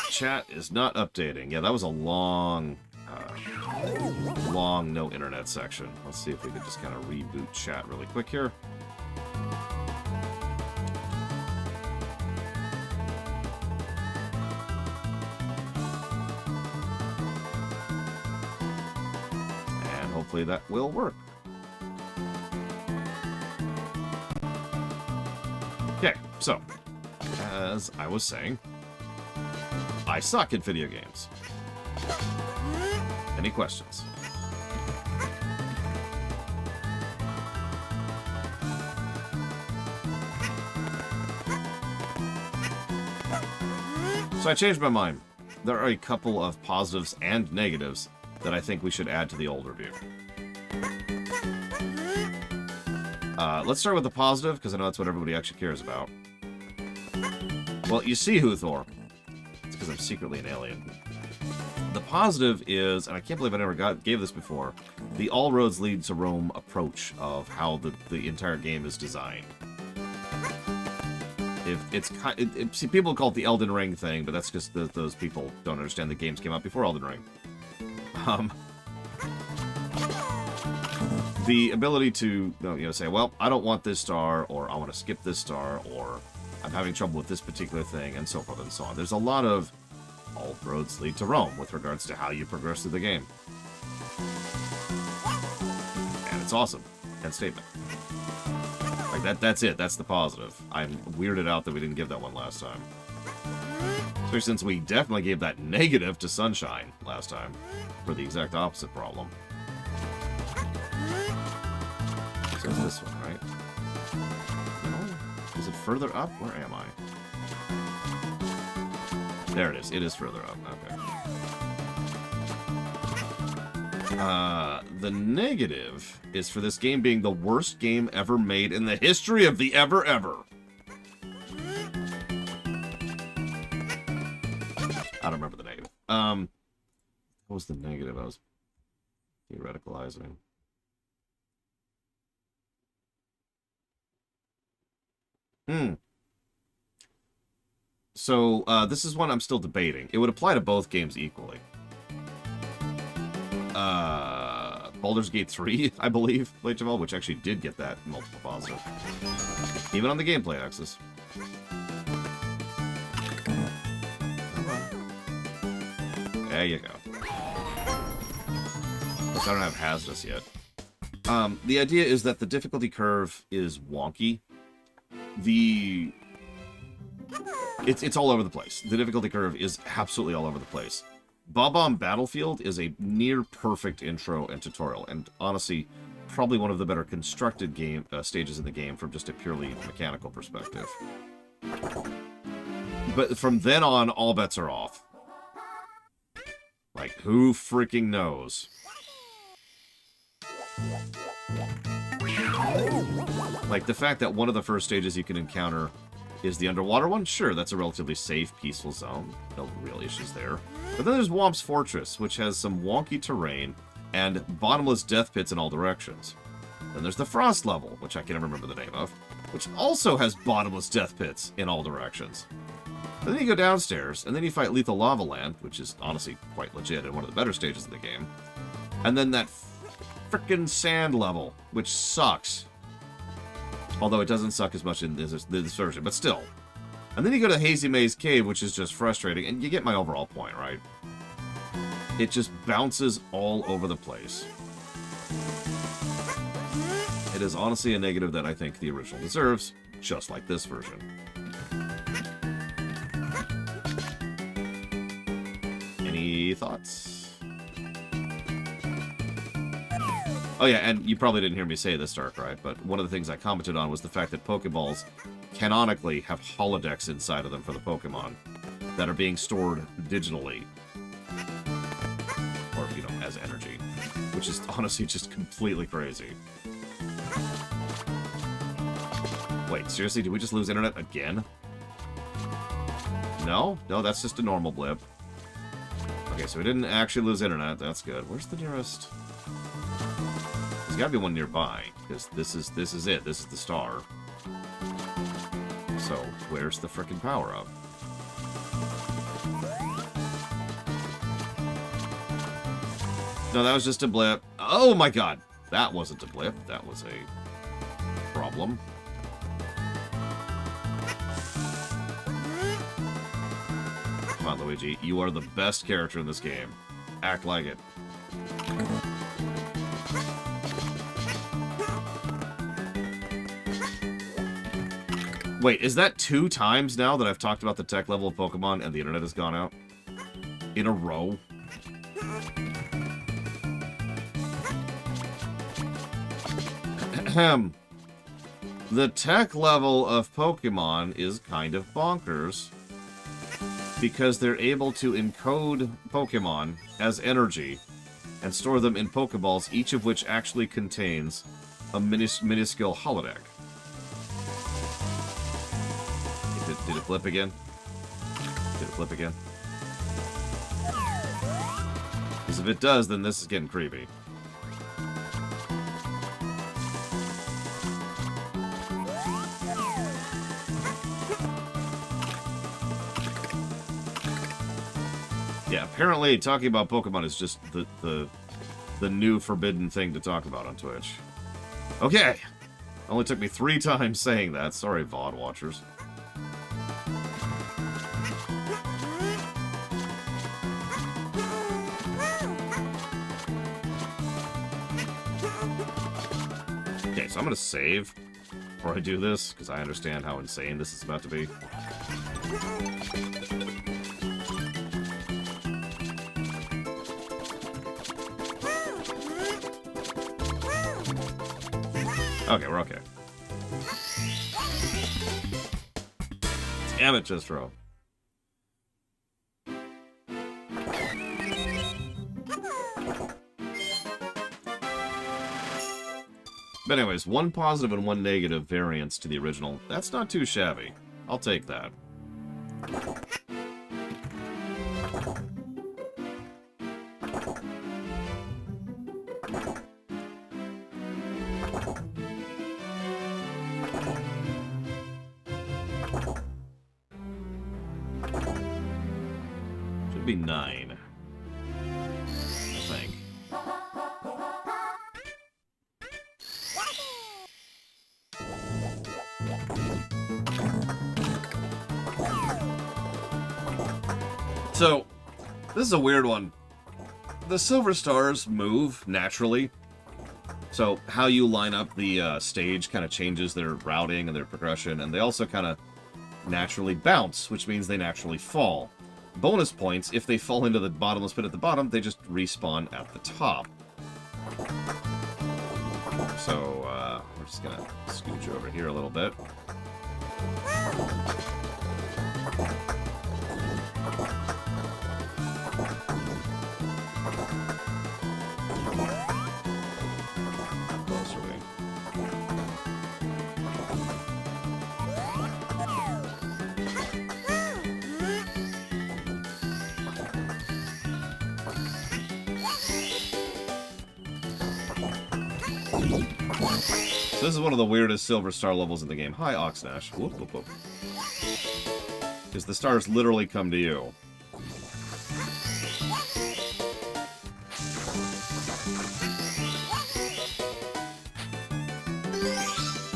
Chat is not updating. Yeah, that was a long long no internet section. Let's see if we can just kind of reboot chat really quick here. And hopefully that will work. Okay, so, as I was saying, I suck at video games. Any questions? So I changed my mind. There are a couple of positives and negatives that I think we should add to the old review. Let's start with the positive, because I know that's what everybody actually cares about. Well, you see, Huthor. It's because I'm secretly an alien. The positive is, and I can't believe I never gave this before, the all roads lead to Rome approach of how the entire game is designed. See, people call it the Elden Ring thing, but that's just those people don't understand the games came out before Elden Ring. The ability to say, well, I don't want this star, or I want to skip this star, or I'm having trouble with this particular thing, and so forth and so on. There's a lot of all roads lead to Rome with regards to how you progress through the game. And it's awesome. End statement. Like, that's it. That's the positive. I'm weirded out that we didn't give that one last time. Especially since we definitely gave that negative to Sunshine last time for the exact opposite problem. So it's this one, right? No? Is it further up? Where am I? There it is. It is further up. Okay. The negative is for this game being the worst game ever made in the history of the ever. I don't remember the negative. What was the negative I was theoreticalizing? So, this is one I'm still debating. It would apply to both games equally. Baldur's Gate 3, I believe, Late Jamal, which actually did get that multiple positive. Even on the gameplay axis. There you go. Look, I don't have Hazardous yet. The idea is that the difficulty curve is wonky. It's all over the place. The difficulty curve is absolutely all over the place. Bob-omb Battlefield is a near-perfect intro and tutorial, and honestly, probably one of the better constructed stages in the game from just a purely mechanical perspective. But from then on, all bets are off. Like, who freaking knows? Like, the fact that one of the first stages you can encounter is the underwater one? Sure, that's a relatively safe, peaceful zone. No real issues there. But then there's Womp's Fortress, which has some wonky terrain and bottomless death pits in all directions. Then there's the Frost level, which I can't remember the name of, which also has bottomless death pits in all directions. And then you go downstairs, and then you fight Lethal Lava Land, which is honestly quite legit and one of the better stages of the game. And then that frickin' sand level, which sucks. Although it doesn't suck as much in this version, but still. And then you go to Hazy Maze Cave, which is just frustrating, and you get my overall point, right? It just bounces all over the place. It is honestly a negative that I think the original deserves, just like this version. Any thoughts? Oh yeah, and you probably didn't hear me say this, Darkrai, but one of the things I commented on was the fact that Pokeballs canonically have holodecks inside of them for the Pokemon that are being stored digitally. Or, as energy. Which is honestly just completely crazy. Wait, seriously, did we just lose internet again? No? No, that's just a normal blip. Okay, so we didn't actually lose internet. That's good. Where's the nearest... There's gotta be one nearby, because this is it. This is the star. So, where's the frickin' power-up? No, that was just a blip. Oh my god. That wasn't a blip. That was a problem. Come on, Luigi. You are the best character in this game. Act like it. Wait, is that 2 times now that I've talked about the tech level of Pokemon and the internet has gone out? In a row? Ahem. The tech level of Pokemon is kind of bonkers because they're able to encode Pokemon as energy and store them in Pokeballs, each of which actually contains a minuscule holodeck. Did it flip again? Did it flip again? Because if it does, then this is getting creepy. Yeah, apparently talking about Pokemon is just the new forbidden thing to talk about on Twitch. Okay! Only took me 3 times saying that. Sorry, VOD watchers. Okay, so I'm gonna save before I do this, because I understand how insane this is about to be. Okay, we're okay. Damn it, Chestro. But anyways, 1 positive and 1 negative variance to the original. That's not too shabby. I'll take that. Should be 9. I think. So, this is a weird one. The Silver Stars move naturally. So, how you line up the stage kind of changes their routing and their progression, and they also kind of naturally bounce, which means they naturally fall. Bonus points, if they fall into the bottomless pit at the bottom, they just respawn at the top. So, we're just gonna scooch over here a little bit. So this is one of the weirdest Silver Star levels in the game. Hi, Oxnash. Whoop, whoop, whoop. Because the stars literally come to you.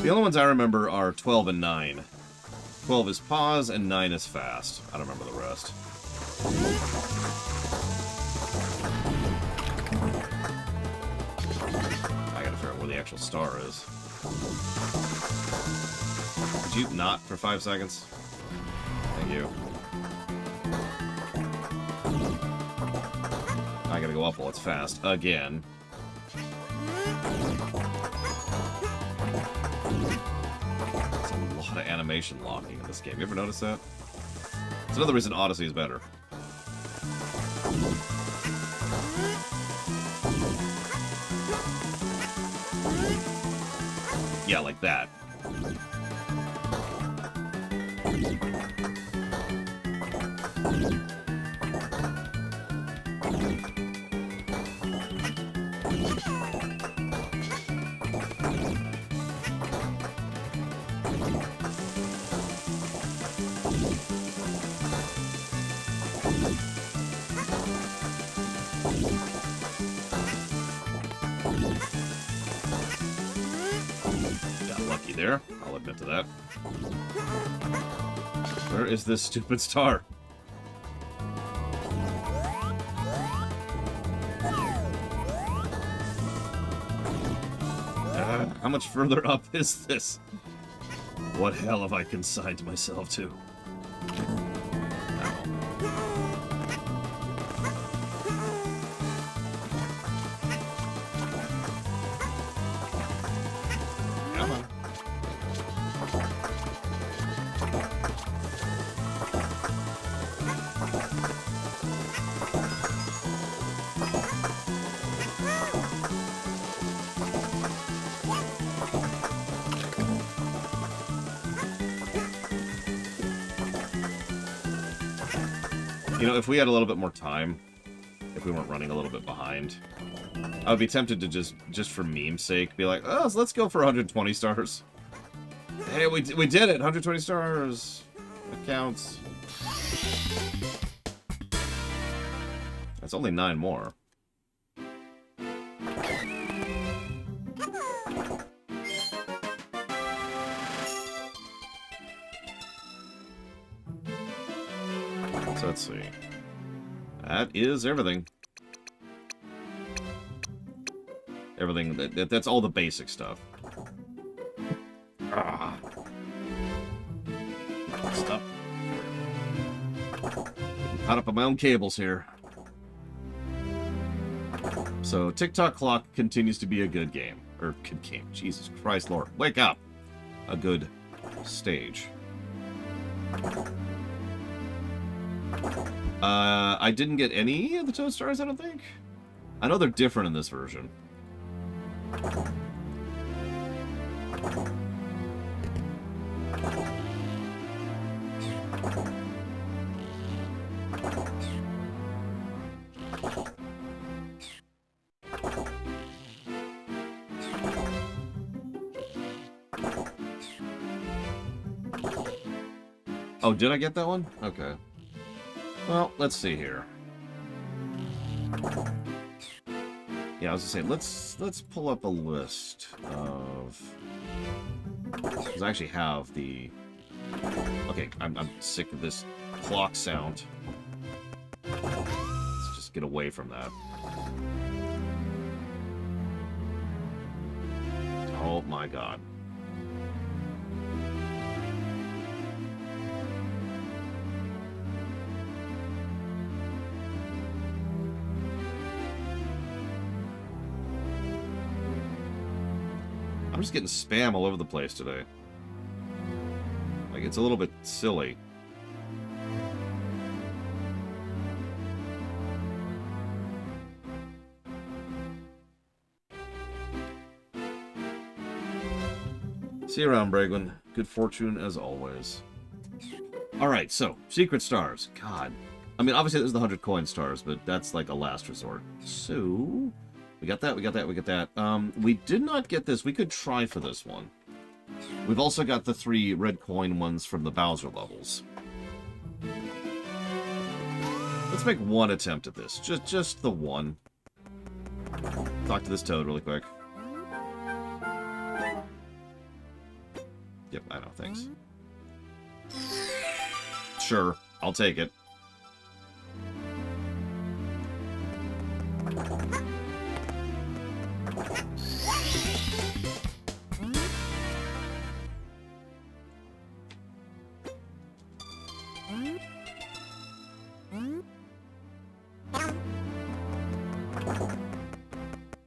The only ones I remember are 12 and 9. 12 is pause and 9 is fast. I don't remember the rest. I gotta figure out where the actual star is. Could you not for 5 seconds? Thank you. I gotta go up while it's fast. Again. There's a lot of animation locking in this game. You ever notice that? It's another reason Odyssey is better. Yeah, like that. there. I'll admit to that. Where is this stupid star? How much further up is this? What hell have I consigned myself to? Come on. You know, if we had a little bit more time, if we weren't running a little bit behind, I would be tempted to just for meme's sake, be like, oh, let's go for 120 stars. Hey, we did it! 120 stars! It counts. That's only 9 more. So let's see. That is everything. Everything, that's all the basic stuff. Ah. Stop. Getting caught up on my own cables here. So, TikTok Clock continues to be a good game. Or, good game. Jesus Christ, Lord. Wake up! A good stage. I didn't get any of the Toad Stars, I don't think. I know they're different in this version. Oh, did I get that one? Okay. Well, let's see here. Yeah, I was gonna say, let's pull up a list of... Because I actually have the... Okay, I'm sick of this clock sound. Let's just get away from that. Oh my god. I'm just getting spam all over the place today. Like, it's a little bit silly. See you around, Bragwin. Good fortune as always. Alright, so, secret stars. God. I mean, obviously there's the 100 coin stars, but that's like a last resort. So... We got that, we got that, we got that. We did not get this. We could try for this one. We've also got the 3 red coin ones from the Bowser levels. Let's make one attempt at this. Just the one. Talk to this toad really quick. Yep, I know, thanks. Sure, I'll take it.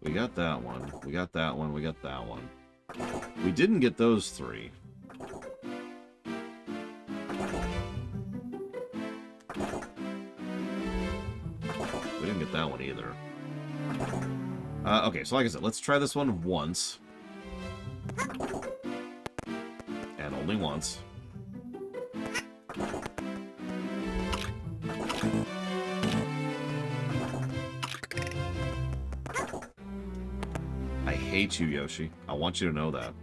We got that one. We got that one. We got that one. We didn't get those 3. We didn't get that one either. Okay, so like I said, let's try this one once. And only once. I hate you, Yoshi. I want you to know that.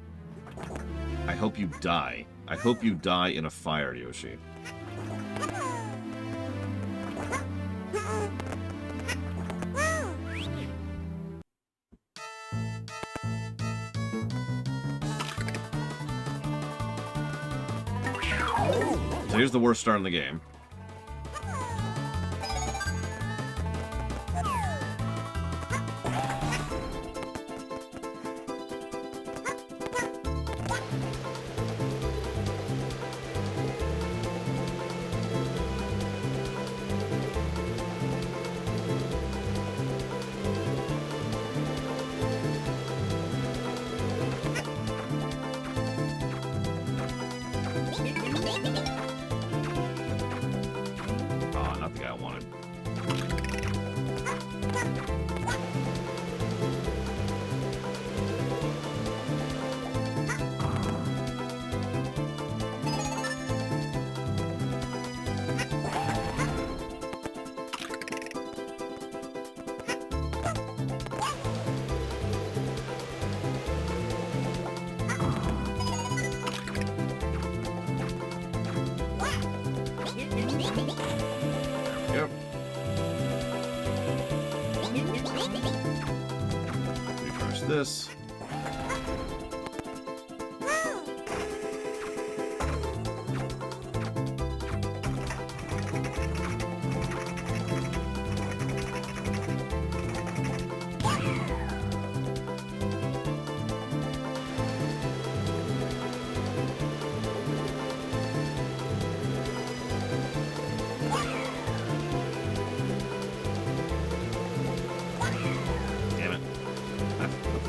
I hope you die. I hope you die in a fire, Yoshi. here's the worst start in the game. Yep. Refresh this.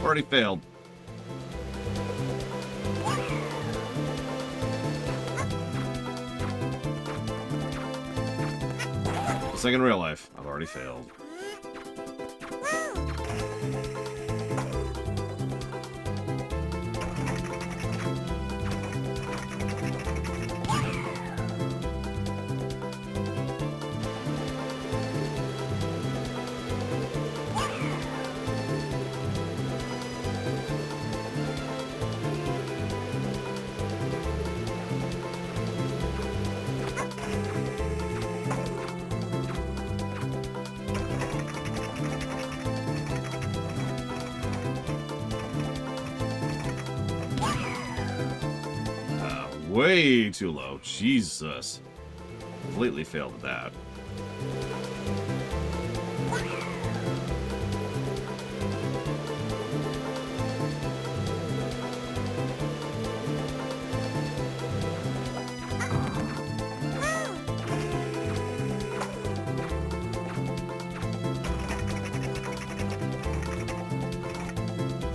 Already failed. It's like in real life. I've already failed. Way too low. Jesus. Completely failed at that.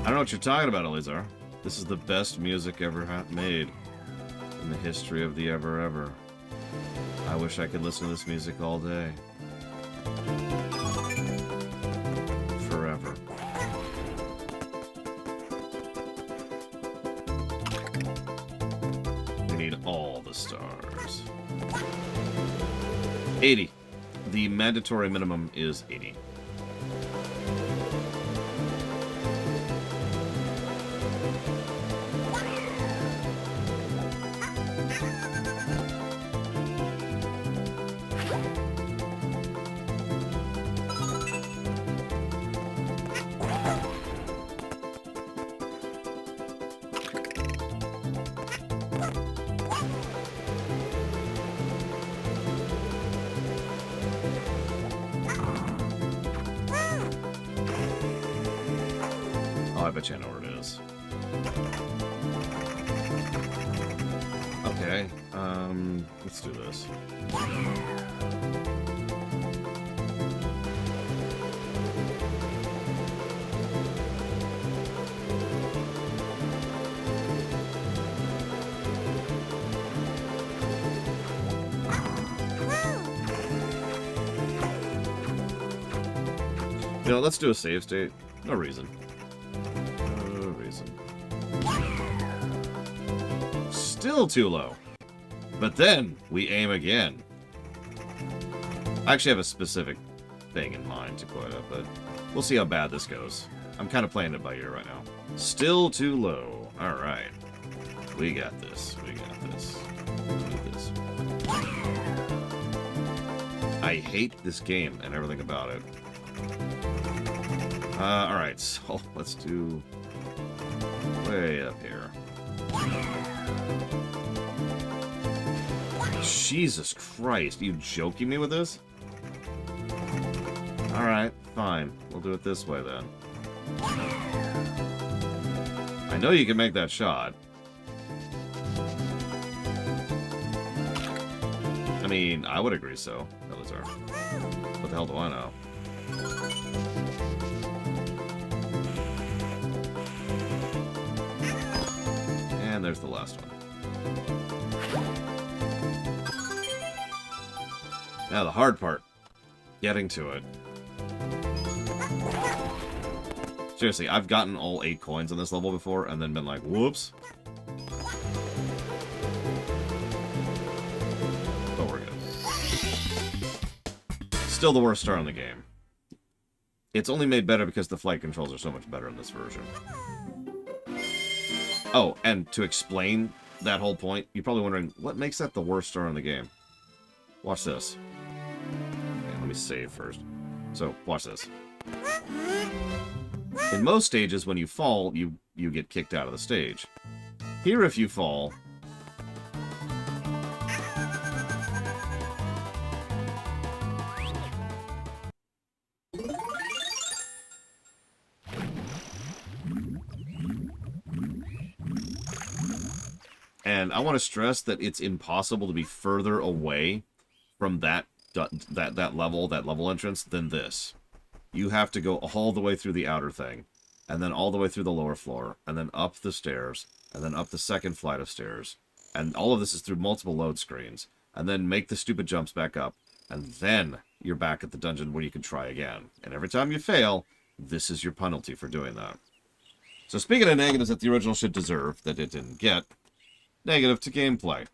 I don't know what you're talking about, Elizar. This is the best music ever made in the history of the ever. I wish I could listen to this music all day. Forever. We need all the stars. 80. The mandatory minimum is 80. I bet you I know where it is. Okay, let's do this. You know, let's do a save state. No reason. Still too low. But then we aim again. I actually have a specific thing in mind to quote up, but we'll see how bad this goes. I'm kind of playing it by ear right now. Still too low. Alright. We got this. We got this. Do this. I hate this game and everything about it. Alright, so let's do way up here. Jesus Christ, you joking me with this? Alright, fine. We'll do it this way then. I know you can make that shot. I mean, I would agree so. What the hell do I know? And there's the last one. Now the hard part. Getting to it. Seriously, I've gotten all 8 coins on this level before and then been like, whoops. But we're good. Still the worst start in the game. It's only made better because the flight controls are so much better in this version. Oh, and to explain that whole point, you're probably wondering, what makes that the worst start in the game? Watch this. Okay, let me save first. So, watch this. In most stages, when you fall, you get kicked out of the stage. Here, if you fall... And I want to stress that it's impossible to be further away from that level entrance than this. You have to go all the way through the outer thing, and then all the way through the lower floor, and then up the stairs, and then up the second flight of stairs. And all of this is through multiple load screens, and then make the stupid jumps back up, and then you're back at the dungeon where you can try again. And every time you fail, this is your penalty for doing that. So speaking of negatives that the original should deserve, that it didn't get, negative to gameplay.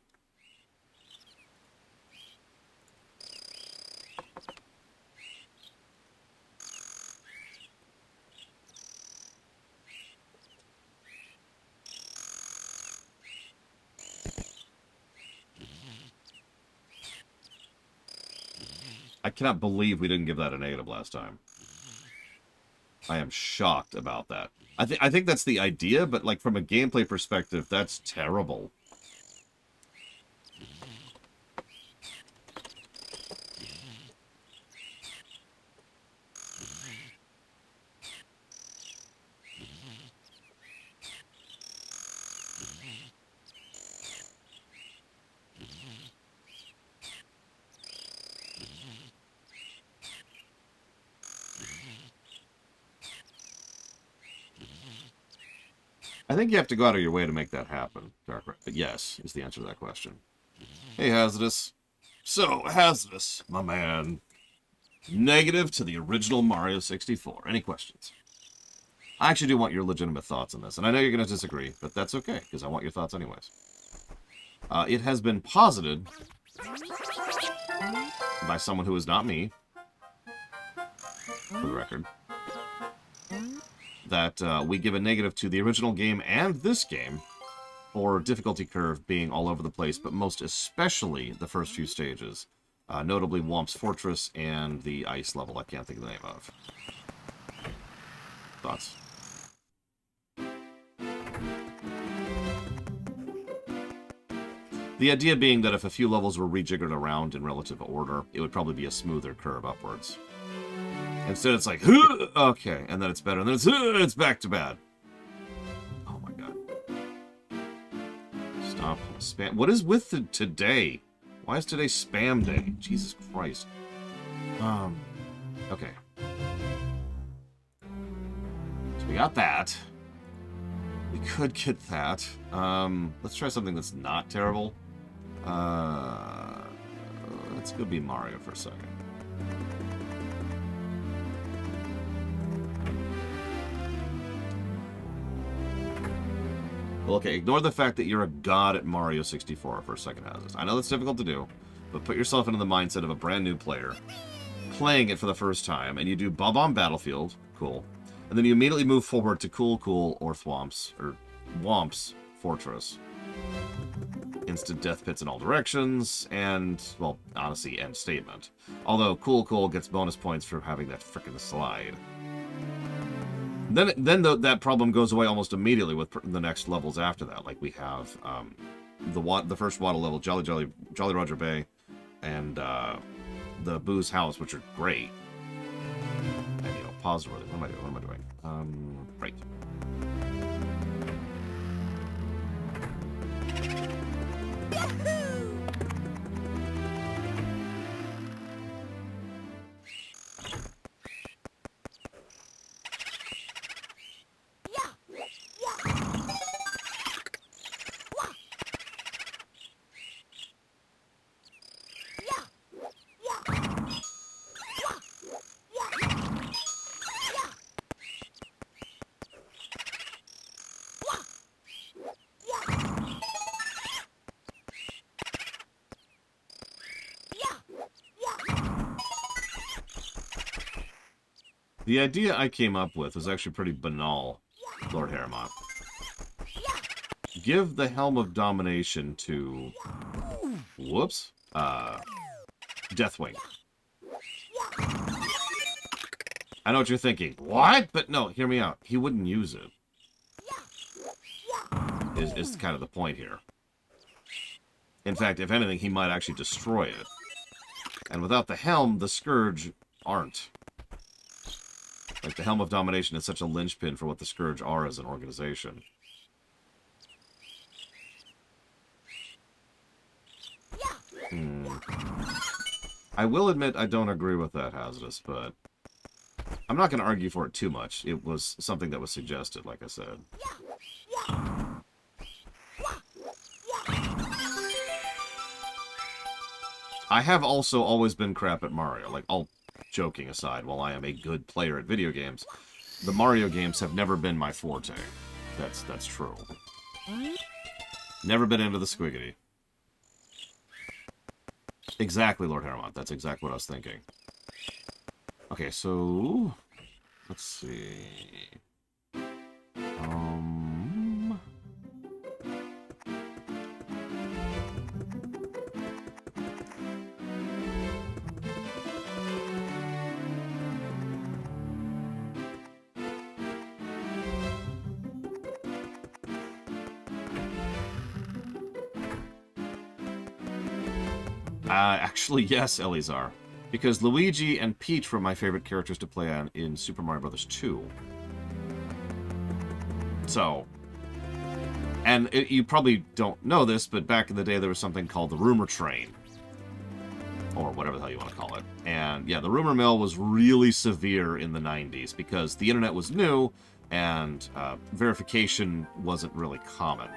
I cannot believe we didn't give that a negative last time. I am shocked about that. I think that's the idea, but like from a gameplay perspective, that's terrible. I think you have to go out of your way to make that happen, Dark. But yes, is the answer to that question. Hey, Hazardous. So, Hazardous, my man. Negative to the original Mario 64. Any questions? I actually do want your legitimate thoughts on this, and I know you're going to disagree, but that's okay, because I want your thoughts anyways. It has been posited by someone who is not me, for the record, that we give a negative to the original game and this game for difficulty curve being all over the place, but most especially the first few stages. Notably Womp's Fortress and the ice level I can't think of the name of. Thoughts? The idea being that if a few levels were rejiggered around in relative order, it would probably be a smoother curve upwards. Instead, it's like, okay, and then it's better, and then it's back to bad. Oh my god. Stop spam. What is with today? Why is today spam day? Jesus Christ. Okay. So we got that. We could get that. Let's try something that's not terrible. Let's go be Mario for a second. Well, okay, ignore the fact that you're a god at Mario 64 for a second, Hazardous. I know that's difficult to do, but put yourself into the mindset of a brand new player playing it for the first time, and you do Bob-omb Battlefield, cool, and then you immediately move forward to Cool Cool or Womp's Fortress. Instant death pits in all directions, and, well, honestly, end statement. Although Cool Cool gets bonus points for having that frickin' slide. Then that problem goes away almost immediately with the next levels after that. Like we have the first water level, Jolly Roger Bay, and the Booze House, which are great. And, you know, pause really. What am I doing? Right. The idea I came up with was actually pretty banal, Lord Harriman. Give the Helm of Domination to... Whoops. Deathwing. I know what you're thinking. What? But no, hear me out. He wouldn't use it. Is kind of the point here. In fact, if anything, he might actually destroy it. And without the Helm, the Scourge aren't. Like, the Helm of Domination is such a linchpin for what the Scourge are as an organization. I will admit I don't agree with that, Hazardous, but I'm not going to argue for it too much. It was something that was suggested, like I said. I have also always been crap at Mario. Like, all joking aside, while I am a good player at video games, the Mario games have never been my forte. That's true. Never been into the squiggity. Exactly, Lord Harriman. That's exactly what I was thinking. Okay, so... Let's see... Actually, yes, Elizar. Because Luigi and Peach were my favorite characters to play on in Super Mario Bros. 2. So... And you probably don't know this, but back in the day there was something called the Rumor Train. Or whatever the hell you want to call it. And yeah, the rumor mill was really severe in the 90s because the internet was new and verification wasn't really common.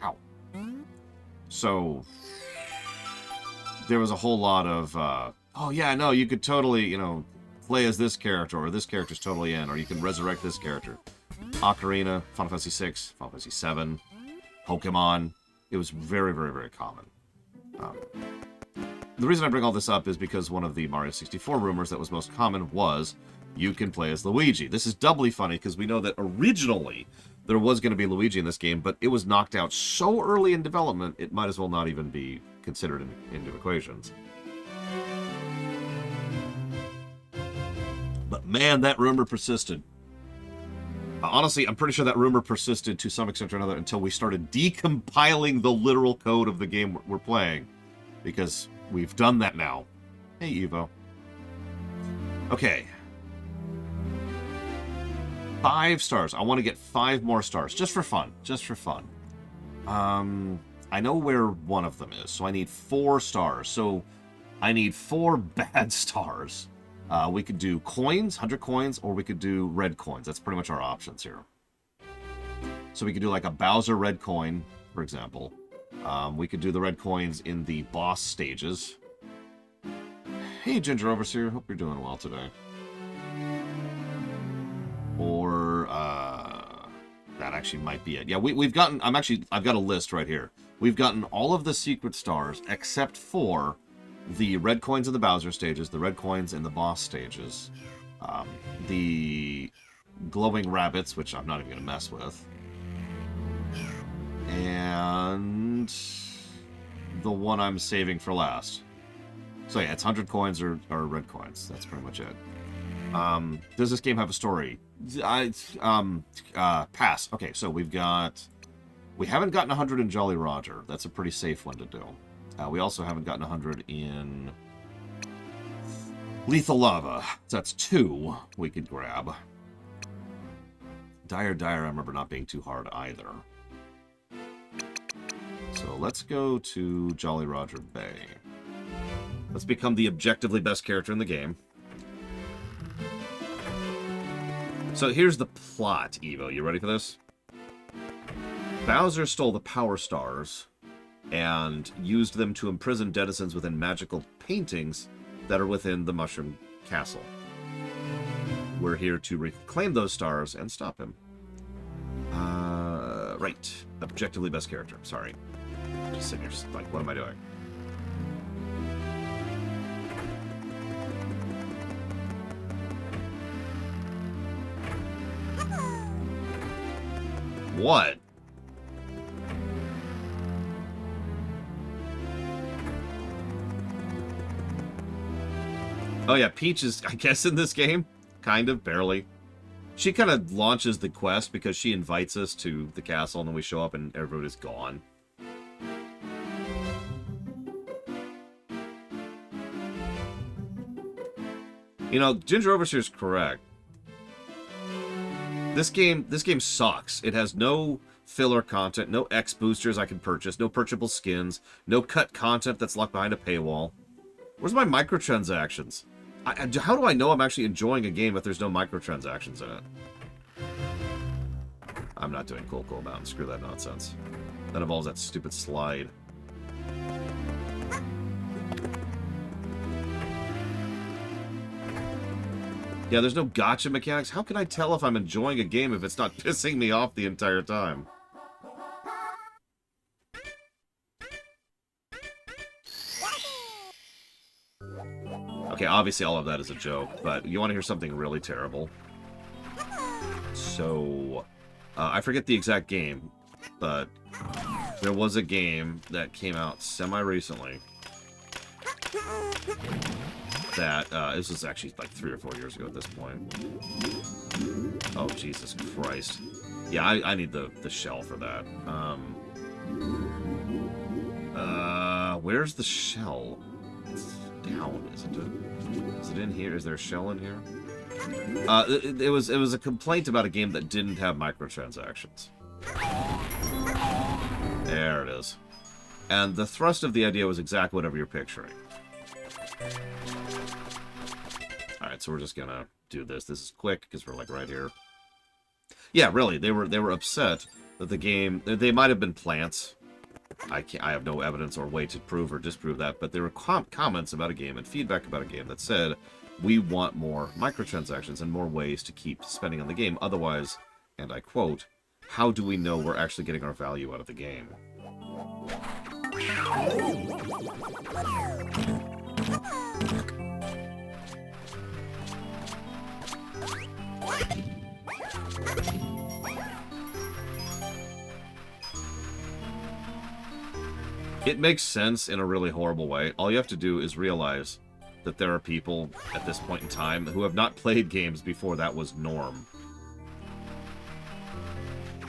Ow. So... there was a whole lot of, oh yeah, no, you could totally, you know, play as this character, or this character's totally in, or you can resurrect this character. Ocarina, Final Fantasy VI, Final Fantasy VII, Pokemon. It was very, very, very common. The reason I bring all this up is because one of the Mario 64 rumors that was most common was you can play as Luigi. This is doubly funny because we know that originally there was going to be Luigi in this game, but it was knocked out so early in development, it might as well not even be considered into equations. But man, that rumor persisted. Honestly, I'm pretty sure that rumor persisted to some extent or another until we started decompiling the literal code of the game we're playing. Because we've done that now. Hey, Evo. Okay. 5 stars. I want to get 5 more stars. Just for fun. Just for fun. I know where one of them is, so I need 4 stars. So I need 4 bad stars. We could do coins, 100 coins, or we could do red coins. That's pretty much our options here. So we could do like a Bowser red coin, for example. We could do the red coins in the boss stages. Hey, Ginger Overseer. Hope you're doing well today. Or, that actually might be it. Yeah, we've gotten... I've got a list right here. We've gotten all of the secret stars except for the red coins in the Bowser stages, the red coins in the boss stages, the glowing rabbits, which I'm not even going to mess with, and the one I'm saving for last. So yeah, it's 100 coins or red coins. That's pretty much it. Does this game have a story? Pass. Okay, so we've got We haven't gotten 100 in Jolly Roger. That's a pretty safe one to do. We also haven't gotten 100 in Lethal Lava. So that's 2 we could grab. Dire, I remember not being too hard either. So let's go to Jolly Roger Bay. Let's become the objectively best character in the game. So here's the plot, Evo. You ready for this? Bowser stole the Power Stars and used them to imprison denizens within magical paintings that are within the Mushroom Castle. We're here to reclaim those stars and stop him. Right. Objectively best character. Sorry. Just sitting here just like, what am I doing? What? Oh yeah, Peach is, I guess, in this game. Kind of, barely. She kind of launches the quest because she invites us to the castle, and then we show up and everybody's gone. You know, Ginger Overseer's correct. This game sucks. It has no filler content, no X boosters I can purchase, no purchasable skins, no cut content that's locked behind a paywall. Where's my microtransactions? How do I know I'm actually enjoying a game if there's no microtransactions in it? I'm not doing Cool Mountain. Screw that nonsense. That involves that stupid slide. Yeah, there's no gacha mechanics. How can I tell if I'm enjoying a game if it's not pissing me off the entire time? Okay, obviously all of that is a joke, but you want to hear something really terrible? So, I forget the exact game, but there was a game that came out semi-recently that, this was actually like 3 or 4 years ago at this point. Oh, Jesus Christ. Yeah, I need the shell for that. Where's the shell? It's down, isn't it? Is it in here? Is there a shell in here? It was a complaint about a game that didn't have microtransactions. There it is. And the thrust of the idea was exactly whatever you're picturing. Alright, so we're just gonna do this. This is quick, because we're like right here. Yeah, really, they were upset that the game... They might have been plants. I have no evidence or way to prove or disprove that, but there were comments about a game and feedback about a game that said, we want more microtransactions and more ways to keep spending on the game. Otherwise, and I quote, how do we know we're actually getting our value out of the game? It makes sense in a really horrible way. All you have to do is realize that there are people at this point in time who have not played games before that was norm.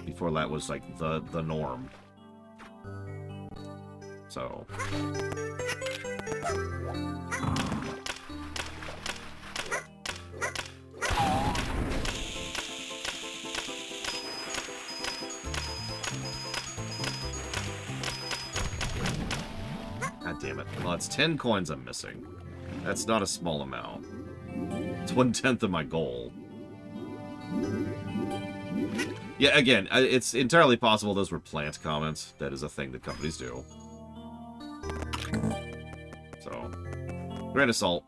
Before that was like the norm. So... God damn it. Well, it's 10 coins I'm missing. That's not a small amount. It's 1/10 of my goal. Yeah, again, it's entirely possible those were plant comments. That is a thing that companies do. So, grain of salt.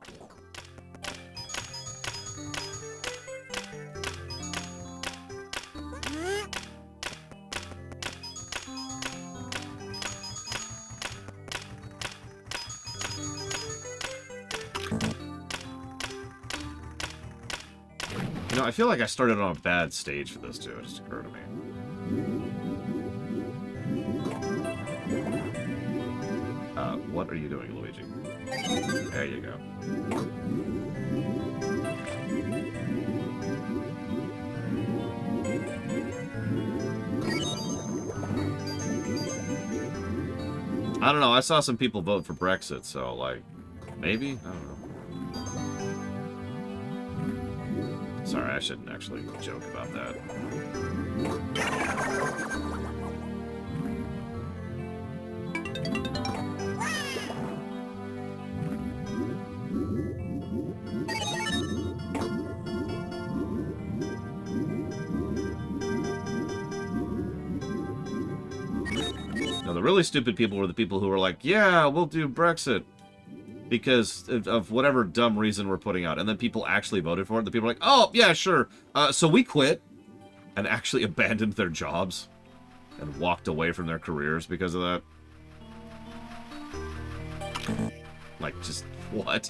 You know, I feel like I started on a bad stage for this, too. It just occurred to me. What are you doing, Luigi? There you go. I don't know. I saw some people vote for Brexit, so, like, maybe? I don't know. Sorry, I shouldn't actually joke about that. Now, the really stupid people were the people who were like, yeah, we'll do Brexit because of whatever dumb reason we're putting out. And then people actually voted for it. The people are like, oh, yeah, sure. So we quit and actually abandoned their jobs and walked away from their careers because of that. Like, just what?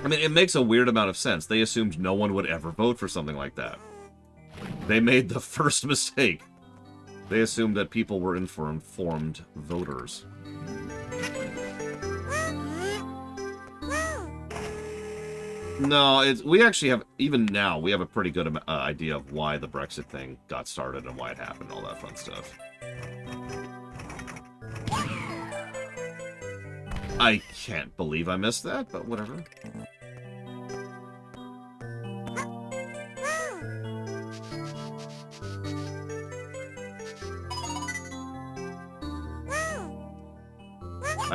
I mean, it makes a weird amount of sense. They assumed no one would ever vote for something like that. They made the first mistake. They assumed that people were informed voters. No, we actually have, even now, we have a pretty good idea of why the Brexit thing got started and why it happened, all that fun stuff. I can't believe I missed that, but whatever.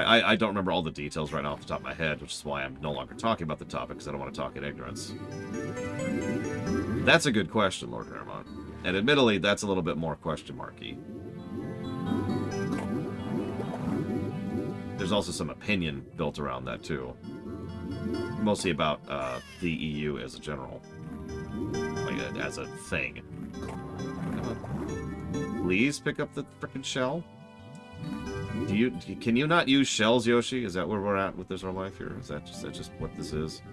I don't remember all the details right now off the top of my head, which is why I'm no longer talking about the topic, because I don't want to talk in ignorance. That's a good question, Lord Paramount. And admittedly, that's a little bit more question marky. There's also some opinion built around that, too. Mostly about the EU as a general. Like, as a thing. Please pick up the frickin' shell? Can you not use shells, Yoshi? Is that where we're at with this our life here? Is that just what this is?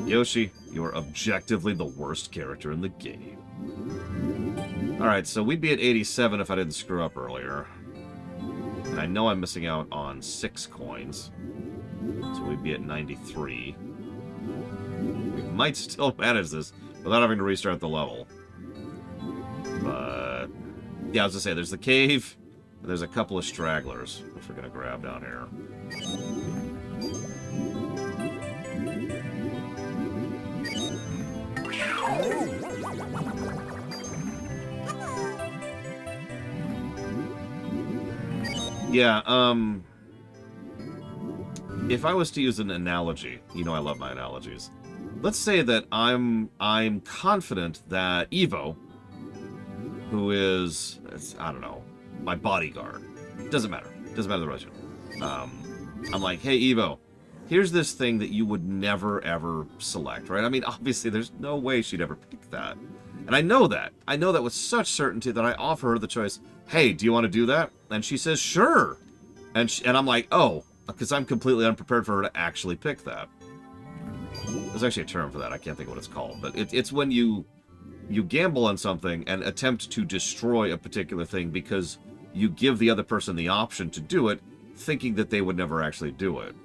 Yoshi, you are objectively the worst character in the game. Alright, so we'd be at 87 if I didn't screw up earlier. And I know I'm missing out on 6 coins. So we'd be at 93. We might still manage this without having to restart the level. But yeah, I was gonna say, there's the cave, and there's a couple of stragglers, which we're gonna grab down here. Yeah, if I was to use an analogy, you know I love my analogies. Let's say that I'm confident that Evo, who is, I don't know, my bodyguard, doesn't matter the relationship. I'm like, hey Evo, here's this thing that you would never ever select, right? I mean, obviously there's no way she'd ever pick that. And I know that with such certainty that I offer her the choice, hey, do you want to do that? And she says, sure. And I'm like, oh, because I'm completely unprepared for her to actually pick that. There's actually a term for that. I can't think of what it's called. But it's when you gamble on something and attempt to destroy a particular thing because you give the other person the option to do it, thinking that they would never actually do it.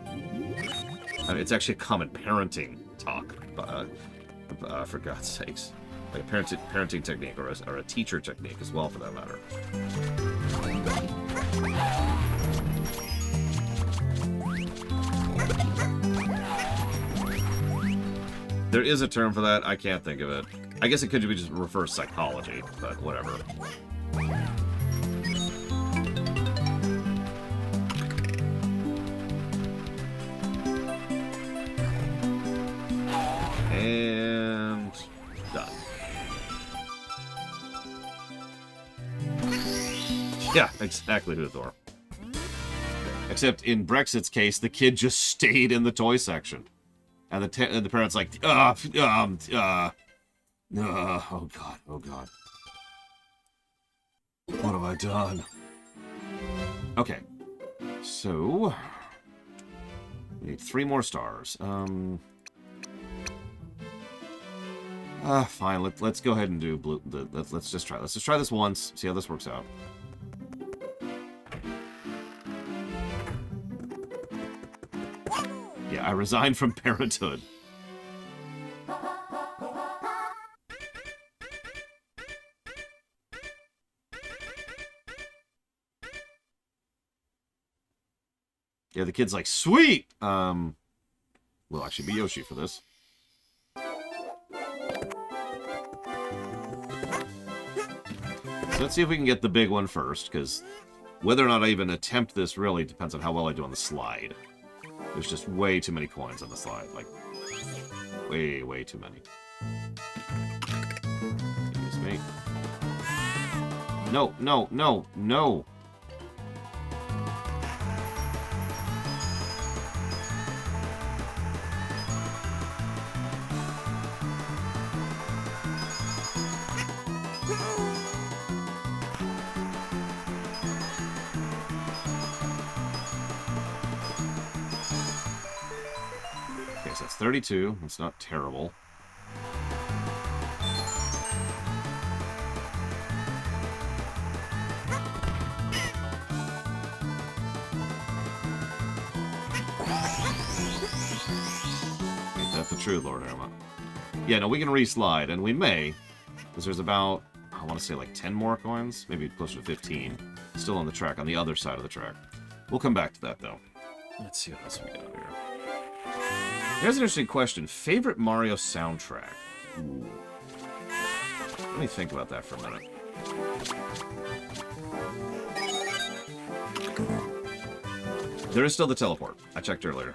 I mean, it's actually a common parenting talk, for God's sakes. Like a parenting technique or a teacher technique as well, for that matter. There is a term for that. I can't think of it. I guess it could be just reverse psychology, but whatever. And done. Yeah, exactly, Huthor. Except in Brexit's case, the kid just stayed in the toy section. And the parents like, oh god. What have I done? Okay. So, we need 3 more stars. Fine. Let's go ahead and do blue. Let's just try. Let's just try this once. See how this works out. Yeah, I resigned from parenthood. Yeah, the kid's like, sweet! We'll actually be Yoshi for this. So let's see if we can get the big one first, because whether or not I even attempt this really depends on how well I do on the slide. There's just way too many coins on the slide. Like, way, way too many. Excuse me. No, no, no, no! Okay, so that's 32. That's not terrible. Ain't that the truth, Lord Irma? Yeah, no, we can re-slide, and we may, because there's about, I want to say like 10 more coins, maybe closer to 15, still on the track, on the other side of the track. We'll come back to that, though. Let's see what else we got here. Here's an interesting question. Favorite Mario soundtrack? Ooh. Let me think about that for a minute. There is still the teleport. I checked earlier.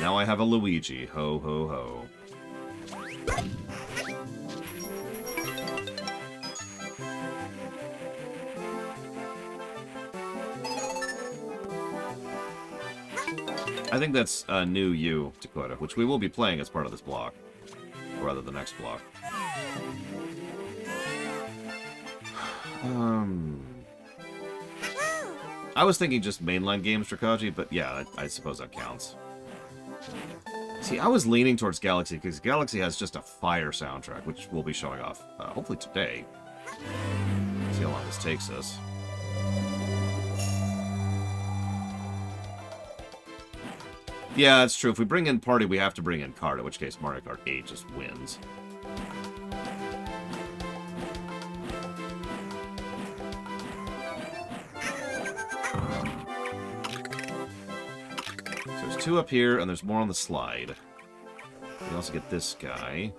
Now I have a Luigi. Ho, ho, ho. I think that's a new you, Dakota, which we will be playing as part of this block. Or rather, the next block. I was thinking just mainline games, Drakaji, but yeah, I suppose that counts. See, I was leaning towards Galaxy, because Galaxy has just a fire soundtrack, which we'll be showing off, hopefully today. See how long this takes us. Yeah, that's true. If we bring in Party, we have to bring in Kart, in which case Mario Kart 8 just wins. So there's 2 up here, and there's more on the slide. We also get this guy.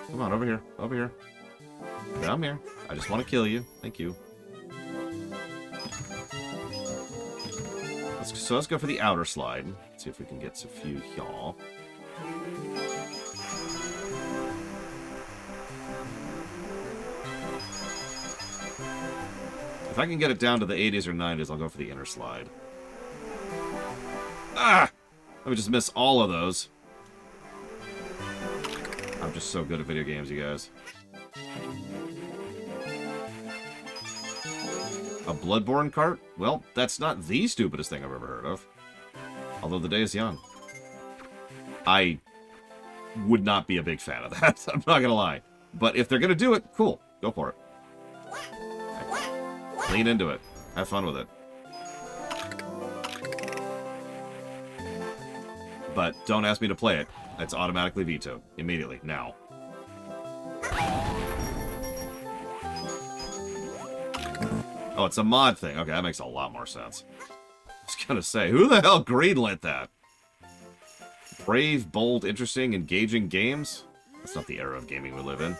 Come on, over here. Over here. Come here. I just want to kill you. Thank you. So let's go for the outer slide. Let's see if we can get a few y'all. If I can get it down to the 80s or 90s, I'll go for the inner slide. Ah! Let me just miss all of those. I'm just so good at video games, you guys. A Bloodborne cart? Well, that's not the stupidest thing I've ever heard of. Although the day is young. I would not be a big fan of that. I'm not gonna lie. But if they're gonna do it, cool. Go for it. Lean into it. Have fun with it. But don't ask me to play it. It's automatically vetoed. Immediately. Now. Oh, it's a mod thing. Okay, that makes a lot more sense. I was gonna say, who the hell greenlit that? Brave, bold, interesting, engaging games? That's not the era of gaming we live in.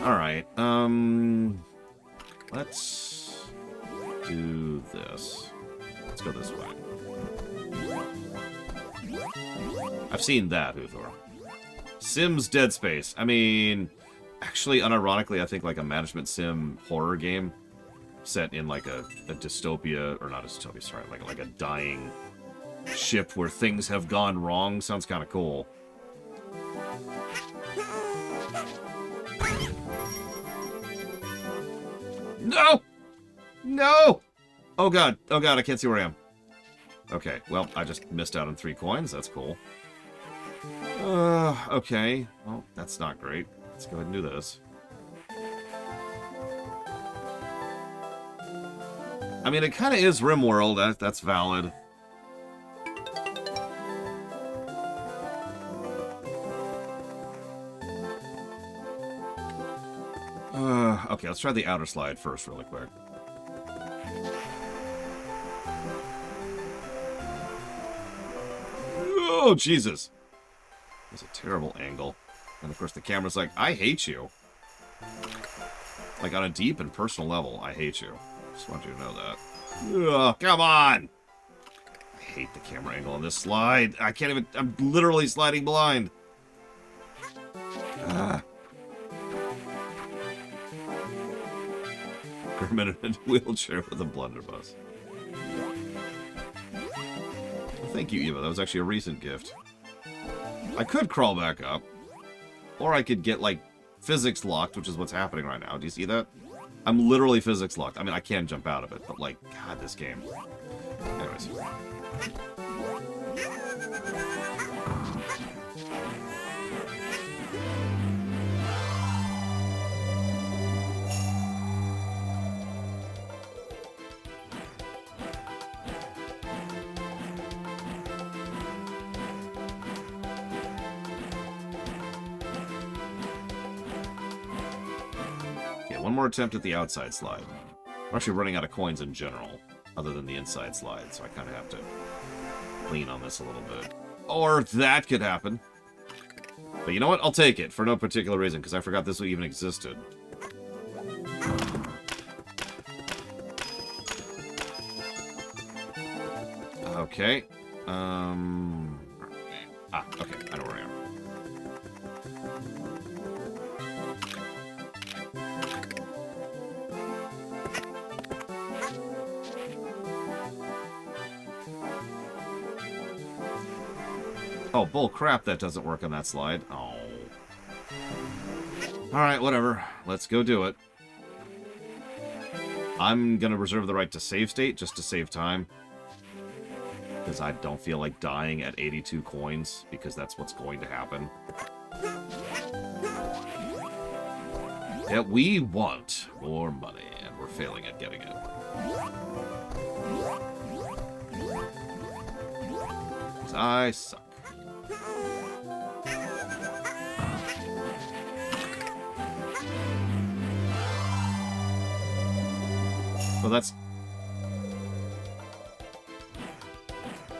Alright, let's do this. Let's go this way. I've seen that, Uthor. Sims Dead Space. I mean, actually, unironically, I think like a management sim horror game set in like a dystopia, or not a dystopia, sorry, like a dying ship where things have gone wrong sounds kind of cool. No! No! Oh god, I can't see where I am. Okay, well, I just missed out on 3 coins. That's cool. Okay. Well, that's not great. Let's go ahead and do this. I mean, it kind of is RimWorld. That's valid. Okay, let's try the outer slide first really quick. Oh, Jesus. That's a terrible angle. And, of course, the camera's like, I hate you. Like, on a deep and personal level, I hate you. Just want you to know that. Ugh, come on! I hate the camera angle on this slide. I can't even... I'm literally sliding blind. Kermit in a wheelchair with a blunderbuss. Well, thank you, Eva. That was actually a recent gift. I could crawl back up. Or I could get, like, physics locked, which is what's happening right now. Do you see that? I'm literally physics locked. I mean, I can jump out of it, but, like, God, this game. Anyways. One more attempt at the outside slide. I'm actually running out of coins in general, other than the inside slide, so I kind of have to lean on this a little bit. Or that could happen. But you know what? I'll take it, for no particular reason, because I forgot this even existed. Okay. Okay, I know where I am. Oh, bull crap, that doesn't work on that slide. Oh. Alright, whatever. Let's go do it. I'm gonna reserve the right to save state, just to save time. Because I don't feel like dying at 82 coins, because that's what's going to happen. Yeah, we want more money, and we're failing at getting it. Because I suck. Well, that's...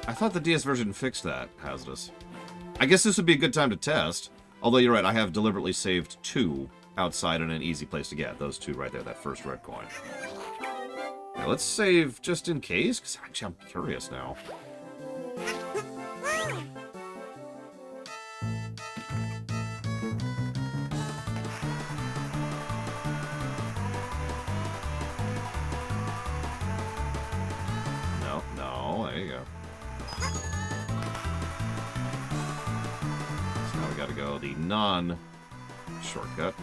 I thought the DS version fixed that, Hazardous. I guess this would be a good time to test. Although you're right, I have deliberately saved 2 outside in an easy place to get. Those 2 right there, that first red coin. Now, let's save just in case, because actually I'm curious now. No, there you go. So now we gotta go the non-shortcut.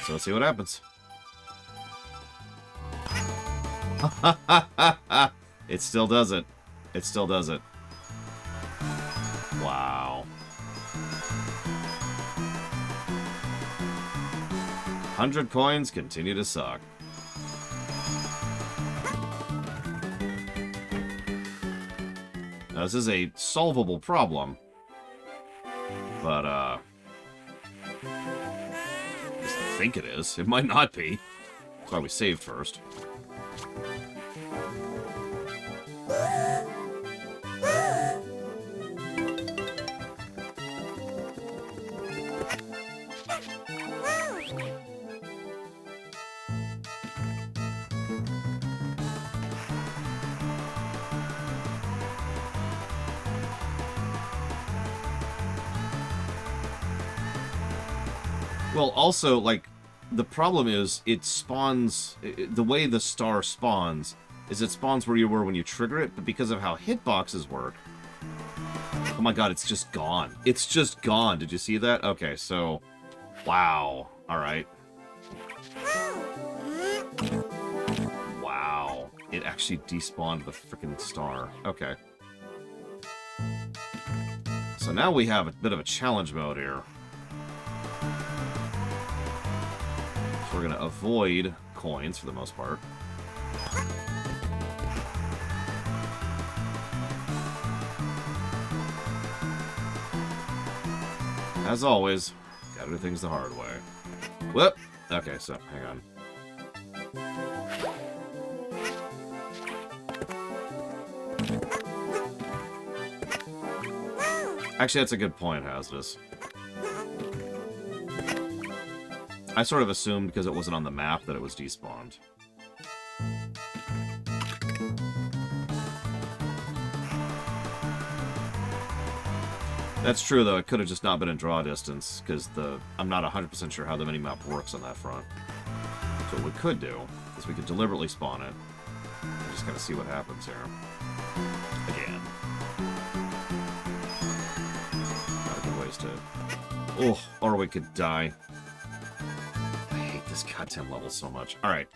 So let's see what happens. It still does it. It still does it. Wow. 100 coins continue to suck. Now, this is a solvable problem. But, I think it is. It might not be. That's why we saved first. Well, also, like, the problem is it spawns... The way the star spawns is it spawns where you were when you trigger it, but because of how hitboxes work... Oh my god, it's just gone. It's just gone. Did you see that? Okay, so... Wow. Alright. Wow. It actually despawned the freaking star. Okay. So now we have a bit of a challenge mode here. So we're going to avoid coins for the most part. As always, gotta do things the hard way. Whoop! Okay, so, hang on. Actually, that's a good point, Hazardous. I sort of assumed because it wasn't on the map that it was despawned. That's true, though. It could have just not been in draw distance, because I'm not 100% sure how the minimap works on that front. So what we could do is we could deliberately spawn it, and just kind of see what happens here. Again. Not a good ways to... Oh, or we could die. I hate this goddamn level so much. Alright.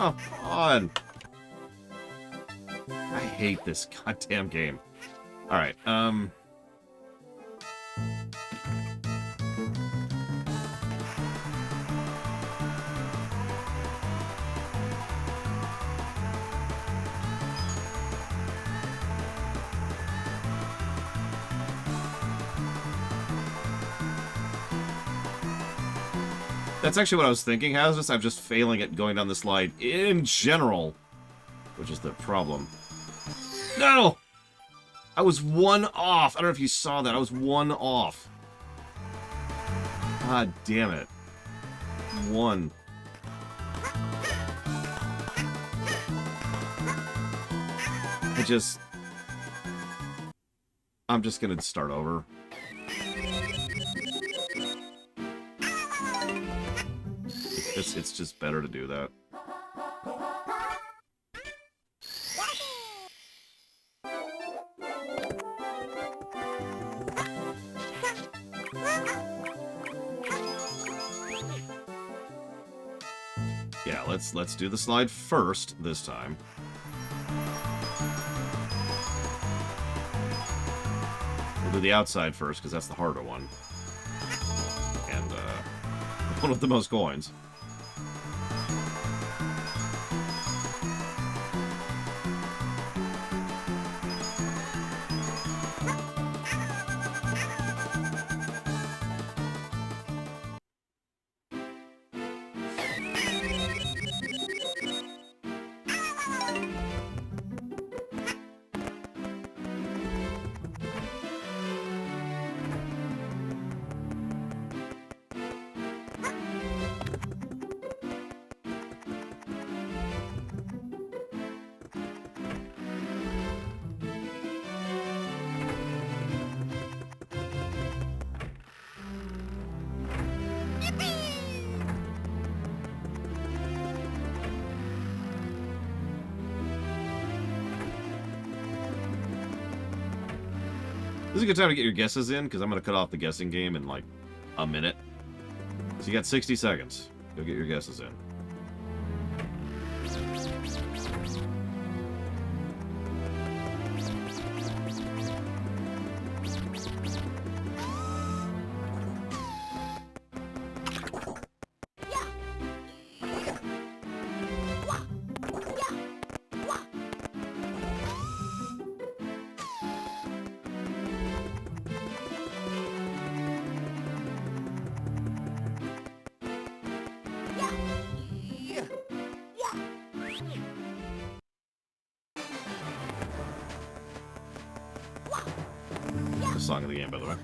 Oh, come on. I hate this goddamn game. Alright, that's actually what I was thinking, Hazardous. I'm just failing at going down the slide in general, which is the problem. No! I was one off. I don't know if you saw that. I was one off. God damn it. One. I'm just gonna start over. It's just better to do that. Yeah, let's do the slide first this time. We'll do the outside first because that's the harder one. And one with the most coins. This is a good time to get your guesses in, because I'm going to cut off the guessing game in, like, a minute. So you got 60 seconds. Go get your guesses in. Song of the game, by the way.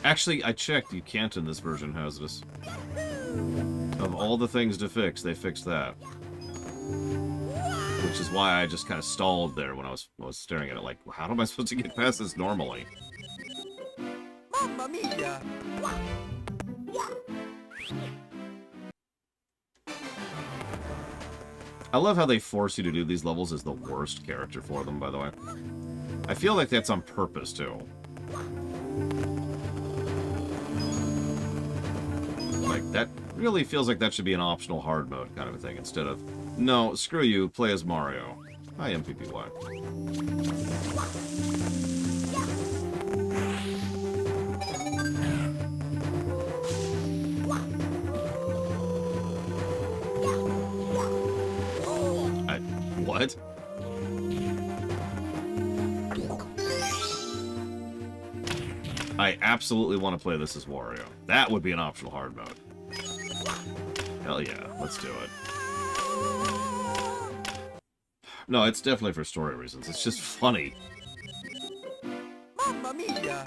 Actually, I checked. You can't in this version, Hazardous. Of all the things to fix, they fixed that. Which is why I just kind of stalled there when I was staring at it. Like, how am I supposed to get past this normally? Mamma mia! I love how they force you to do these levels as the worst character for them, by the way. I feel like that's on purpose, too. Like, that really feels like that should be an optional hard mode kind of a thing, instead of, no, screw you, play as Mario. Hi, MPPY. What? I absolutely want to play this as Wario. That would be an optional hard mode. Hell yeah, let's do it. No, it's definitely for story reasons. It's just funny. Mamma mia!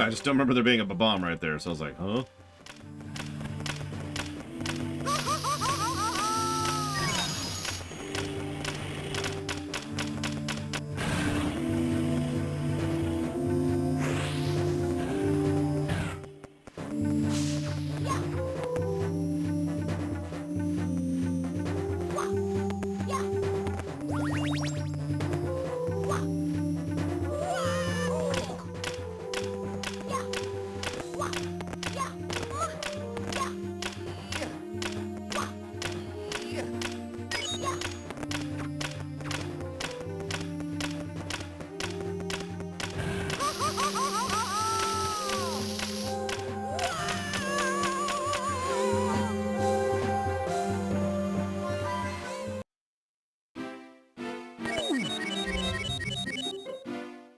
I just don't remember there being a bomb right there, so I was like, huh?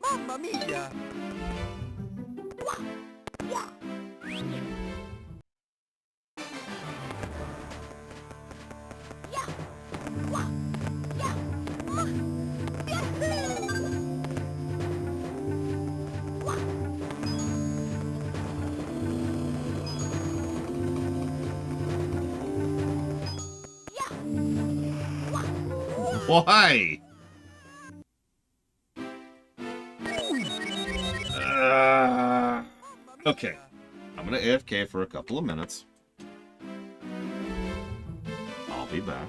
Mamma mia! Why? Okay. I'm gonna AFK for a couple of minutes. I'll be back.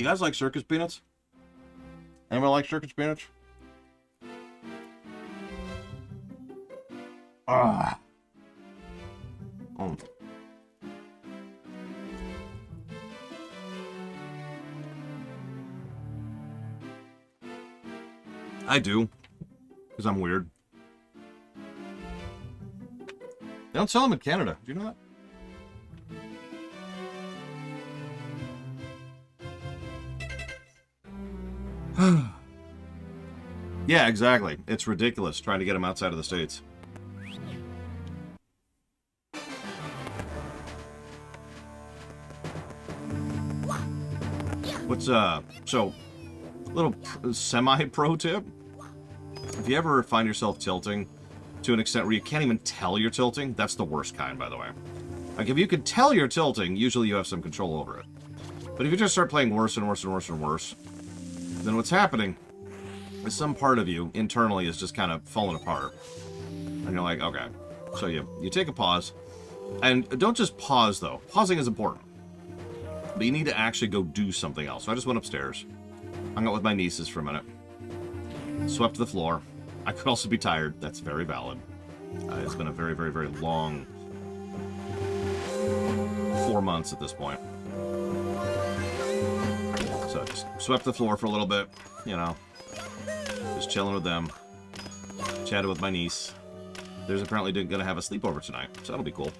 You guys like circus peanuts? Anyone like circus peanuts? Ah. Oh. I do, because I'm weird. They don't sell them in Canada. Do you know that? Yeah, exactly. It's ridiculous trying to get them outside of the States. What's, so, little semi-pro tip. If you ever find yourself tilting to an extent where you can't even tell you're tilting, that's the worst kind, by the way. Like, if you can tell you're tilting, usually you have some control over it. But if you just start playing worse and worse and worse and worse, then what's happening is some part of you internally is just kind of falling apart. And you're like, okay. So you take a pause. And don't just pause, though. Pausing is important. But you need to actually go do something else. So I just went upstairs. Hung out with my nieces for a minute. Swept the floor. I could also be tired. That's very valid. It's been a very, very, very long 4 months at this point. So just swept the floor for a little bit, you know. Just chilling with them. Chatted with my niece. There's apparently going to have a sleepover tonight, so that'll be cool.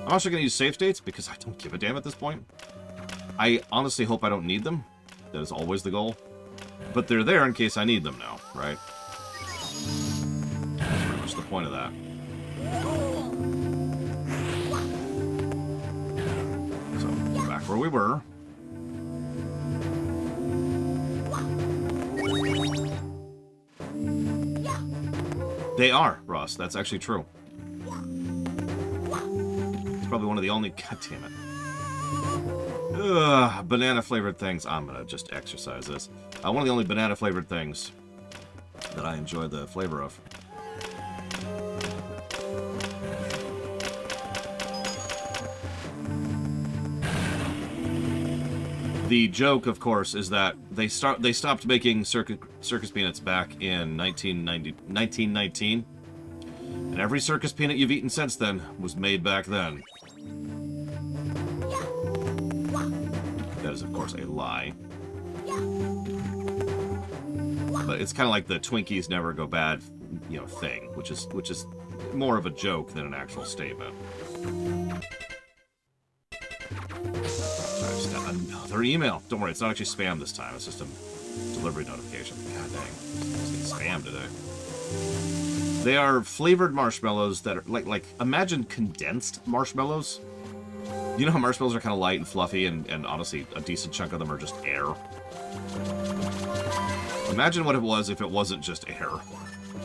I'm also going to use save states because I don't give a damn at this point. I honestly hope I don't need them. That is always the goal. But they're there in case I need them now, right? That's pretty much the point of that. So, back where we were. They are, Ross. That's actually true. It's probably one of the only... God damn it. Ugh, banana-flavored things. I'm gonna just exercise this. One of the only banana-flavored things that I enjoy the flavor of. The joke, of course, is that they stopped making circus peanuts back in 1919, and every circus peanut you've eaten since then was made back then. That is, of course, a lie. But it's kind of like the Twinkies never go bad, you know, thing, which is more of a joke than an actual statement. So I just got another email. Don't worry, it's not actually spam this time. It's just a delivery notification. God dang, it's spam today. They are flavored marshmallows that are like imagine condensed marshmallows. You know how marshmallows are kind of light and fluffy, and honestly, a decent chunk of them are just air. Imagine what it was if it wasn't just air.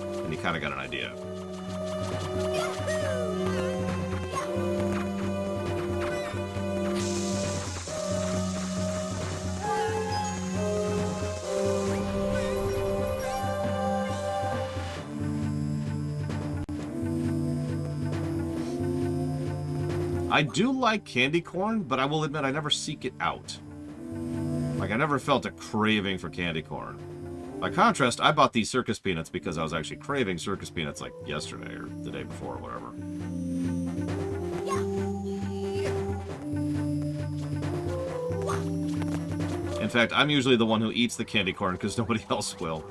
And you kind of got an idea. I do like candy corn, but I will admit I never seek it out. Like, I never felt a craving for candy corn. By contrast, I bought these circus peanuts because I was actually craving circus peanuts like yesterday or the day before or whatever. In fact, I'm usually the one who eats the candy corn because nobody else will.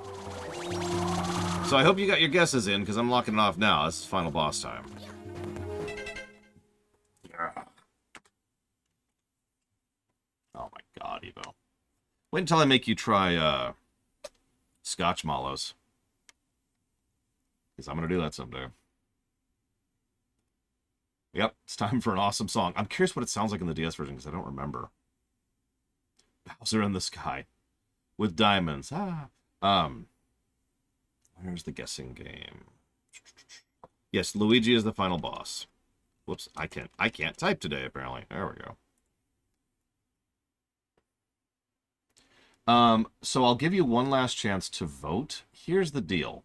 So I hope you got your guesses in because I'm locking it off now. This is final boss time. Oh my god, Evo. Wait until I make you try, Scotch mallows. Because I'm going to do that someday. Yep, it's time for an awesome song. I'm curious what it sounds like in the DS version, because I don't remember. Bowser in the Sky. With diamonds. Where's the guessing game? Yes, Luigi is the final boss. Whoops, I can't type today, apparently. There we go. So I'll give you one last chance to vote. Here's the deal.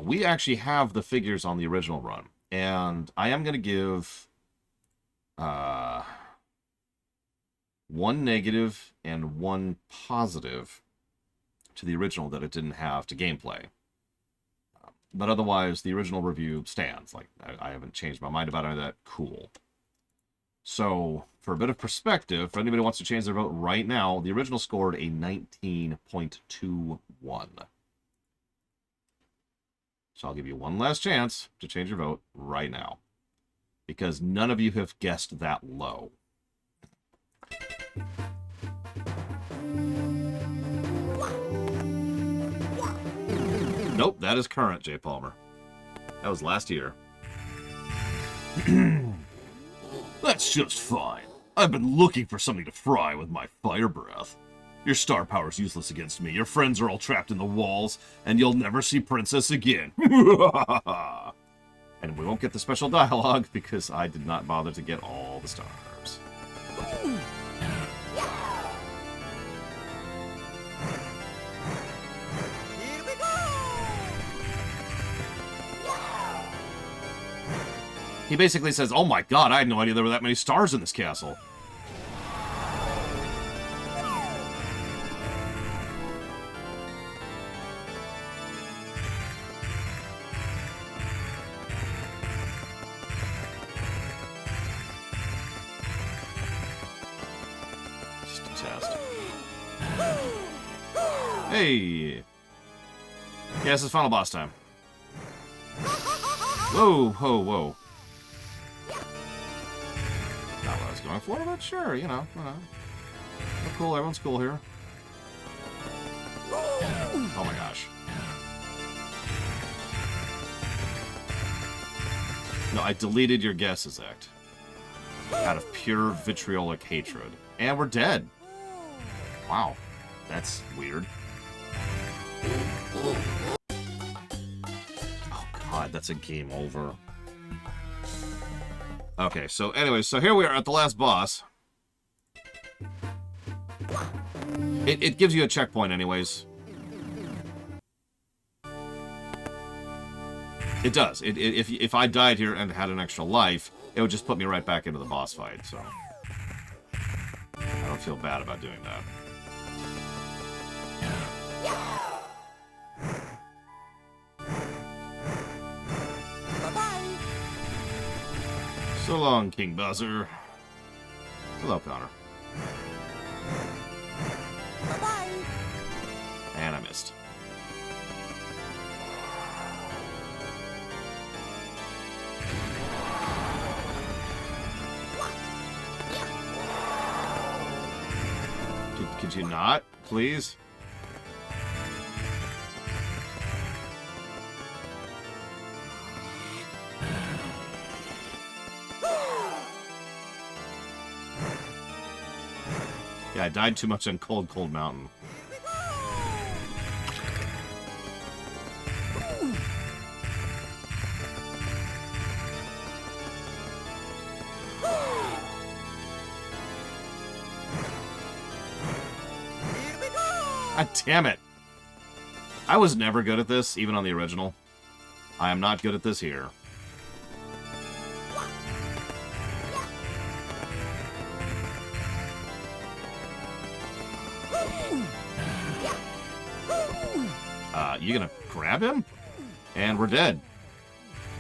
We actually have the figures on the original run. And I am going to give... one negative and one positive to the original that it didn't have to gameplay. But otherwise, the original review stands. Like, I haven't changed my mind about any of that. Cool. So, for a bit of perspective, if anybody wants to change their vote right now, the original scored a 19.21. So I'll give you one last chance to change your vote right now. Because none of you have guessed that low. Nope, that is current, Jay Palmer. That was last year. That's just fine. I've been looking for something to fry with my fire breath. Your star power's useless against me. Your friends are all trapped in the walls, and you'll never see Princess again. And we won't get the special dialogue because I did not bother to get all the stars. Here we go! He basically says, oh my god, I had no idea there were that many stars in this castle. Just a test. Hey! Yeah, this is final boss time. Whoa, whoa, whoa. Not what I was going for, but sure, you know. We're cool, everyone's cool here. Oh my gosh. No, I deleted your guesses, Act. Out of pure vitriolic hatred. And we're dead. Wow. That's weird. Oh god, that's a game over. Okay, so anyway, so here we are at the last boss. It gives you a checkpoint anyways. It does. If I died here and had an extra life, it would just put me right back into the boss fight, so I don't feel bad about doing that. Bye-bye! So long, King Buzzer. Hello, Connor. Bye-bye! And I missed. Could you not, please? Yeah, I died too much on Cold, Cold Mountain. Here we go! God damn it. I was never good at this, even on the original. I am not good at this here. You gonna grab him? And we're dead.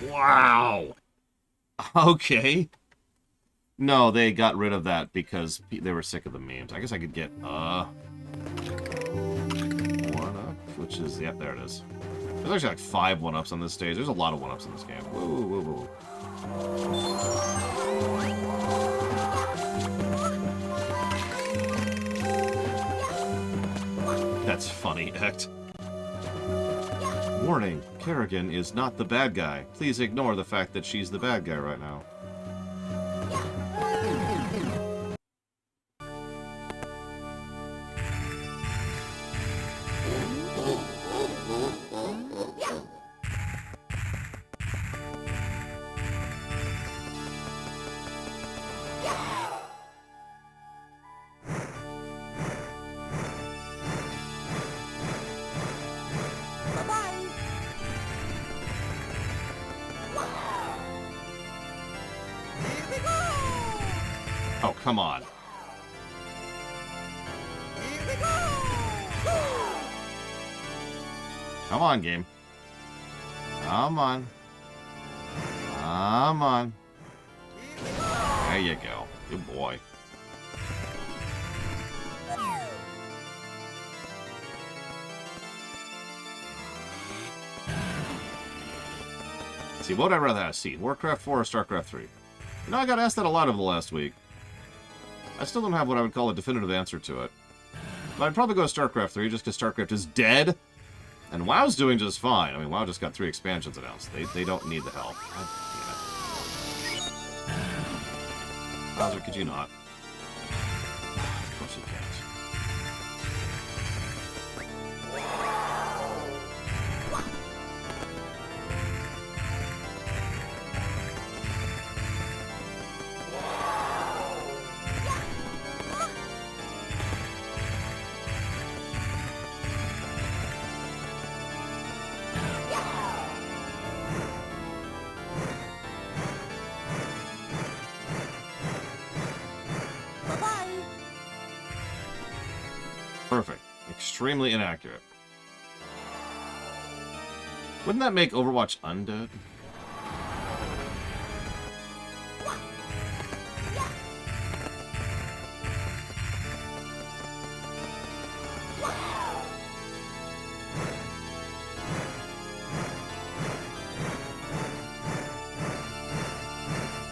Wow. Okay. No, they got rid of that because they were sick of the memes. I guess I could get, one up, which is, yep, there it is. There's actually like 5 1-ups on this stage. There's a lot of 1-ups in this game. Whoa, whoa, whoa. That's funny, Act. Warning, Kerrigan is not the bad guy. Please ignore the fact that she's the bad guy right now. Bye-bye! Here we go! Oh, come on. Come on, game. Come on. Come on. There you go. Good boy. See, what would I rather have seen? Warcraft 4 or StarCraft 3? You know, I got asked that a lot over the last week. I still don't have what I would call a definitive answer to it. But I'd probably go with StarCraft 3 just because StarCraft is dead. And WoW's doing just fine. I mean, WoW just got 3 expansions announced. They don't need the help. God damn it. Bowser, could you not? Of course you can't. Perfect. Extremely inaccurate. Wouldn't that make Overwatch undead?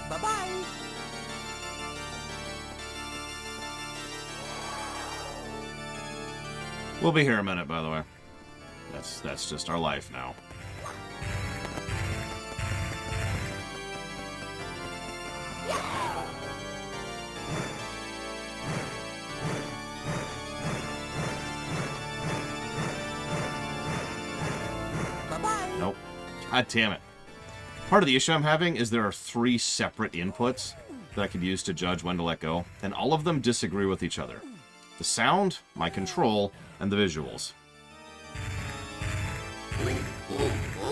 Bye-bye. We'll be here a minute, by the way. That's just our life now. Bye-bye. Nope. God damn it. Part of the issue I'm having is there are 3 separate inputs that I could use to judge when to let go, and all of them disagree with each other. The sound, my control, and the visuals.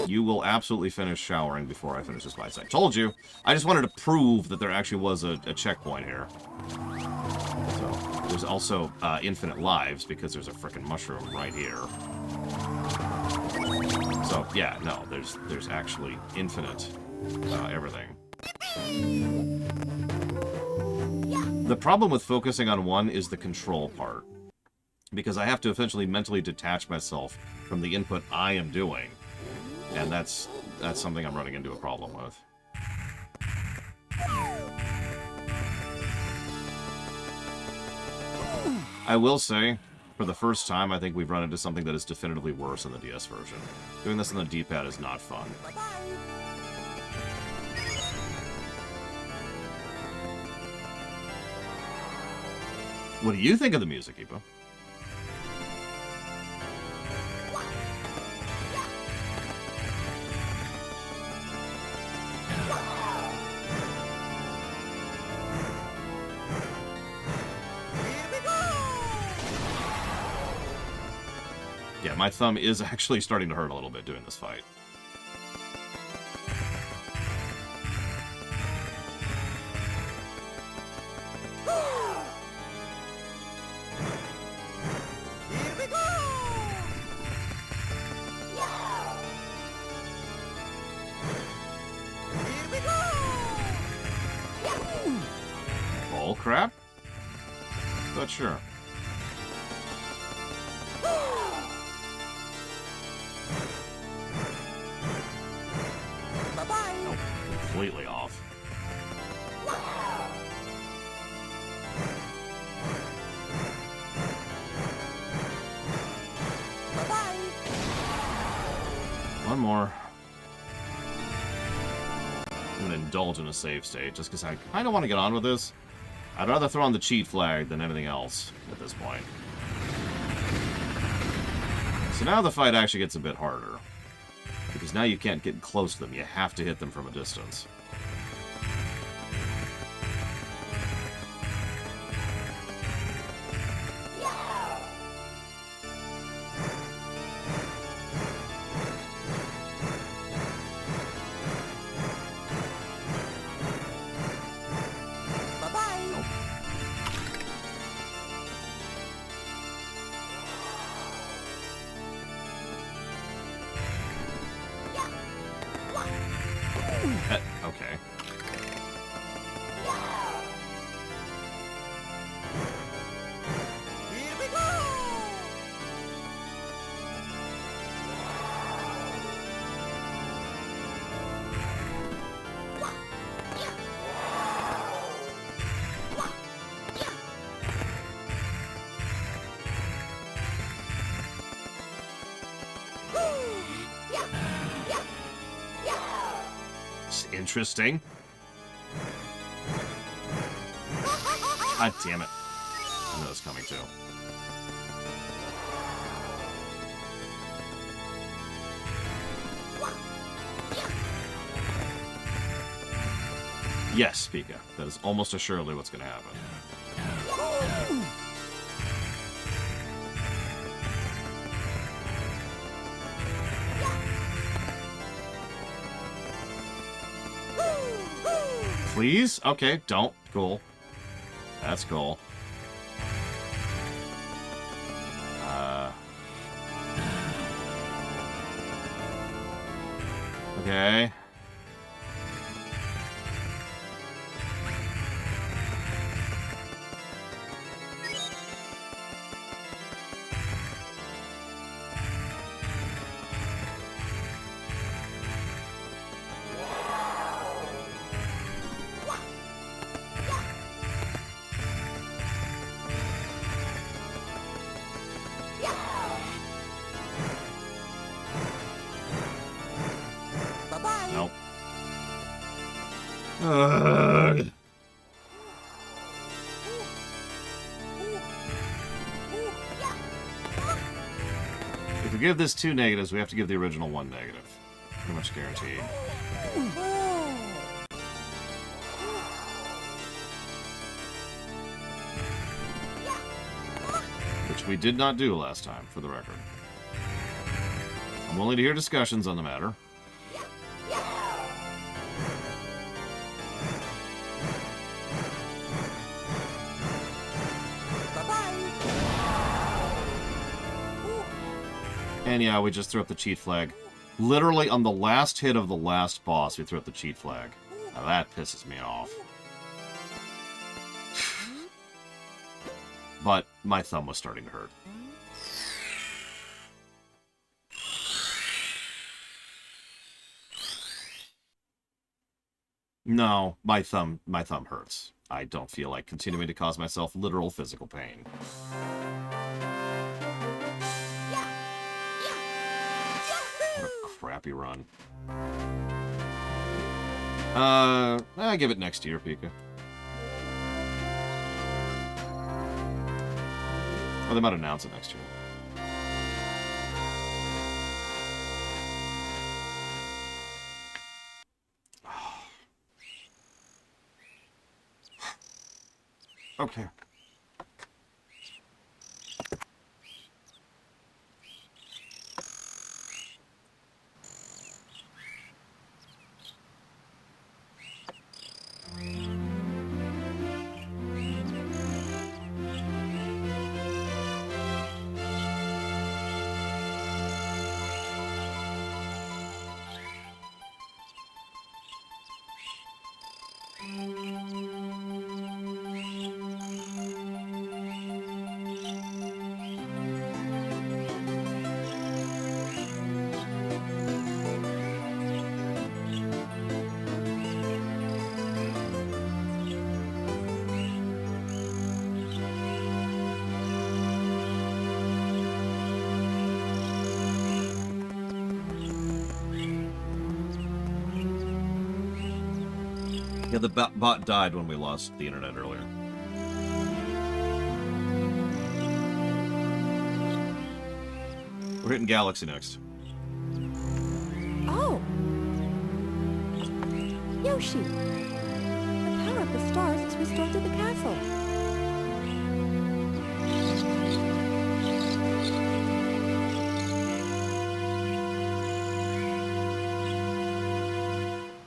You will absolutely finish showering before I finish this fight. I told you. I just wanted to prove that there actually was a checkpoint here. So, there's also infinite lives because there's a frickin' mushroom right here. So, yeah, no, there's actually infinite everything. The problem with focusing on one is the control part. Because I have to essentially mentally detach myself from the input I am doing. And that's something I'm running into a problem with. I will say, for the first time, I think we've run into something that is definitively worse in the DS version. Doing this on the D-pad is not fun. Bye-bye. What do you think of the music, Ipo? Yeah, my thumb is actually starting to hurt a little bit doing this fight. Here we go. Here we go. Bull crap? But sure. Bye-bye. Nope, completely off. Bye-bye. One more. I'm gonna indulge in a save state, just because I kind of want to get on with this. I'd rather throw on the cheat flag than anything else at this point. So now the fight actually gets a bit harder. Because now you can't get close to them, you have to hit them from a distance. Bye-bye. Nope. interesting. God damn it. I know it's coming too. Yes, Pika. That is almost assuredly what's going to happen. Please? Okay, don't. Cool. That's cool. Okay. Bye-bye. Nope. If we give this 2 negatives, we have to give the original 1 negative. Pretty much guaranteed. Which we did not do last time, for the record. I'm willing to hear discussions on the matter. And yeah, we just threw up the cheat flag. Literally on the last hit of the last boss, we threw up the cheat flag. Now that pisses me off. But my thumb was starting to hurt. No, my thumb hurts. I don't feel like continuing to cause myself literal physical pain. What a crappy run. I give it next year, Pika. Well, they might announce it next year. Okay. Yeah, the bot died when we lost the internet earlier. We're hitting Galaxy next. Oh! Yoshi! The power of the stars is restored to the castle.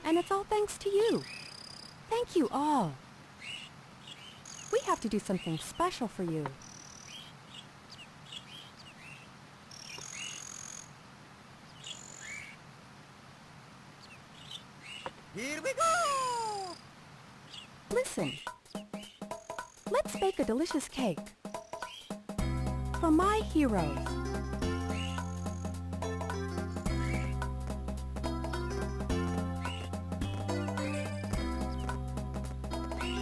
And it's all thanks to you. Thank you all. We have to do something special for you. Here we go! Listen. Let's bake a delicious cake. For my heroes.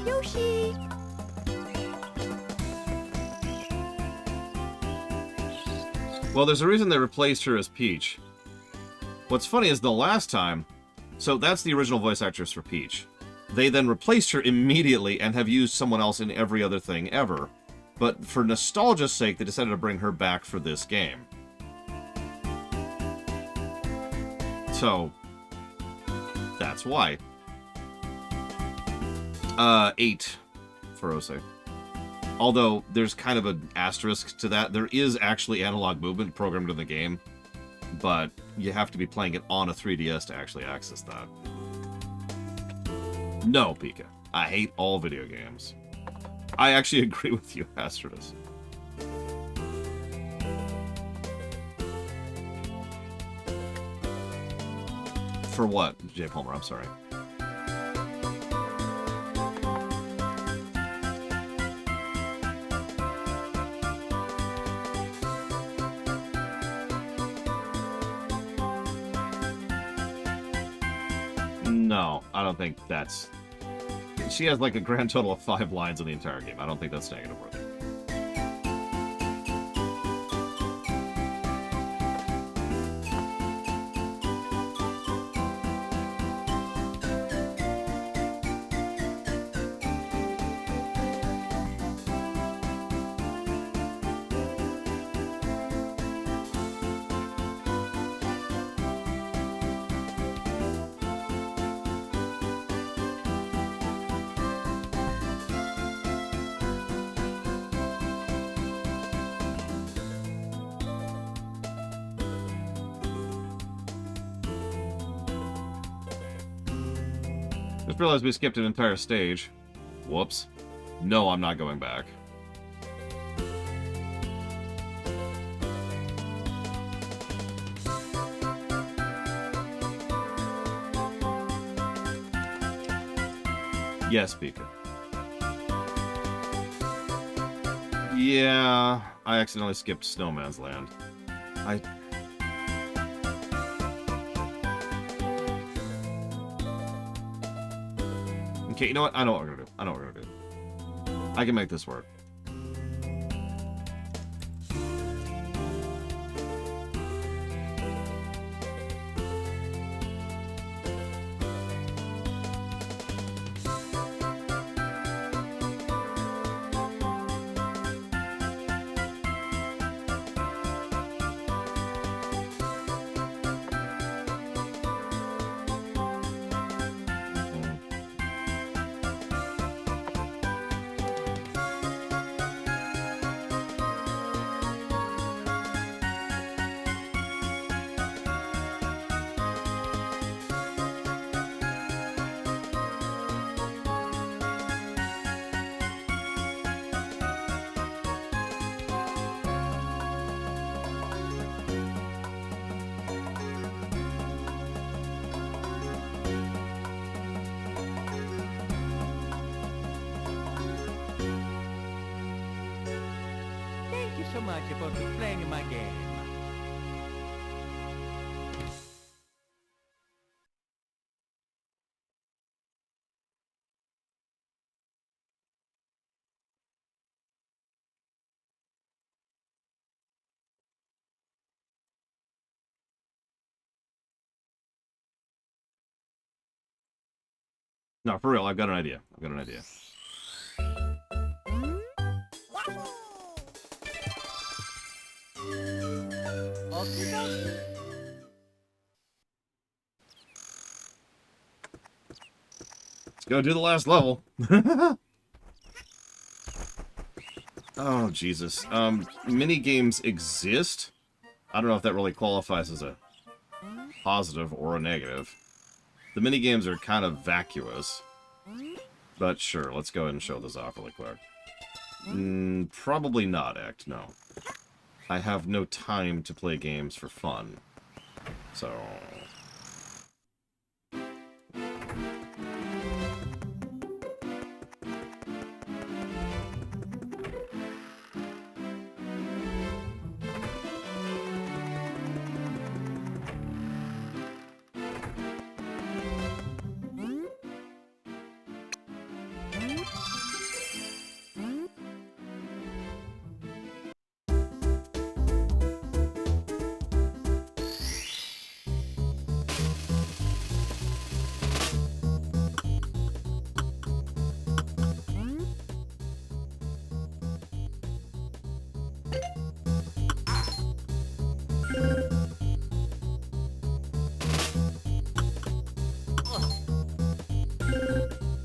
Yoshi! Well, there's a reason they replaced her as Peach. What's funny is the last time, So that's the original voice actress for Peach. They then replaced her immediately and have used someone else in every other thing ever. But for nostalgia's sake, they decided to bring her back for this game. So, that's why. 8 for Ose. Although, there's kind of an asterisk to that. There is actually analog movement programmed in the game, but you have to be playing it on a 3DS to actually access that. No, Pika. I hate all video games. I actually agree with you, Astrodus. For what, Jay Palmer? I'm sorry. No, I don't think that's... She has like a grand total of 5 lines in the entire game. I don't think that's negative worthy. Just realized we skipped an entire stage. Whoops. No, I'm not going back. Yes, Pika. Yeah, I accidentally skipped Snowman's Land. Okay, you know what? I know what we're gonna do. I know what we're gonna do. I can make this work. Thank you so much for playing my game. No, for real, I've got an idea. I've got an idea. Let's go do the last level. Oh, Jesus. Mini games exist. I don't know if that really qualifies as a positive or a negative. The mini games are kind of vacuous. But sure, let's go ahead and show this off really quick. Probably not, Act, no. I have no time to play games for fun. So...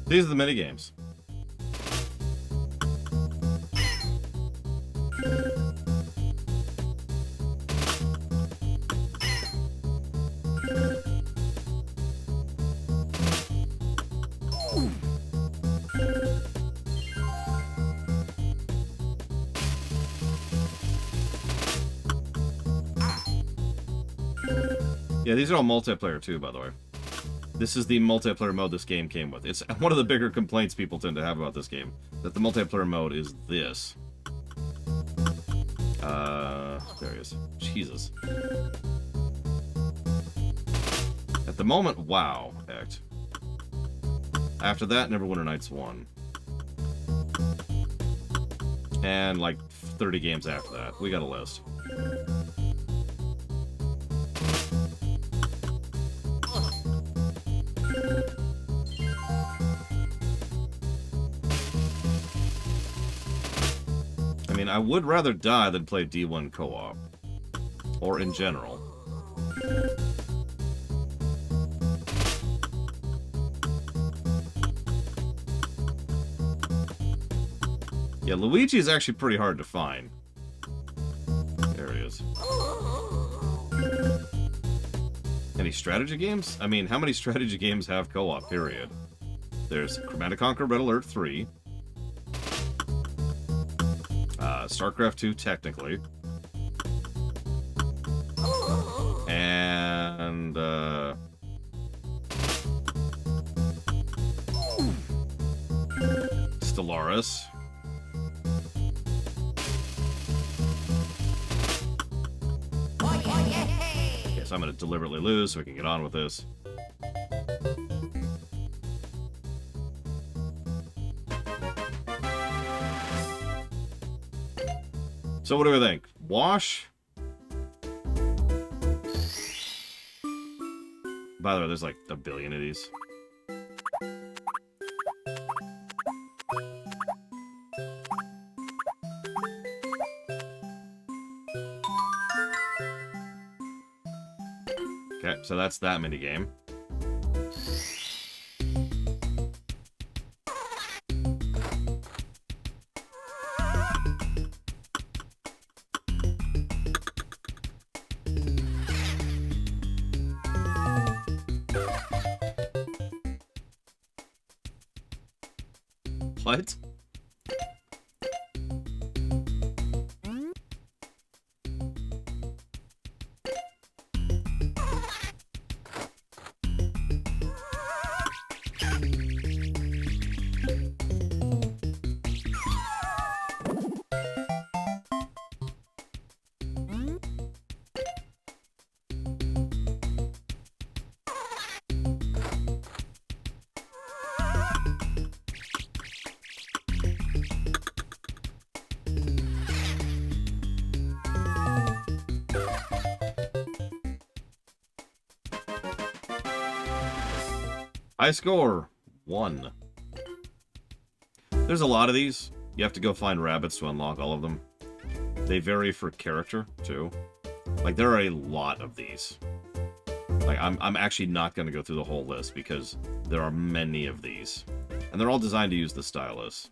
These are the mini games. Yeah, these are all multiplayer too, by the way. This is the multiplayer mode this game came with. It's one of the bigger complaints people tend to have about this game, that the multiplayer mode is this. There he is. Jesus. At the moment, WoW, act. After that, Neverwinter Nights 1. And like 30 games after that. We got a list. I mean, I would rather die than play D1 co-op. Or in general. Yeah, Luigi is actually pretty hard to find. There he is. Any strategy games? I mean, how many strategy games have co-op, period? There's Command & Conquer Red Alert 3. StarCraft 2, technically. And, Stellaris. Okay, so I'm going to deliberately lose so we can get on with this. So what do we think? Wash? By the way, there's like a billion of these. Okay, so that's that mini game. What? High score, 1. There's a lot of these. You have to go find rabbits to unlock all of them. They vary for character, too. Like, there are a lot of these. Like, I'm actually not going to go through the whole list, because there are many of these. And they're all designed to use the stylus.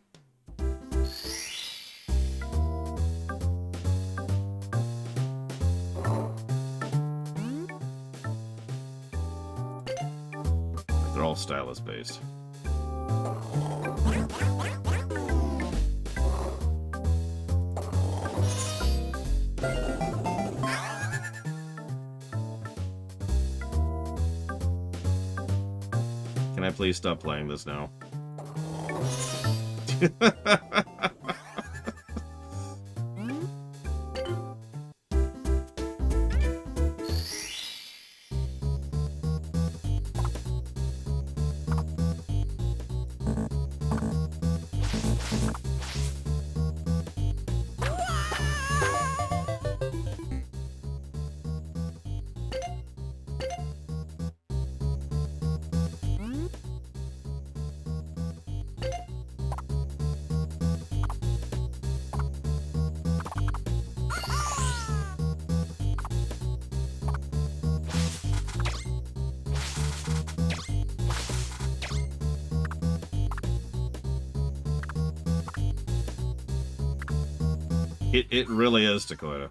They're all stylus based. Can I please stop playing this now? It really is, Dakota.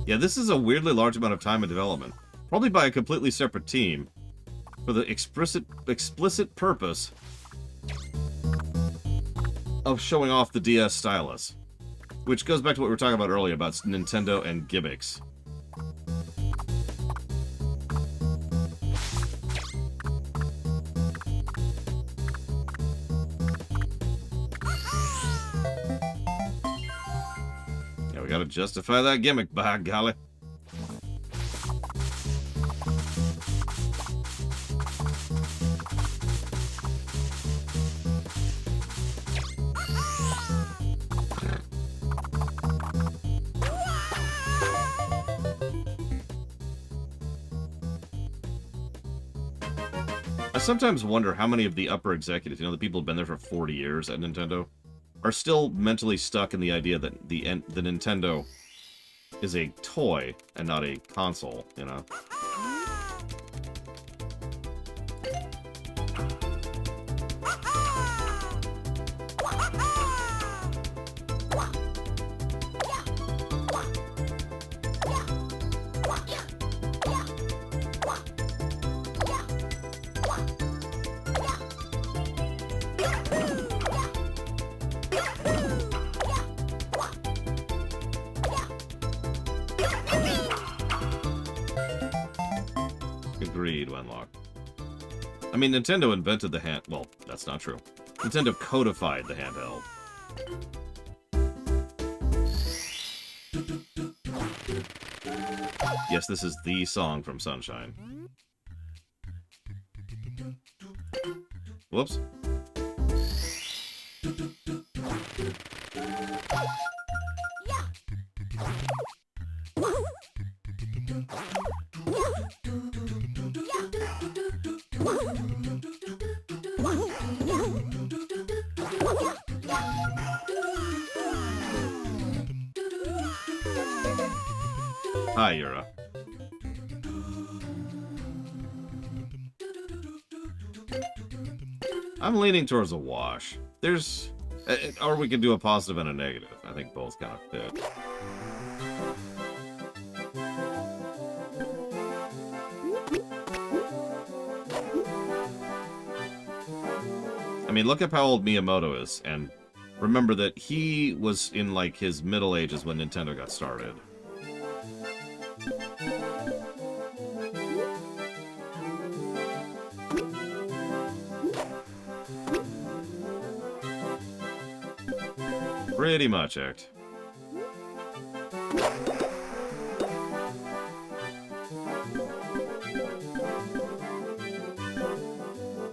Yeah, this is a weirdly large amount of time in development. Probably by a completely separate team. For the explicit purpose of showing off the DS stylus. Which goes back to what we were talking about earlier about Nintendo and gimmicks. Yeah, we gotta justify that gimmick, by golly. I sometimes wonder how many of the upper executives, you know, the people who've been there for 40 years at Nintendo, are still mentally stuck in the idea that the Nintendo is a toy and not a console, you know? Agreed, Wenlock. I mean, Nintendo invented the hand... Well, that's not true. Nintendo codified the handheld. Yes, this is the song from Sunshine. Whoops. Hi, Yura. I'm leaning towards a wash. There's... Or we could do a positive and a negative. I think both kind of fit. I mean, look up how old Miyamoto is, and remember that he was in, like, his middle ages when Nintendo got started. Pretty much, Act.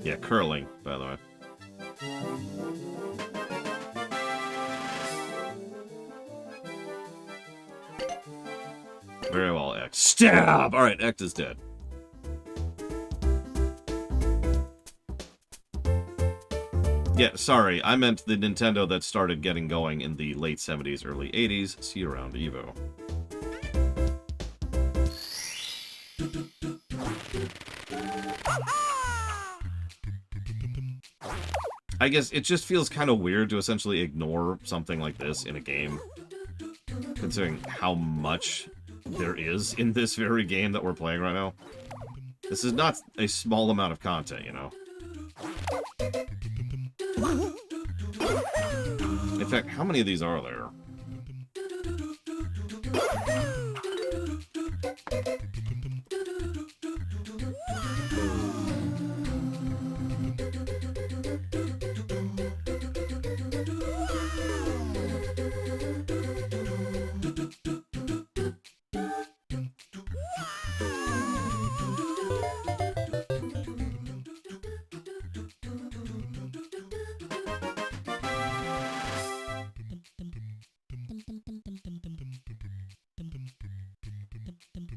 Yeah, curling, by the way. Very well, X. Stab! Alright, X is dead. Yeah, sorry, I meant the Nintendo that started getting going in the late 70s, early 80s. See you around Evo. I guess it just feels kind of weird to essentially ignore something like this in a game, considering how much there is in this very game that we're playing right now. This is not a small amount of content, you know? In fact, how many of these are there?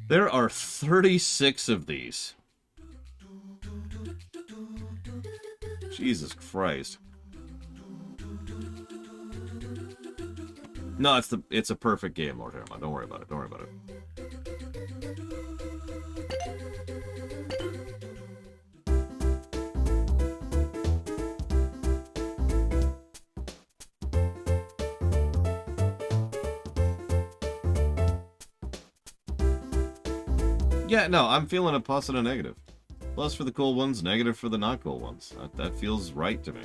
There are 36 of these. Jesus Christ. No, it's a perfect game, Lord Herma. Don't worry about it. Don't worry about it. Yeah, no, I'm feeling a plus and a negative. Plus for the cool ones, negative for the not cool ones. That feels right to me.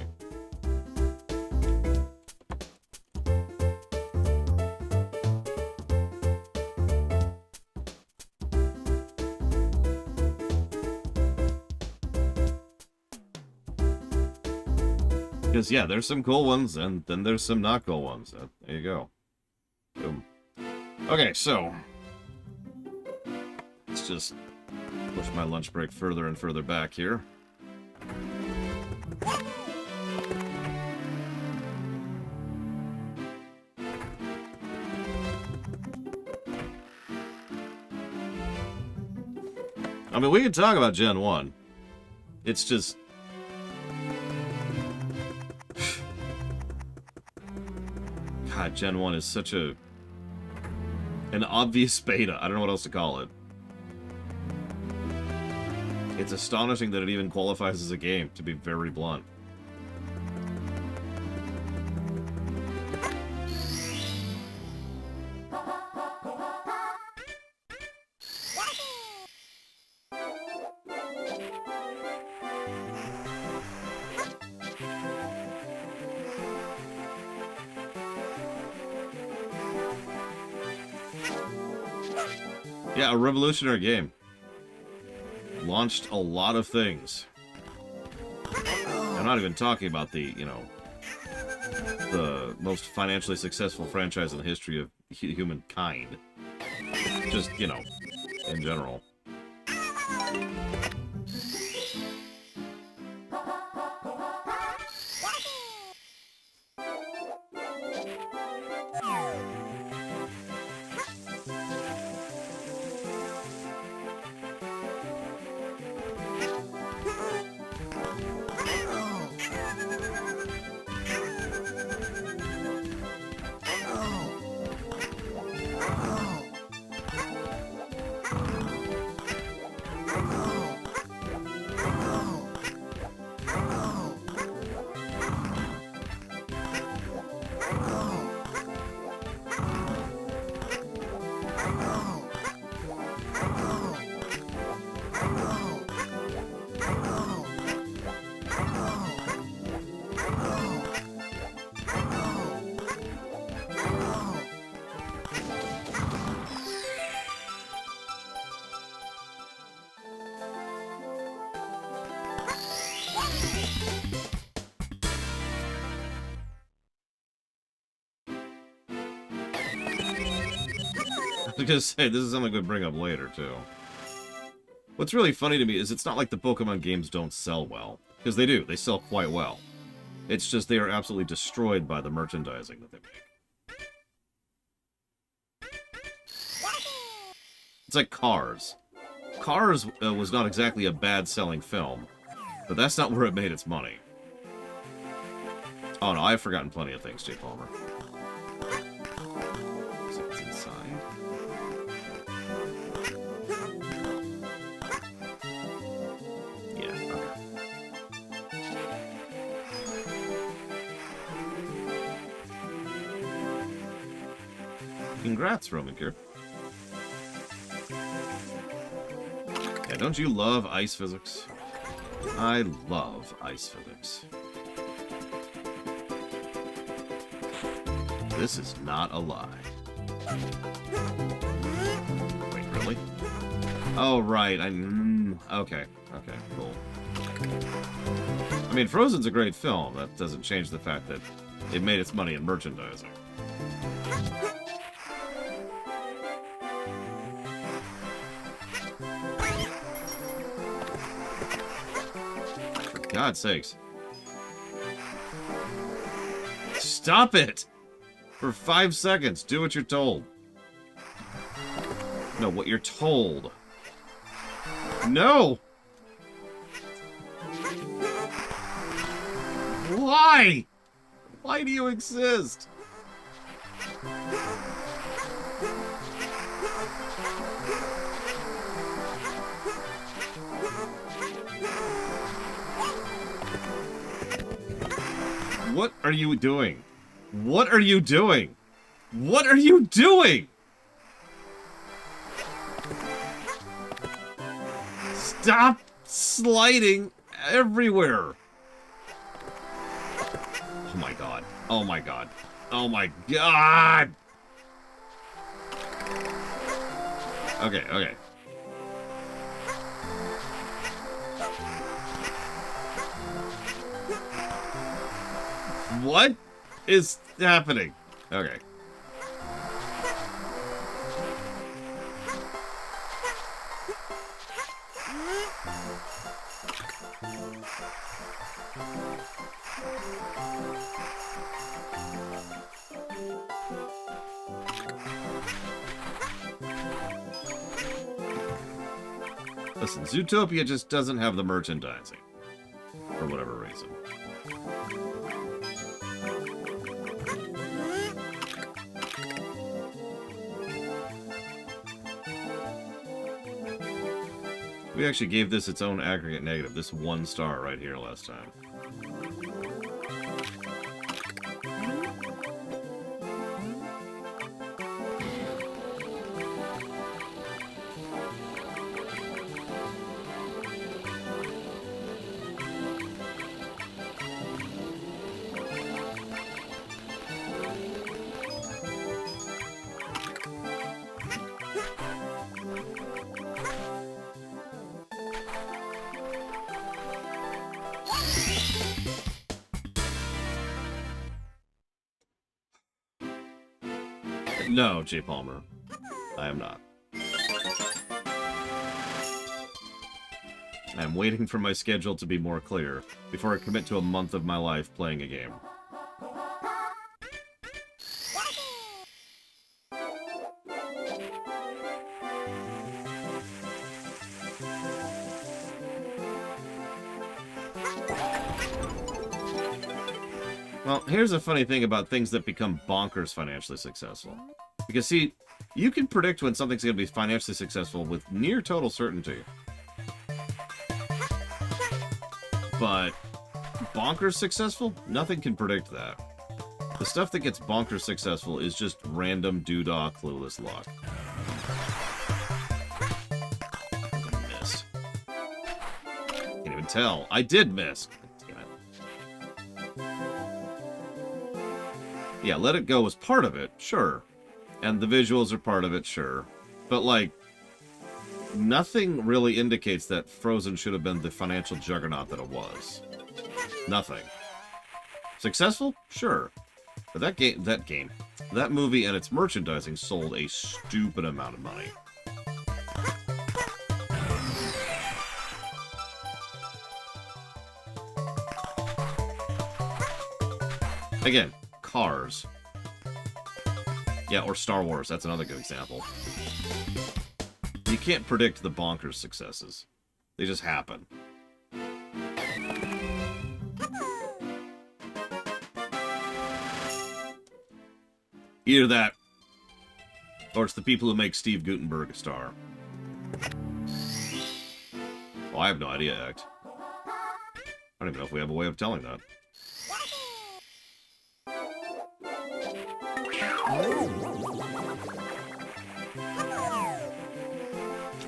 Because, yeah, there's some cool ones, and then there's some not cool ones. There you go. Boom. Okay, so... let's just push my lunch break further and further back here. I mean, we can talk about Gen 1. It's just... God, Gen 1 is such an obvious beta. I don't know what else to call it. It's astonishing that it even qualifies as a game, to be very blunt. Yeah, a revolutionary game. Launched a lot of things. I'm not even talking about the, you know, the most financially successful franchise in the history of humankind. Just, you know, in general. I was gonna say, this is something we'll bring up later, too. What's really funny to me is it's not like the Pokemon games don't sell well. Because they do. They sell quite well. It's just they are absolutely destroyed by the merchandising that they make. It's like Cars. Cars was not exactly a bad-selling film, but that's not where it made its money. Oh no, I've forgotten plenty of things, J. Palmer. So it's inside. Yeah, okay. Congrats, Roman Cure. Yeah, don't you love ice physics? I love ice physics. This is not a lie. Wait, really? Oh, right. Okay. Okay, cool. I mean, Frozen's a great film. That doesn't change the fact that it made its money in merchandising. For God's sakes. Stop it! For 5 seconds, do what you're told. No, what you're told. No! Why? Why do you exist? What are you doing? What are you doing? What are you doing? Stop sliding everywhere. Oh my god. Oh my god. Oh my god. Okay, okay. What is happening? Okay. Listen, Zootopia just doesn't have the merchandising. For whatever reason. We actually gave this its own aggregate negative. This 1 star right here last time. No, J. Palmer. I am not. I am waiting for my schedule to be more clear before I commit to a month of my life playing a game. Well, here's a funny thing about things that become bonkers financially successful. Because, see, you can predict when something's going to be financially successful with near total certainty. But bonkers successful? Nothing can predict that. The stuff that gets bonkers successful is just random doodah clueless luck. I missed. Can't even tell. I did miss. Damn it. Yeah, Let It Go was part of it, sure. And the visuals are part of it, sure. But, like, nothing really indicates that Frozen should have been the financial juggernaut that it was. Nothing. Successful? Sure. But that movie and its merchandising sold a stupid amount of money. Again, Cars. Yeah, or Star Wars. That's another good example. You can't predict the bonkers successes. They just happen. Either that, or it's the people who make Steve Guttenberg a star. Well, I have no idea, Act. I don't even know if we have a way of telling that.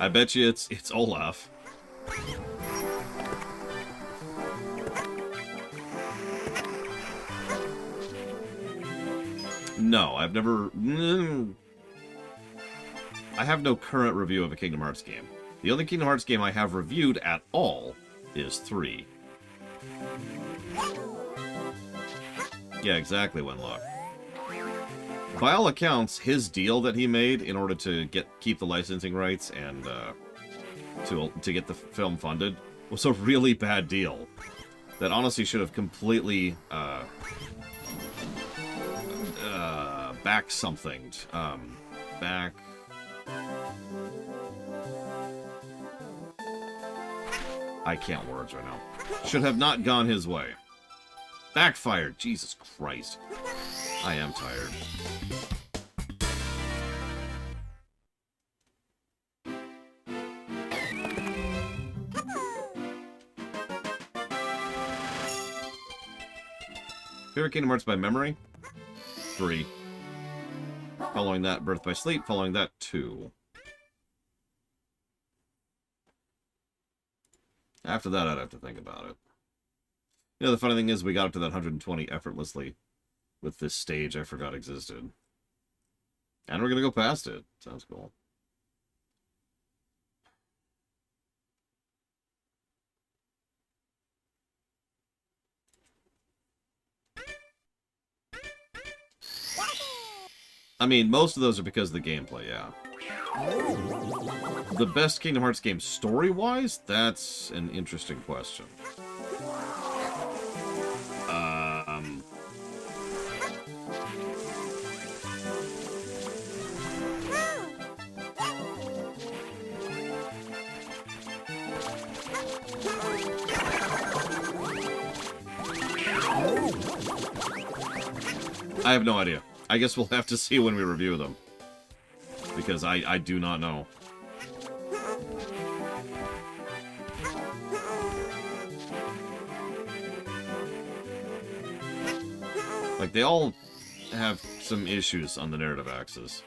I bet you it's Olaf. No, I've never... I have no current review of a Kingdom Hearts game. The only Kingdom Hearts game I have reviewed at all is 3. Yeah, exactly, Wenlock. By all accounts, his deal that he made in order to keep the licensing rights and to get the film funded was a really bad deal. That honestly should have completely back something. Back. I can't words right now. Should have not gone his way. Backfired. Jesus Christ. I am tired. Favorite Kingdom Hearts by memory? 3. Following that, Birth by Sleep. Following that, 2. After that, I'd have to think about it. You know, the funny thing is we got up to that 120 effortlessly with this stage I forgot existed. And we're going to go past it. Sounds cool. I mean, most of those are because of the gameplay, yeah. The best Kingdom Hearts game story-wise? That's an interesting question. I have no idea. I guess we'll have to see when we review them. Because I do not know. Like, they all have some issues on the narrative axis.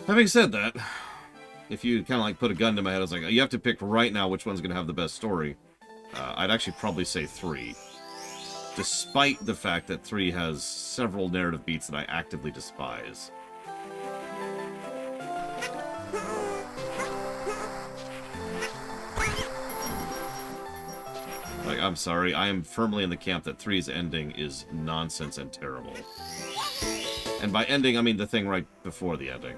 Having said that, if you kind of like put a gun to my head, I was like, you have to pick right now which one's going to have the best story. I'd actually probably say 3. Despite the fact that 3 has several narrative beats that I actively despise. Like, I'm sorry, I am firmly in the camp that 3's ending is nonsense and terrible. And by ending, I mean the thing right before the ending.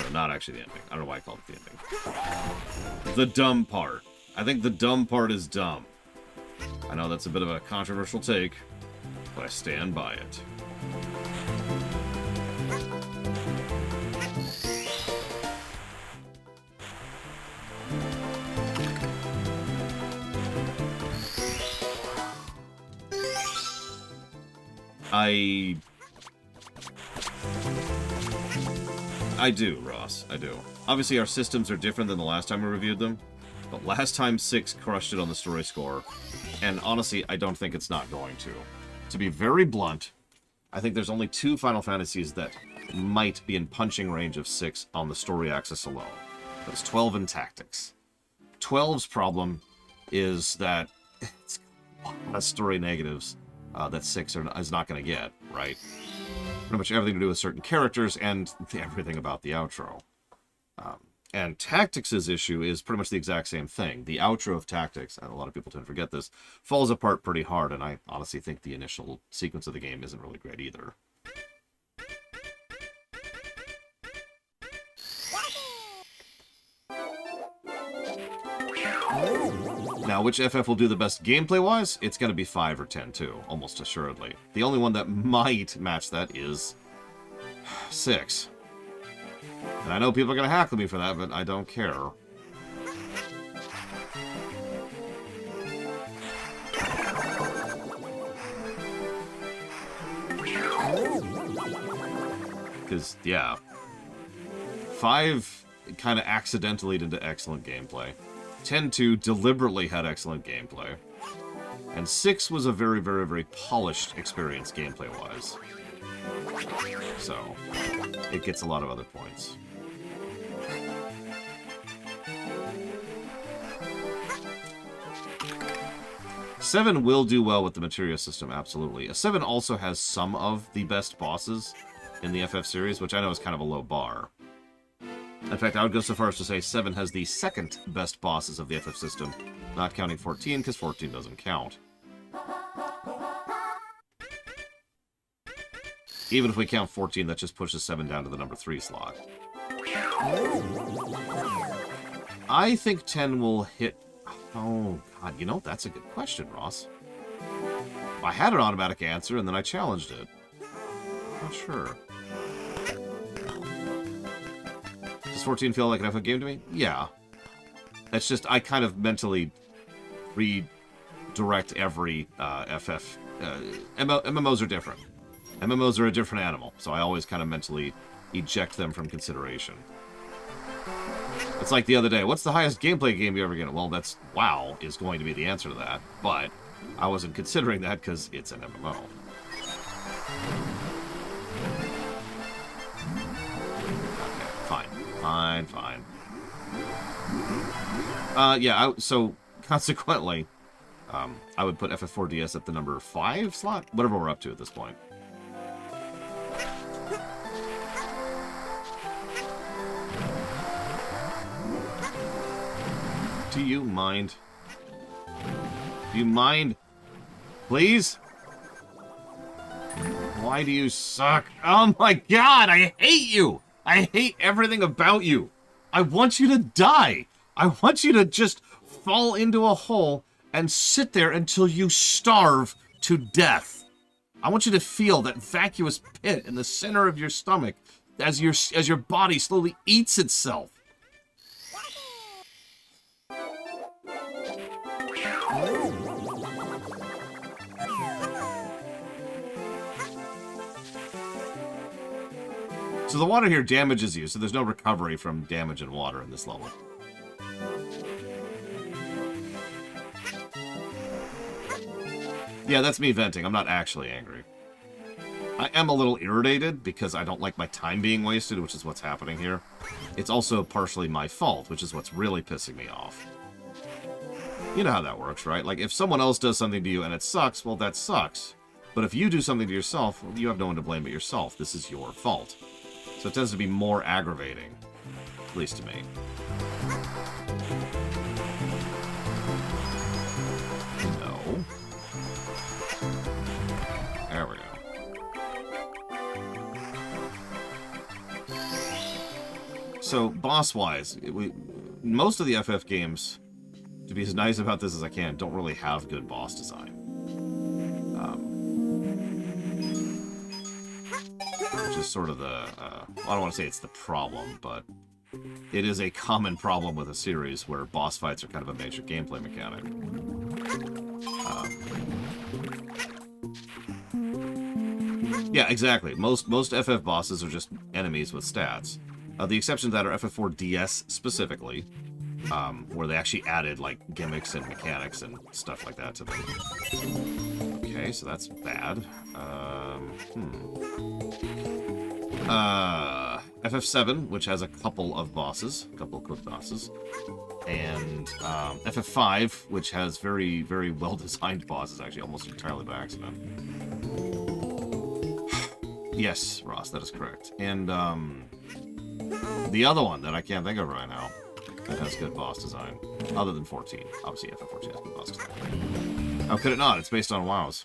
No, not actually the ending. I don't know why I called it the ending. The dumb part. I think the dumb part is dumb. I know that's a bit of a controversial take, but I stand by it. I do, Ross. I do. Obviously, our systems are different than the last time we reviewed them, but last time 6 crushed it on the story score, and honestly, I don't think it's not going to. To be very blunt, I think there's only 2 Final Fantasies that might be in punching range of 6 on the story axis alone. That's 12 and Tactics. 12's problem is that it's a lot of story negatives that 6 is not going to get, right? Pretty much everything to do with certain characters and everything about the outro. And Tactics' issue is pretty much the exact same thing. The outro of Tactics, and a lot of people tend to forget this, falls apart pretty hard, and I honestly think the initial sequence of the game isn't really great either. Now, which FF will do the best gameplay-wise? It's going to be 5 or 10, too, almost assuredly. The only one that might match that is 6. And I know people are going to hackle me for that, but I don't care. Because, yeah. 5 kind of accidentally did excellent gameplay. 10-2 deliberately had excellent gameplay. And 6 was a very, very, very polished experience gameplay-wise. So, it gets a lot of other points. Seven will do well with the materia system, absolutely. 7 also has some of the best bosses in the FF series, which I know is kind of a low bar. In fact, I would go so far as to say 7 has the second best bosses of the FF system, not counting 14, because 14 doesn't count. Even if we count 14, that just pushes 7 down to the number 3 slot. I think 10 will hit... Oh, God, you know, that's a good question, Ross. I had an automatic answer, and then I challenged it. Not sure. Does 14 feel like an FF game to me? Yeah. That's just, I kind of mentally redirect every FF... MMOs are different. MMOs are a different animal, so I always kind of mentally eject them from consideration. It's like the other day, what's the highest gameplay game you ever get? Well, that's WoW is going to be the answer to that, but I wasn't considering that because it's an MMO. Okay, fine. Yeah, so consequently, I would put FF4DS at the number 5 slot, whatever we're up to at this point. Do you mind? Do you mind? Please? Why do you suck? Oh my god, I hate you! I hate everything about you! I want you to die! I want you to just fall into a hole and sit there until you starve to death. I want you to feel that vacuous pit in the center of your stomach as your body slowly eats itself. So the water here damages you, so there's no recovery from damage and water in this level. Yeah, that's me venting. I'm not actually angry. I am a little irritated because I don't like my time being wasted, which is what's happening here. It's also partially my fault, which is what's really pissing me off. You know how that works, right? Like, if someone else does something to you and it sucks, well, that sucks. But if you do something to yourself, well, you have no one to blame but yourself. This is your fault. So it tends to be more aggravating. At least to me. No. There we go. So, boss-wise, most of the FF games, to be as nice about this as I can, don't really have good boss design. Which is sort of the, I don't want to say it's the problem, but it is a common problem with a series where boss fights are kind of a major gameplay mechanic. Yeah, exactly. Most FF bosses are just enemies with stats. The exceptions to that are FF4DS specifically, where they actually added like gimmicks and mechanics and stuff like that to them. Okay, so that's bad. FF7, which has a couple of bosses, a couple of quick bosses, and FF5, which has very, very well-designed bosses, actually, almost entirely by accident. Yes, Ross, that is correct. And the other one that I can't think of right now that has good boss design, other than 14. Obviously, FF14 has good boss design. How could it not? It's based on WoWs.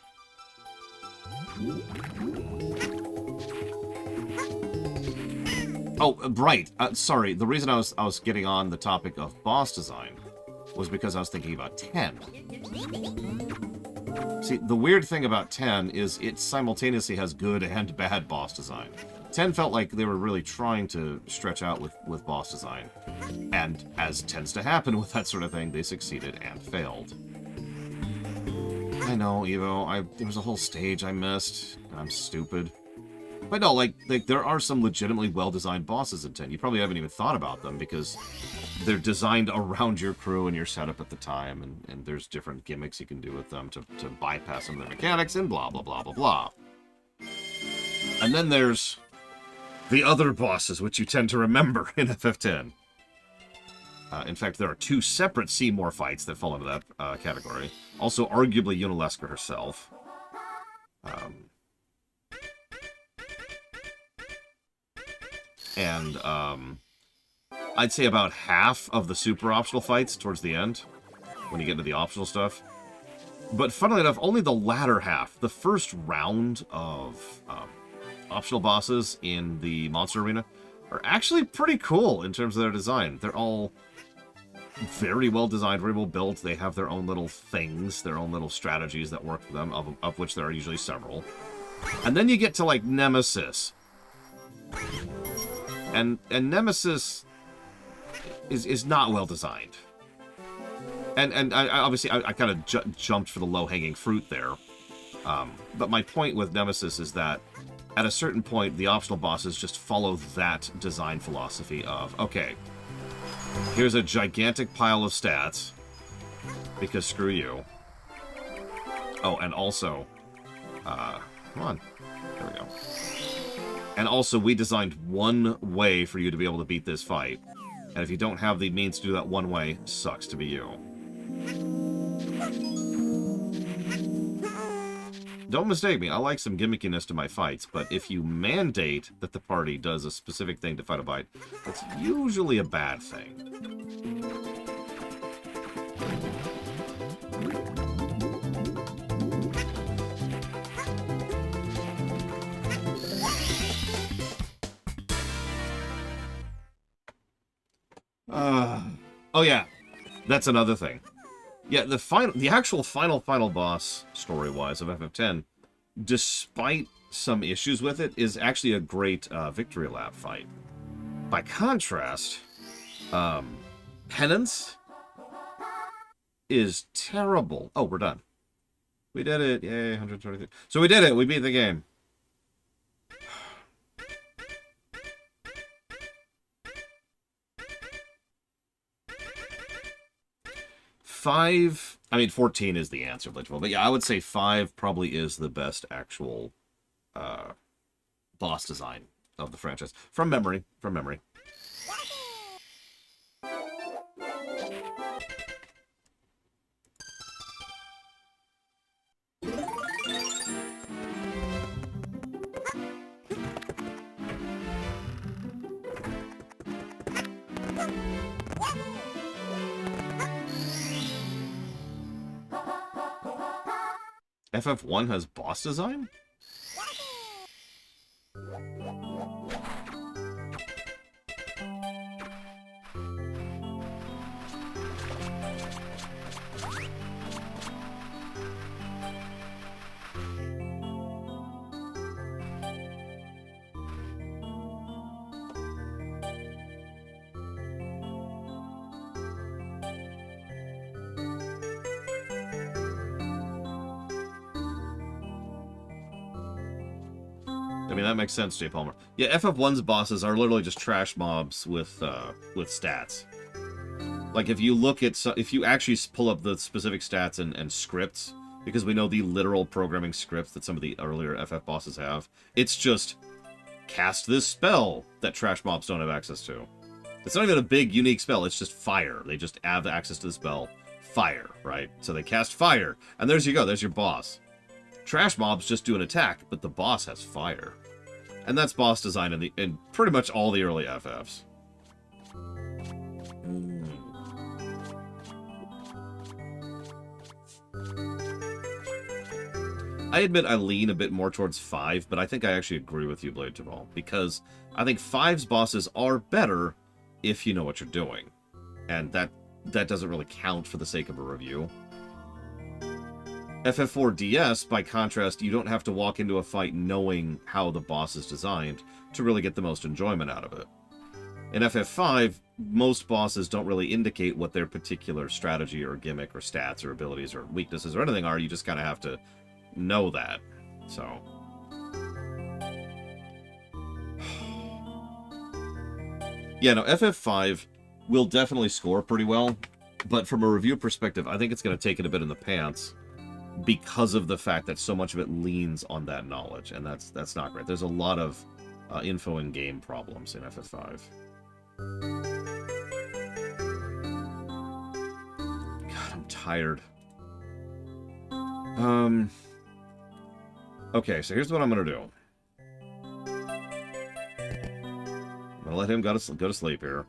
Oh, right. Sorry. The reason I was getting on the topic of boss design was because I was thinking about 10. See, the weird thing about 10 is it simultaneously has good and bad boss design. 10 felt like they were really trying to stretch out with boss design. And as tends to happen with that sort of thing, they succeeded and failed. I know, Evo. There was a whole stage I missed, and I'm stupid. But no, like there are some legitimately well-designed bosses in 10. You probably haven't even thought about them because they're designed around your crew and your setup at the time, and there's different gimmicks you can do with them to bypass some of their mechanics and blah, blah, blah, blah, blah. And then there's the other bosses, which you tend to remember in FF10. In fact, there are 2 separate Seymour fights that fall into that category. Also, arguably, Yunalesca herself. And I'd say about half of the super optional fights towards the end, when you get into the optional stuff. But funnily enough, only the latter half, the first round of optional bosses in the monster arena, are actually pretty cool in terms of their design. They're all very well designed, very well built. They have their own little things, their own little strategies that work for them, of which there are usually several. And then you get to, like, Nemesis. And Nemesis is not well designed. And I obviously I kind of jumped for the low-hanging fruit there. But my point with Nemesis is that at a certain point, the optional bosses just follow that design philosophy of, okay, here's a gigantic pile of stats, because screw you. Oh, and also, come on, there we go. And also, we designed one way for you to be able to beat this fight. And if you don't have the means to do that one way, sucks to be you. Don't mistake me, I like some gimmickiness to my fights, but if you mandate that the party does a specific thing to fight a fight, that's usually a bad thing. Oh yeah, that's another thing. Yeah, the actual final boss, story-wise, of FF10, despite some issues with it, is actually a great victory lap fight. By contrast, Penance is terrible. Oh, we're done. We did it. Yay, 123. So we did it. We beat the game. Five, I mean, 14 is the answer, but yeah, I would say 5 probably is the best actual boss design of the franchise. From memory. FF1 has boss design? I mean, that makes sense, J. Palmer. Yeah, FF1's bosses are literally just trash mobs with stats. Like, if you look at... if you actually pull up the specific stats and scripts, because we know the literal programming scripts that some of the earlier FF bosses have, it's just cast this spell that trash mobs don't have access to. It's not even a big, unique spell. It's just fire. They just have access to the spell fire, right? So they cast fire, and there's you go. There's your boss. Trash mobs just do an attack, but the boss has fire. And that's boss design in pretty much all the early FFs. I admit I lean a bit more towards 5, but I think I actually agree with you, Blade Jamal, because I think 5's bosses are better if you know what you're doing. And that doesn't really count for the sake of a review. FF4DS, by contrast, you don't have to walk into a fight knowing how the boss is designed to really get the most enjoyment out of it. In FF5, most bosses don't really indicate what their particular strategy or gimmick or stats or abilities or weaknesses or anything are. You just kind of have to know that. So... yeah, no, FF5 will definitely score pretty well, but from a review perspective, I think it's going to take it a bit in the pants, because of the fact that so much of it leans on that knowledge, and that's not great. There's a lot of info and game problems in FF5. God, I'm tired. Okay, so here's what I'm gonna do. I'm gonna let him go to sleep here.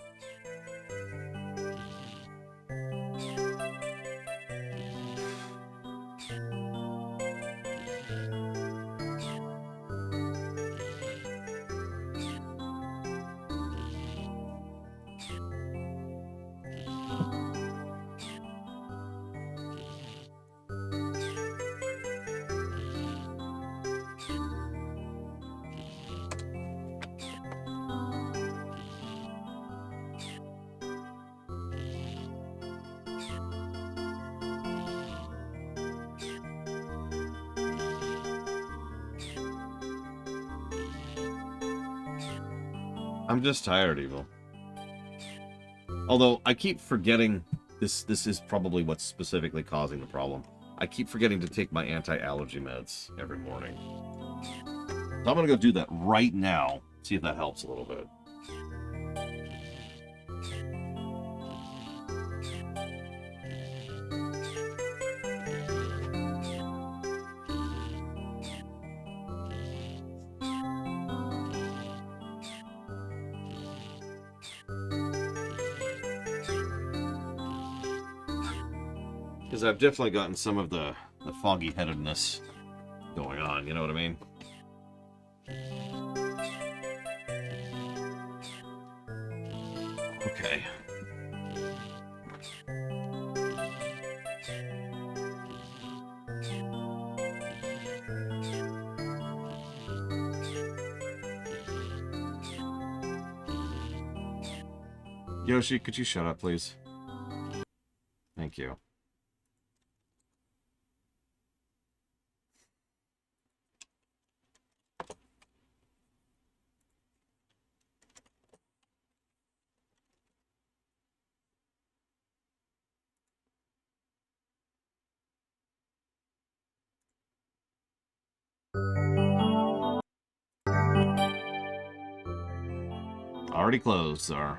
I'm just tired, Evil. Although, I keep forgetting this is probably what's specifically causing the problem. I keep forgetting to take my anti-allergy meds every morning. So I'm gonna go do that right now, see if that helps a little bit. Because I've definitely gotten some of the foggy-headedness going on, you know what I mean? Okay. Yoshi, could you shut up, please? Thank you. Already closed, sir.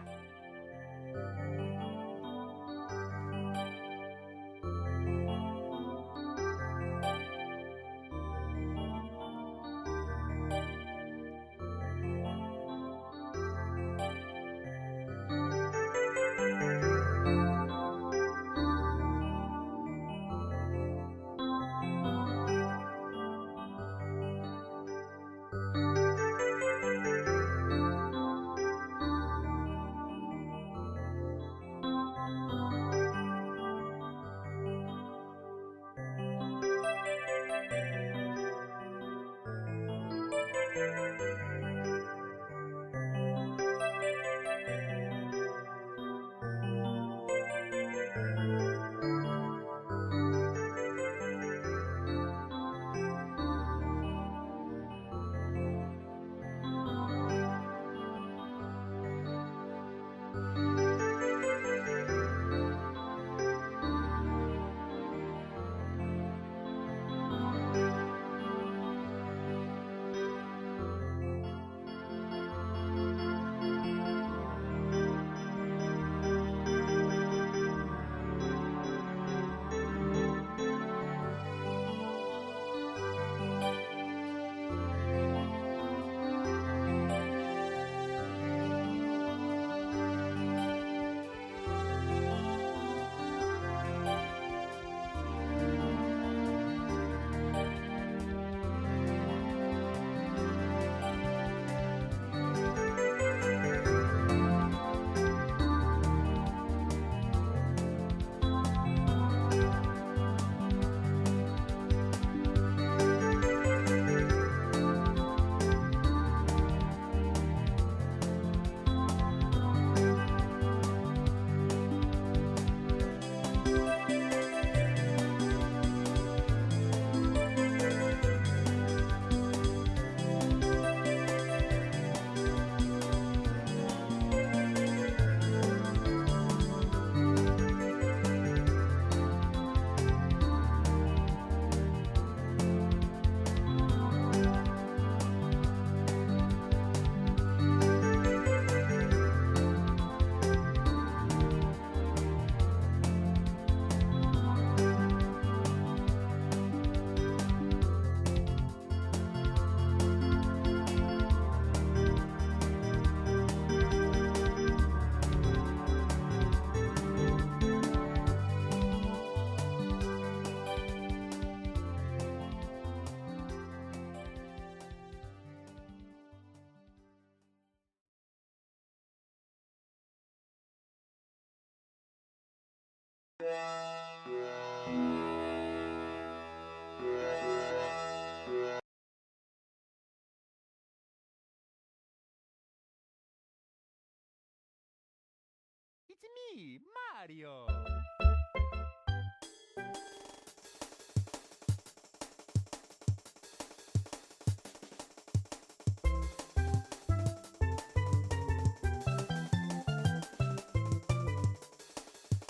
It's me, Mario.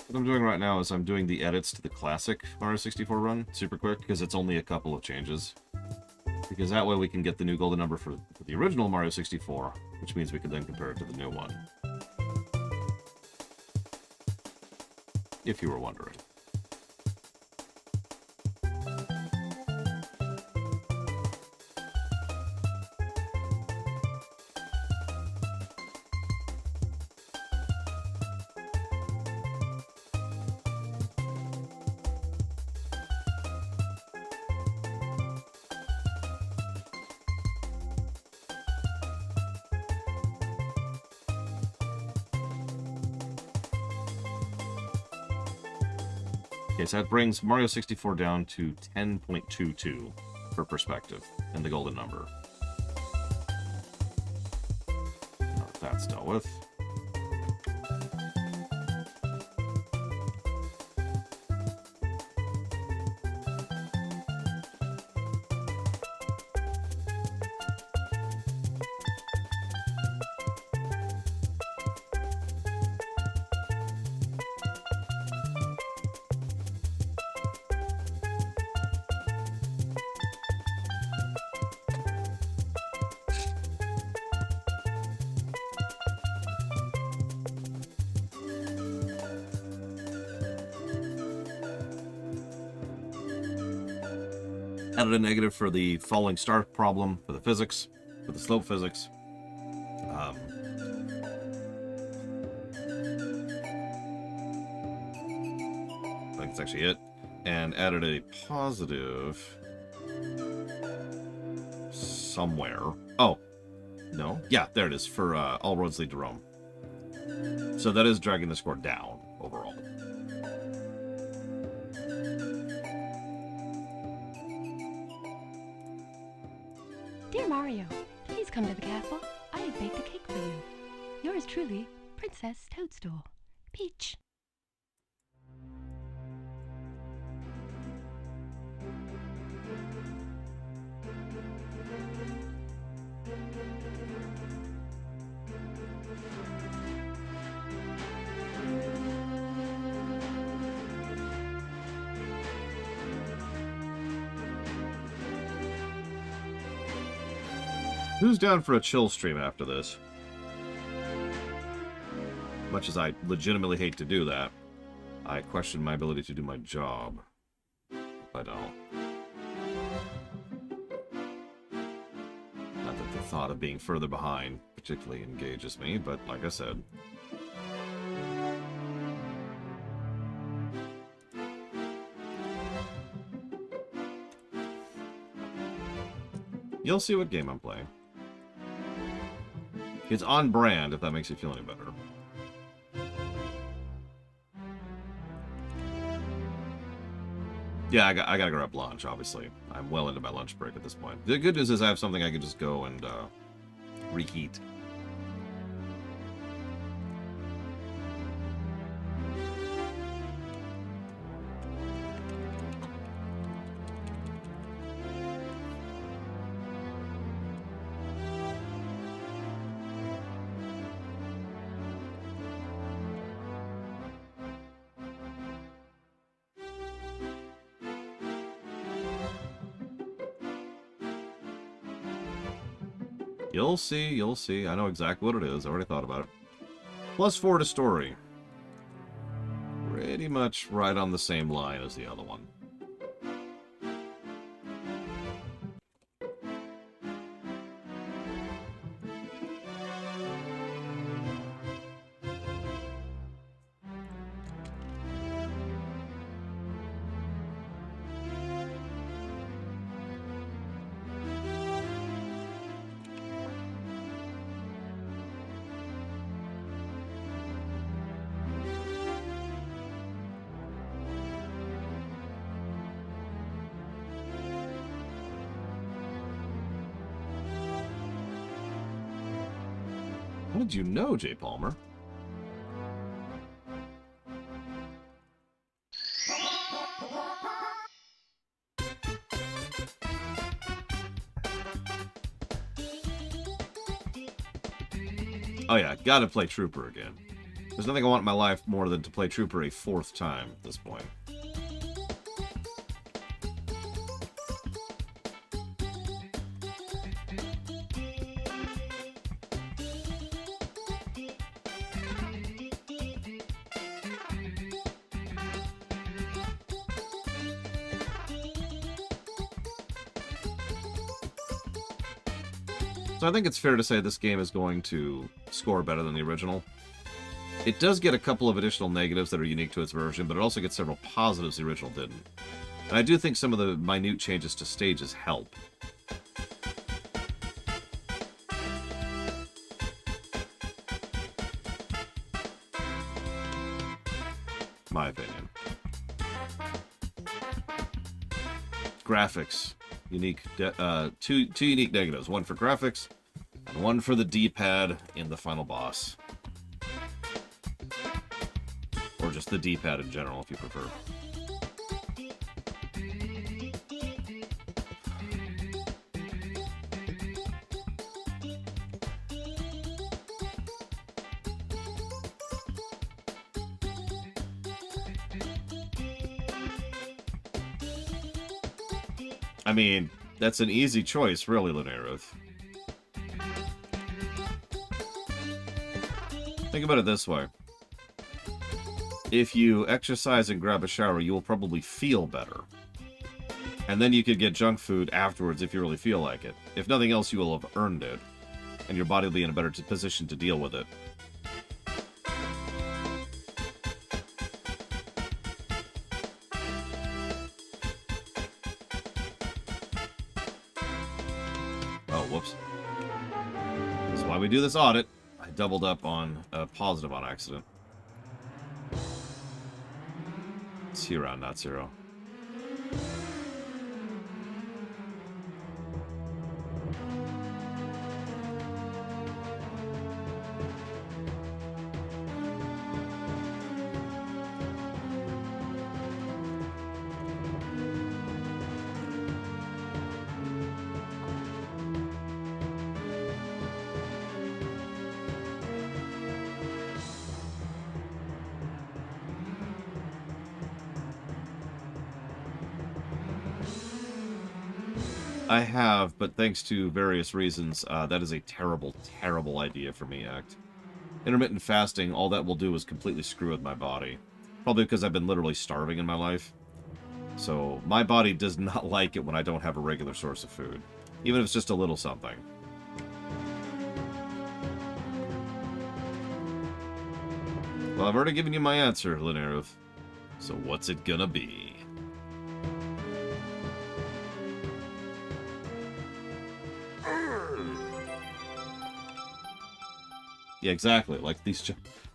What I'm doing right now is I'm doing the edits to the classic Mario 64 run super quick because it's only a couple of changes. Because that way we can get the new golden number for the original Mario 64, which means we can then compare it to the new one. If you were wondering. Okay, so that brings Mario 64 down to 10.22 for perspective in the golden number. Now that that's dealt with. Added a negative for the falling star problem, for the physics, for the slope physics. I think that's actually it. And added a positive somewhere. Oh, no. Yeah, there it is, for All Roads Lead to Rome. So that is dragging the score down overall. Dear Mario, please come to the castle. I have baked a cake for you. Yours truly, Princess Toadstool. Peach. Who's down for a chill stream after this? Much as I legitimately hate to do that, I question my ability to do my job if I don't. Not that the thought of being further behind particularly engages me, but like I said. You'll see what game I'm playing. It's on brand, if that makes you feel any better. Yeah, I gotta grab lunch, obviously. I'm well into my lunch break at this point. The good news is I have something I can just go and reheat. You'll see, you'll see. I know exactly what it is. I already thought about it. +4 to story. Pretty much right on the same line as the other one. How did you know, Jay Palmer? Oh yeah, gotta play Trooper again. There's nothing I want in my life more than to play Trooper a 4th time at this point. So I think it's fair to say this game is going to score better than the original. It does get a couple of additional negatives that are unique to its version, but it also gets several positives the original didn't. And I do think some of the minute changes to stages help. My opinion. graphics. Two unique negatives. One for graphics, and one for the D-pad in the final boss. Or just the D-pad in general, if you prefer. I mean, that's an easy choice, really, Linnareth. Think about it this way. If you exercise and grab a shower, you will probably feel better. And then you could get junk food afterwards if you really feel like it. If nothing else, you will have earned it. And your body will be in a better position to deal with it. Whoops. This is why we do this audit. I doubled up on positive on accident. It's Huron, not Zero. I have, but thanks to various reasons, that is a terrible, terrible idea for me, Act. Intermittent fasting, all that will do is completely screw with my body. Probably because I've been literally starving in my life. So, my body does not like it when I don't have a regular source of food. Even if it's just a little something. Well, I've already given you my answer, Linnareth. So what's it gonna be? Yeah, exactly. Like this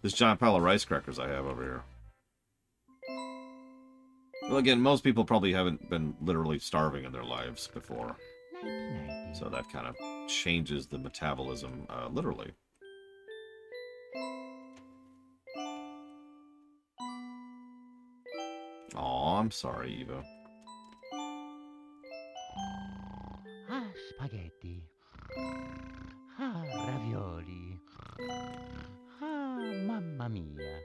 giant pile of rice crackers I have over here. Well, again, most people probably haven't been literally starving in their lives before. So that kind of changes the metabolism, literally. Aw, I'm sorry, Eva. Ah, spaghetti. Ah, ravioli. Ah, mamma mia.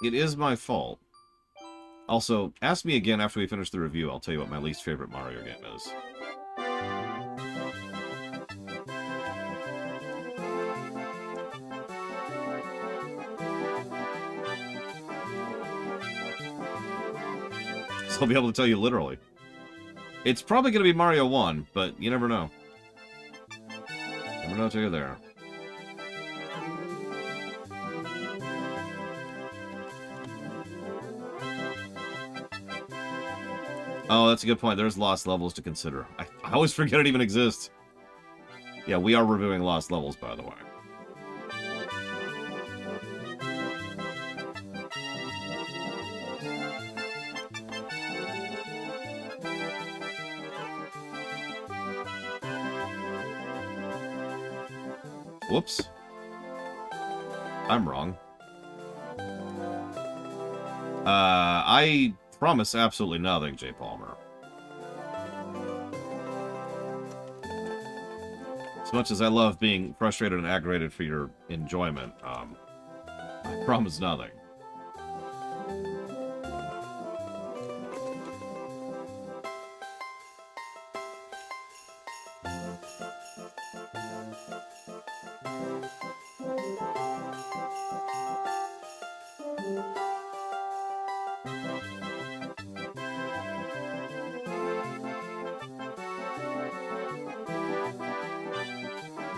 It is my fault. Also, ask me again after we finish the review. I'll tell you what my least favorite Mario game is. So I'll be able to tell you literally. It's probably going to be Mario 1, but you never know. Never know until you're there. Oh, that's a good point. There's lost levels to consider. I always forget it even exists. Yeah, we are reviewing lost levels, by the way. Whoops. I'm wrong. I promise absolutely nothing, J. Palmer. As much as I love being frustrated and aggravated for your enjoyment, I promise nothing.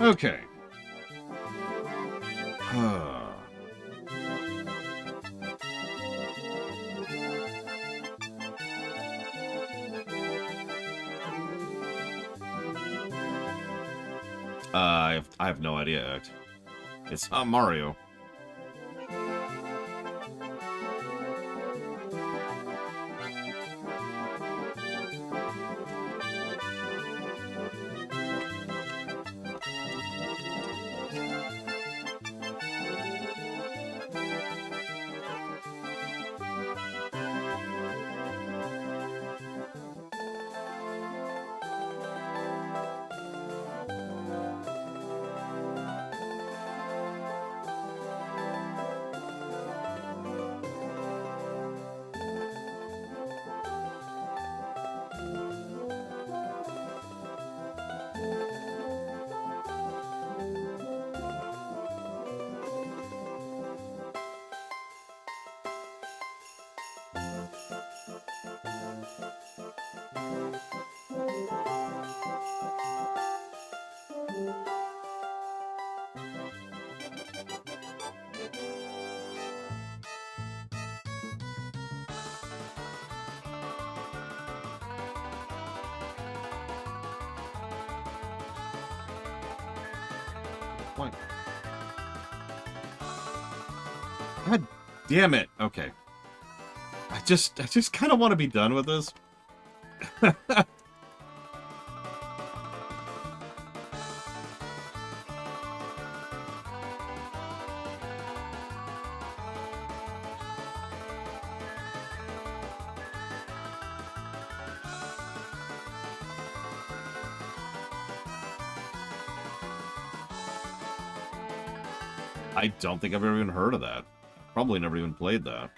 Okay. I have no idea, Act. It's not Mario. What? God damn it. Okay. I just kind of want to be done with this. I don't think I've ever even heard of that. Probably never even played that.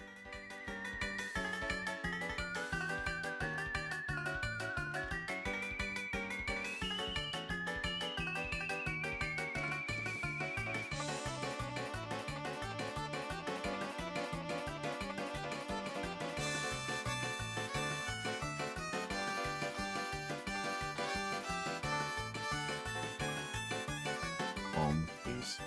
Peace.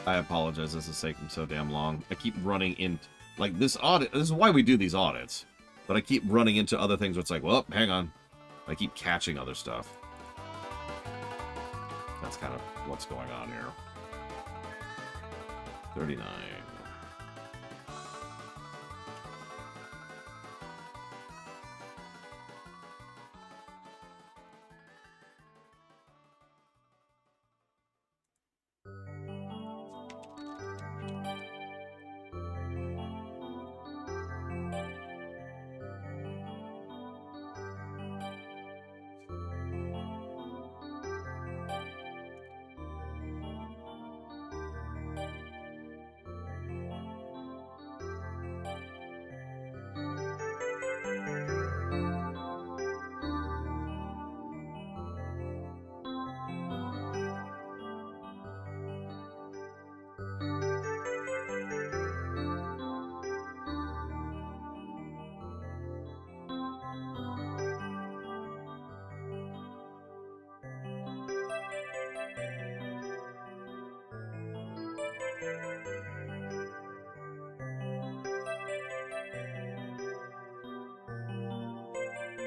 I apologize. This is taking so damn long. I keep running in, like, this audit. This is why we do these audits. But I keep running into other things where it's like, well, hang on. I keep catching other stuff. That's kind of what's going on here. 39.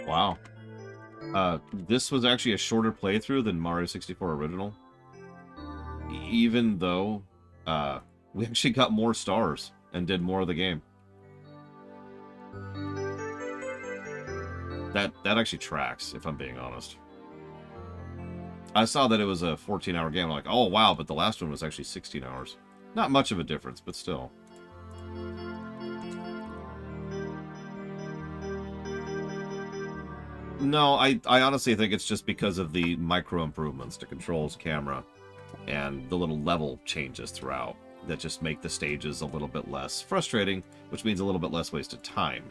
Wow. This was actually a shorter playthrough than Mario 64 original. Even though we actually got more stars and did more of the game. That actually tracks, if I'm being honest. I saw that it was a 14-hour game. I'm like, oh, wow, but the last one was actually 16 hours. Not much of a difference, but still. No, I honestly think it's just because of the micro improvements to controls, camera, and the little level changes throughout that just make the stages a little bit less frustrating, which means a little bit less wasted time.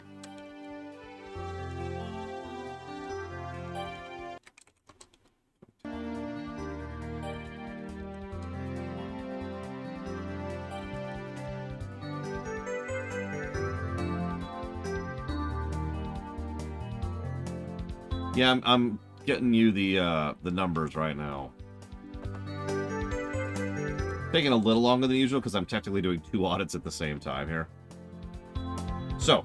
Yeah, I'm getting you the numbers right now. Taking a little longer than usual because I'm technically doing 2 audits at the same time here. So,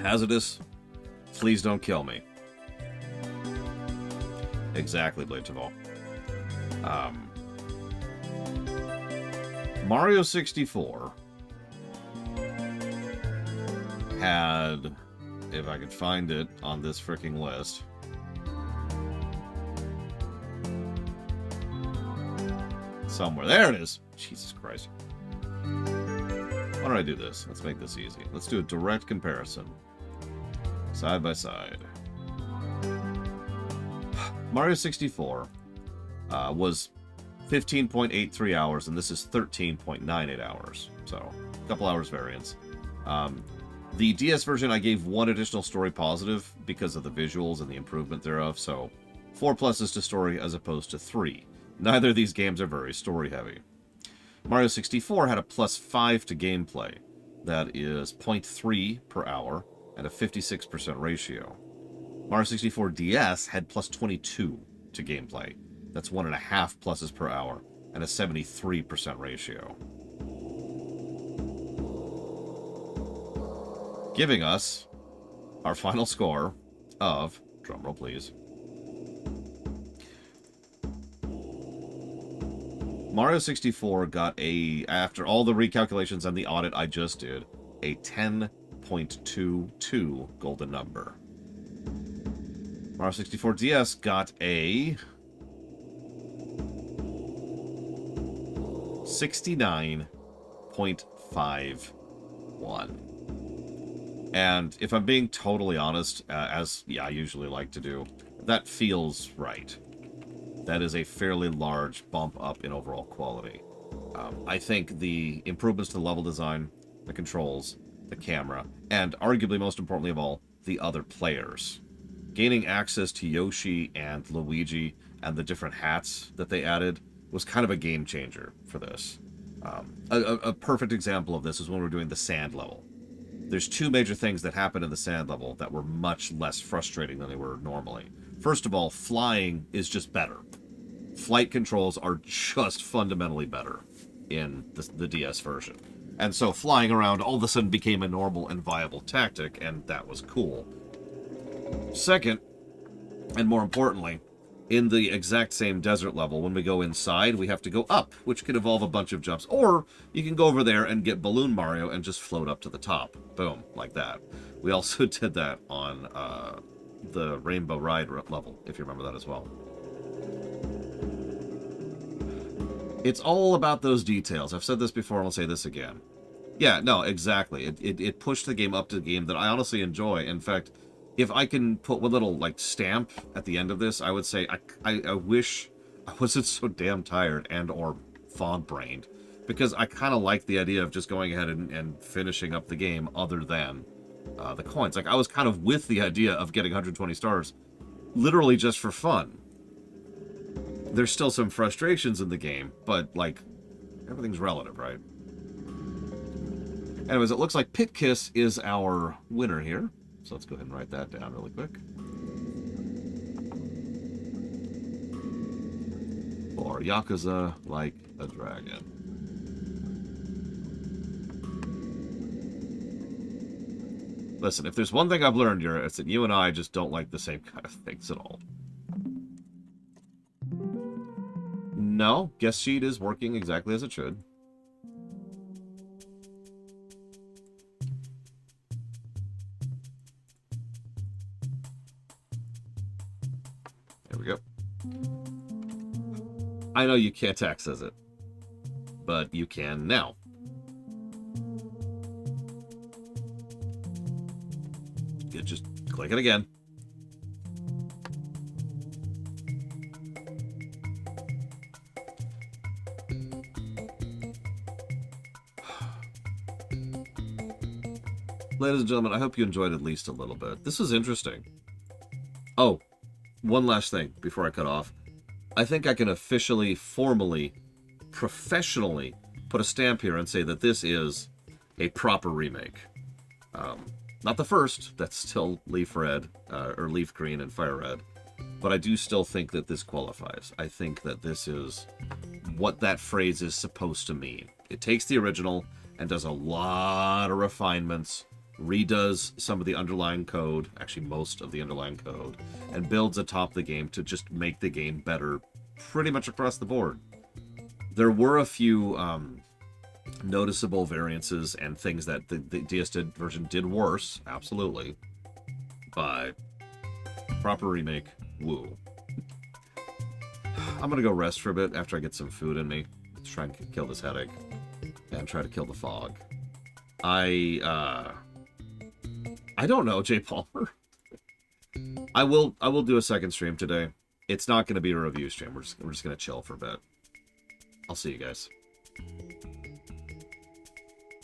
hazardous, please don't kill me. Exactly, Blade of all. Mario 64 had, if I could find it on this freaking list, somewhere. There it is. Jesus Christ. Why don't I do this? Let's make this easy. Let's do a direct comparison. Side by side. Mario 64 was 15.83 hours, and this is 13.98 hours. So, a couple hours variance. The DS version, I gave 1 additional story positive because of the visuals and the improvement thereof, so 4 pluses to story as opposed to 3. Neither of these games are very story-heavy. Mario 64 had a +5 to gameplay. That is 0.3 per hour and a 56% ratio. Mario 64 DS had +22 to gameplay. That's 1.5 pluses per hour and a 73% ratio. Giving us our final score of, drumroll please, Mario 64 got after all the recalculations and the audit I just did, a 10.22 golden number. Mario 64 DS got a 69.51. And if I'm being totally honest, as I usually like to do, that feels right. That is a fairly large bump up in overall quality. I think the improvements to the level design, the controls, the camera, and arguably most importantly of all, the other players. Gaining access to Yoshi and Luigi and the different hats that they added was kind of a game changer for this. A perfect example of this is when we're doing the sand level. There's 2 major things that happen in the sand level that were much less frustrating than they were normally. First of all, flying is just better. Flight controls are just fundamentally better in the DS version. And so flying around all of a sudden became a normal and viable tactic, and that was cool. Second, and more importantly, in the exact same desert level, when we go inside, we have to go up, which could involve a bunch of jumps. Or you can go over there and get Balloon Mario and just float up to the top. Boom, like that. We also did that on the Rainbow Ride level, if you remember that as well. It's all about those details. I've said this before, and I'll say this again. Yeah, no, exactly. It pushed the game up to the game that I honestly enjoy. In fact, if I can put one little, like, stamp at the end of this, I would say I wish I wasn't so damn tired and or fog-brained. Because I kind of like the idea of just going ahead and finishing up the game other than the coins. Like, I was kind of with the idea of getting 120 stars literally just for fun. There's still some frustrations in the game, but, like, everything's relative, right? Anyways, it looks like Pit Kiss is our winner here. So let's go ahead and write that down really quick. or Yakuza Like a Dragon. Listen, if there's one thing I've learned here, it's that you and I just don't like the same kind of things at all. No, guest sheet is working exactly as it should. There we go. I know you can't access it, but you can now. You just click it again. Ladies and gentlemen, I hope you enjoyed at least a little bit. This was interesting. Oh, one last thing before I cut off. I think I can officially, formally, professionally put a stamp here and say that this is a proper remake. Not the first, that's still Leaf Red, or Leaf Green and Fire Red, but I do still think that this qualifies. I think that this is what that phrase is supposed to mean. It takes the original and does a lot of refinements, redoes some of the underlying code, actually most of the underlying code, and builds atop the game to just make the game better pretty much across the board. There were a few noticeable variances and things that the DS version did worse, absolutely. But proper remake, woo. I'm gonna go rest for a bit after I get some food in me. Let's try and kill this headache and try to kill the fog. I don't know, Jay Palmer. I will do a second stream today. It's not going to be a review stream. We're just going to chill for a bit. I'll see you guys.